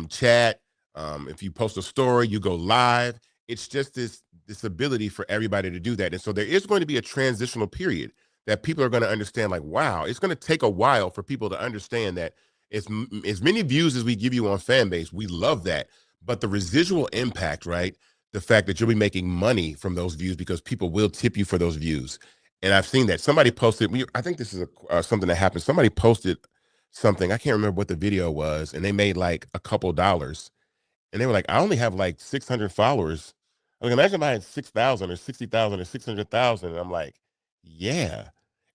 chat, if you post a story, you go live. It's just this ability for everybody to do that. And so there is going to be a transitional period that people are going to understand, like, wow, it's going to take a while for people to understand that as many views as we give you on Fanbase, we love that. But the residual impact, right? The fact that you'll be making money from those views because people will tip you for those views. And I've seen that. Somebody posted, I think this is something that happened. Somebody posted something, I can't remember what the video was, and they made like a couple dollars. And they were like, I only have like 600 followers. I mean, imagine if I had 6,000 or 60,000 or 600,000. And I'm like, yeah.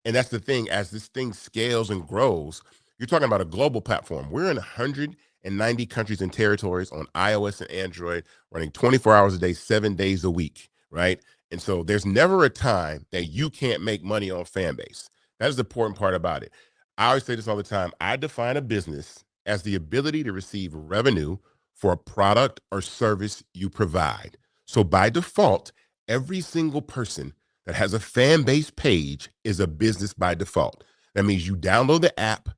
And that's the thing, as this thing scales and grows, you're talking about a global platform. We're in 190 countries and territories on iOS and Android, running 24 hours a day, 7 days a week, right? And so there's never a time that you can't make money on Fanbase. That is the important part about it. I always say this all the time. I define a business as the ability to receive revenue for a product or service you provide. So by default, every single person that has a Fanbase page is a business by default. That means you download the app,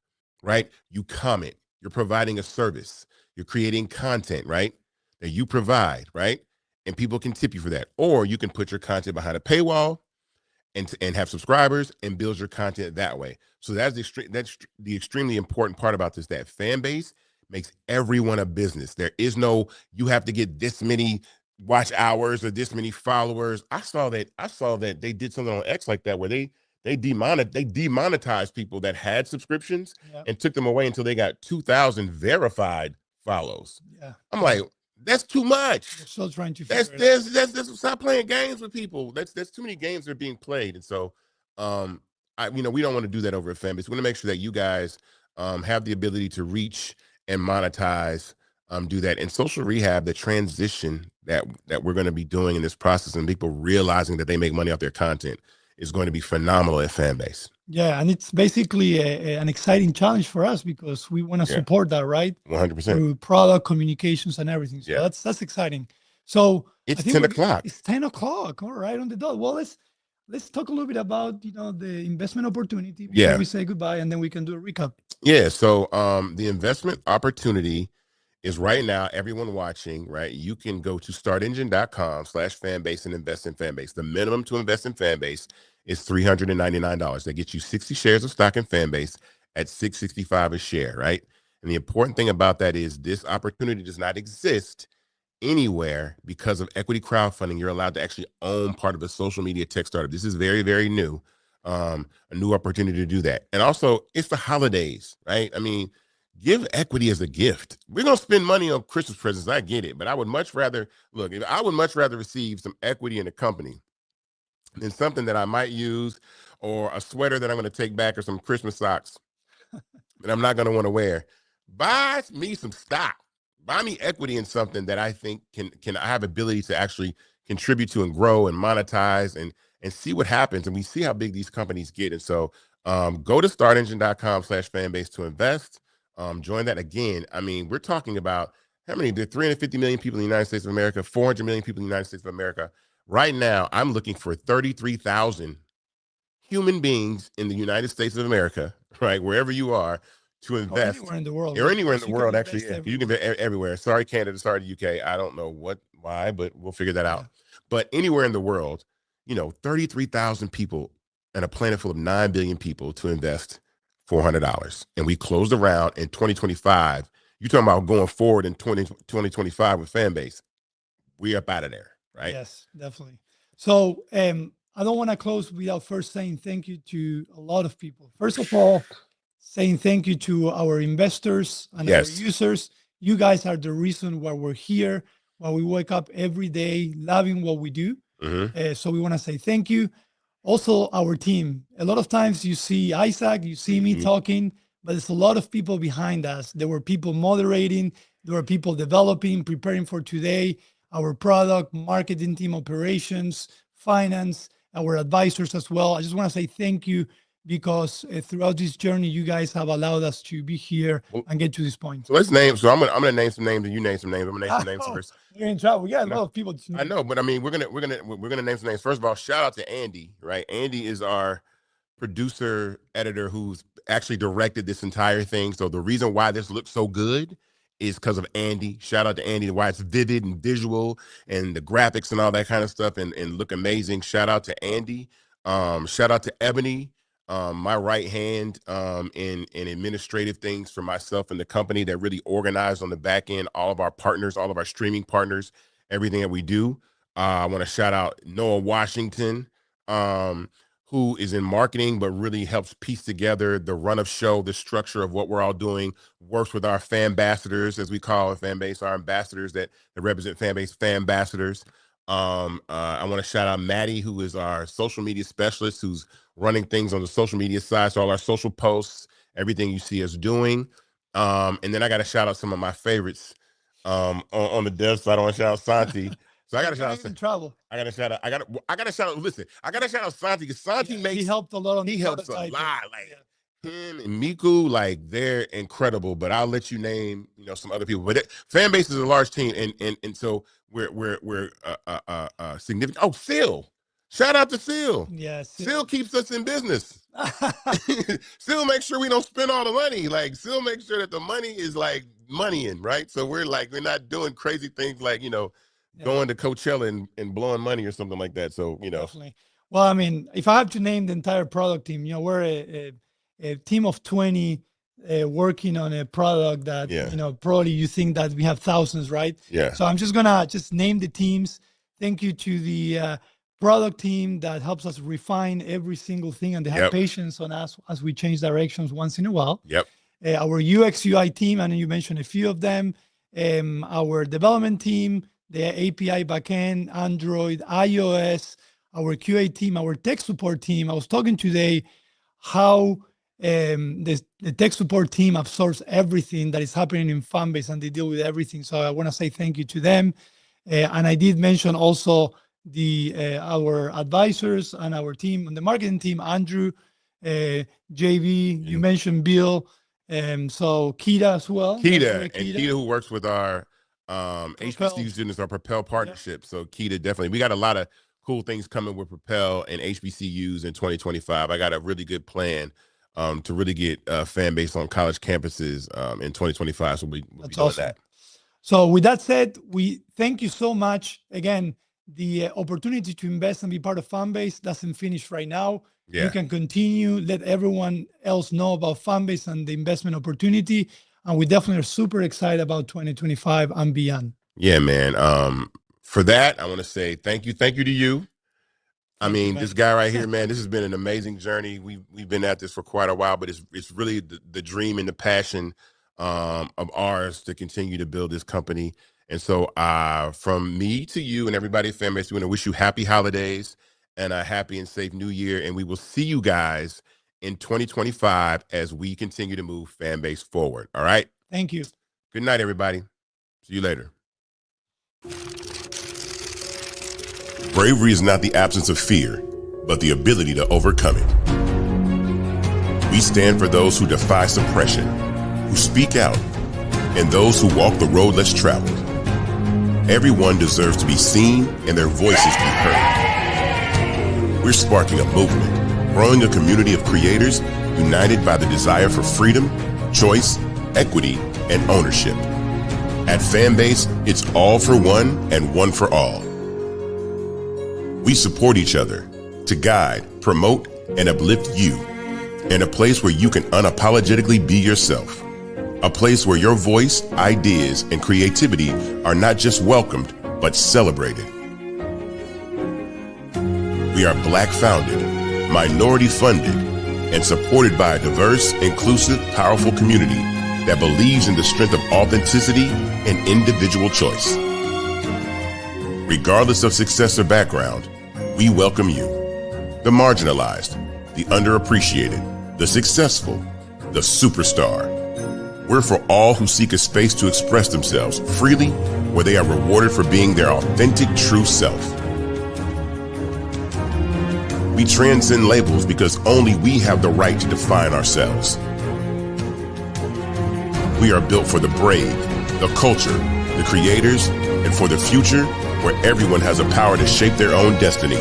right? You comment, you're providing a service, you're creating content, right? That you provide, right? And people can tip you for that. Or you can put your content behind a paywall and have subscribers and build your content that way. So that's the extremely important part about this, that Fanbase makes everyone a business. There is no, you have to get this many watch hours or this many followers. I saw that they did something on X like that where they demonetized people that had subscriptions and took them away until they got 2,000 verified follows. Yeah. I'm like, That's too much. We're still trying to figure it out. That's stop playing games with people. That's too many games that are being played. And so we don't want to do that over at Fanbase. We want to make sure that you guys have the ability to reach and monetize, do that. And social rehab, the transition that we're going to be doing in this process and people realizing that they make money off their content is going to be phenomenal at Fanbase. Yeah, and it's basically an exciting challenge for us because we want to support that, right? 100%. Through product communications and everything. So that's exciting. So it's 10 o'clock. It's 10 o'clock. All right, on the dot. Well, let's talk a little bit about the investment opportunity before we say goodbye, and then we can do a recap. Yeah. So the investment opportunity is right now, everyone watching, right? You can go to startengine.com/fanbase and invest in Fanbase. The minimum to invest in Fanbase is $399. That gets you 60 shares of stock in Fanbase at $665 a share, right? And the important thing about that is this opportunity does not exist anywhere because of equity crowdfunding. You're allowed to actually own part of a social media tech startup. This is very, very new, a new opportunity to do that. And also, it's the holidays, right? I mean, give equity as a gift. We're going to spend money on Christmas presents. I get it, but I would much rather receive some equity in a company than something that I might use, or a sweater that I'm going to take back, or some Christmas socks that I'm not going to want to wear. Buy me some stock. Buy me equity in something that I think can I have ability to actually contribute to and grow and monetize and see what happens. And we see how big these companies get. And so go to startengine.com/fanbase to invest. Join that. Again, I mean, we're talking about how many? There are 350 million people in the United States of America, 400 million people in the United States of America. Right now, I'm looking for 33,000 human beings in the United States of America, right, wherever you are, to invest. Or anywhere in the world. Or anywhere in the world, actually. Yeah. You can be everywhere. Sorry, Canada. Sorry, the UK. I don't know why, but we'll figure that out. But anywhere in the world, 33,000 people and a planet full of 9 billion people to invest $400. And we closed the round in 2025. You're talking about going forward in 2025 with Fanbase. We up out of there, right? Yes, definitely. So I don't want to close without first saying thank you to a lot of people. First of all, saying thank you to our investors and our users. You guys are the reason why we're here, why we wake up every day loving what we do. So we want to say thank you. Also, our team. A lot of times you see Isaac, you see me talking, but there's a lot of people behind us. There were people moderating, there were people developing, preparing for today, our product, marketing team, operations, finance, our advisors as well. I just want to say thank you because throughout this journey, you guys have allowed us to be here and get to this point. So let's name. So I'm gonna name some names and you name some names. I'm gonna name some names first. You're in trouble. We got a lot of people. I know, but I mean, we're gonna name some names. First of all, shout out to Andy. Right, Andy is our producer editor who's actually directed this entire thing. So the reason why this looks so good is because of Andy. Shout out to Andy, why it's vivid and visual and the graphics and all that kind of stuff and look amazing. Shout out to Andy. Shout out to Ebony, my right hand in administrative things for myself and the company that really organized on the back end, all of our partners, all of our streaming partners, everything that we do. I want to shout out Noah Washington, who is in marketing, but really helps piece together the run of show, the structure of what we're all doing, works with our fan ambassadors, as we call it, Fanbase, our ambassadors that represent Fanbase, fan ambassadors. I want to shout out Maddie, who is our social media specialist, who's running things on the social media side. So all our social posts, everything you see us doing. And then I got to shout out some of my favorites on the dev side. I want to shout out Santi. So I got to shout out. Trouble. I got to shout out. I got to shout out. Listen, I got to shout out Santi because Santi makes. He helped a lot on. He helps a lot. Like him and Miku, like they're incredible. But I'll let you name, some other people. But Fanbase is a large team, and so we're significant. Oh, Sewell. Shout out to Sewell. Yes. Sewell keeps us in business. Sewell makes sure we don't spend all the money. Like Sewell makes sure that the money is like money in, right? So we're not doing crazy things like, going to Coachella and blowing money or something like that. So, Definitely. Well, I mean, if I have to name the entire product team, we're a team of 20 working on a product that, probably you think that we have thousands, right? Yeah. So I'm just going to name the teams. Thank you to the product team that helps us refine every single thing, and they have patience on us as we change directions once in a while. Yep. Our UX UI team, and you mentioned a few of them. our development team, the API backend, Android, iOS, our QA team, our tech support team. I was talking today how the tech support team absorbs everything that is happening in Fanbase and they deal with everything. So I want to say thank you to them. And I did mention also our advisors and our team on the marketing team, Andrew, JV, you mentioned Bill, so Kika as well. Kika, who works with our HBCU students, our Propel partnership. So Kika, definitely. We got a lot of cool things coming with Propel and HBCUs in 2025. I got a really good plan to really get Fanbase on college campuses in 2025. So we'll be doing awesome. that. So with that said, we thank you so much. Again, the opportunity to invest and be part of Fanbase doesn't finish right now. Yeah. You can continue, let everyone else know about Fanbase and the investment opportunity. And we definitely are super excited about 2025 and beyond. Yeah, man. For that, I want to say thank you. Thank you to you. I mean, this guy right here, man, this has been an amazing journey. We've been at this for quite a while, but it's really the dream and the passion of ours to continue to build this company. And so from me to you and everybody at Fanbase, we want to wish you happy holidays and a happy and safe new year. And we will see you guys in 2025 as we continue to move Fanbase forward. All right. Thank you. Good night, everybody. See you later. Bravery is not the absence of fear, but the ability to overcome it. We stand for those who defy suppression, who speak out, and those who walk the road less traveled. Everyone deserves to be seen and their voices be heard. We're sparking a movement, growing a community of creators united by the desire for freedom, choice, equity, and ownership. At Fanbase, it's all for one and one for all. We support each other to guide, promote, and uplift you in a place where you can unapologetically be yourself. A place where your voice, ideas, and creativity are not just welcomed, but celebrated. We are Black founded, minority funded, and supported by a diverse, inclusive, powerful community that believes in the strength of authenticity and individual choice. Regardless of success or background, we welcome you, the marginalized, the underappreciated, the successful, the superstar. We're for all who seek a space to express themselves freely, where they are rewarded for being their authentic, true self. We transcend labels because only we have the right to define ourselves. We are built for the brave, the culture, the creators, and for the future where everyone has the power to shape their own destiny,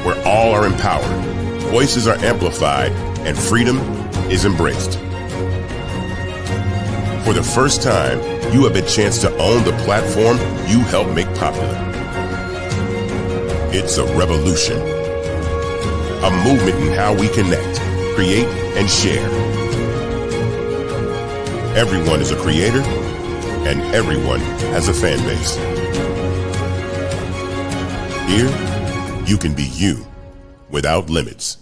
where all are empowered, voices are amplified, and freedom is embraced. For the first time, you have a chance to own the platform you helped make popular. It's a revolution, a movement in how we connect, create, and share. Everyone is a creator, and everyone has a fan base. Here, you can be you without limits.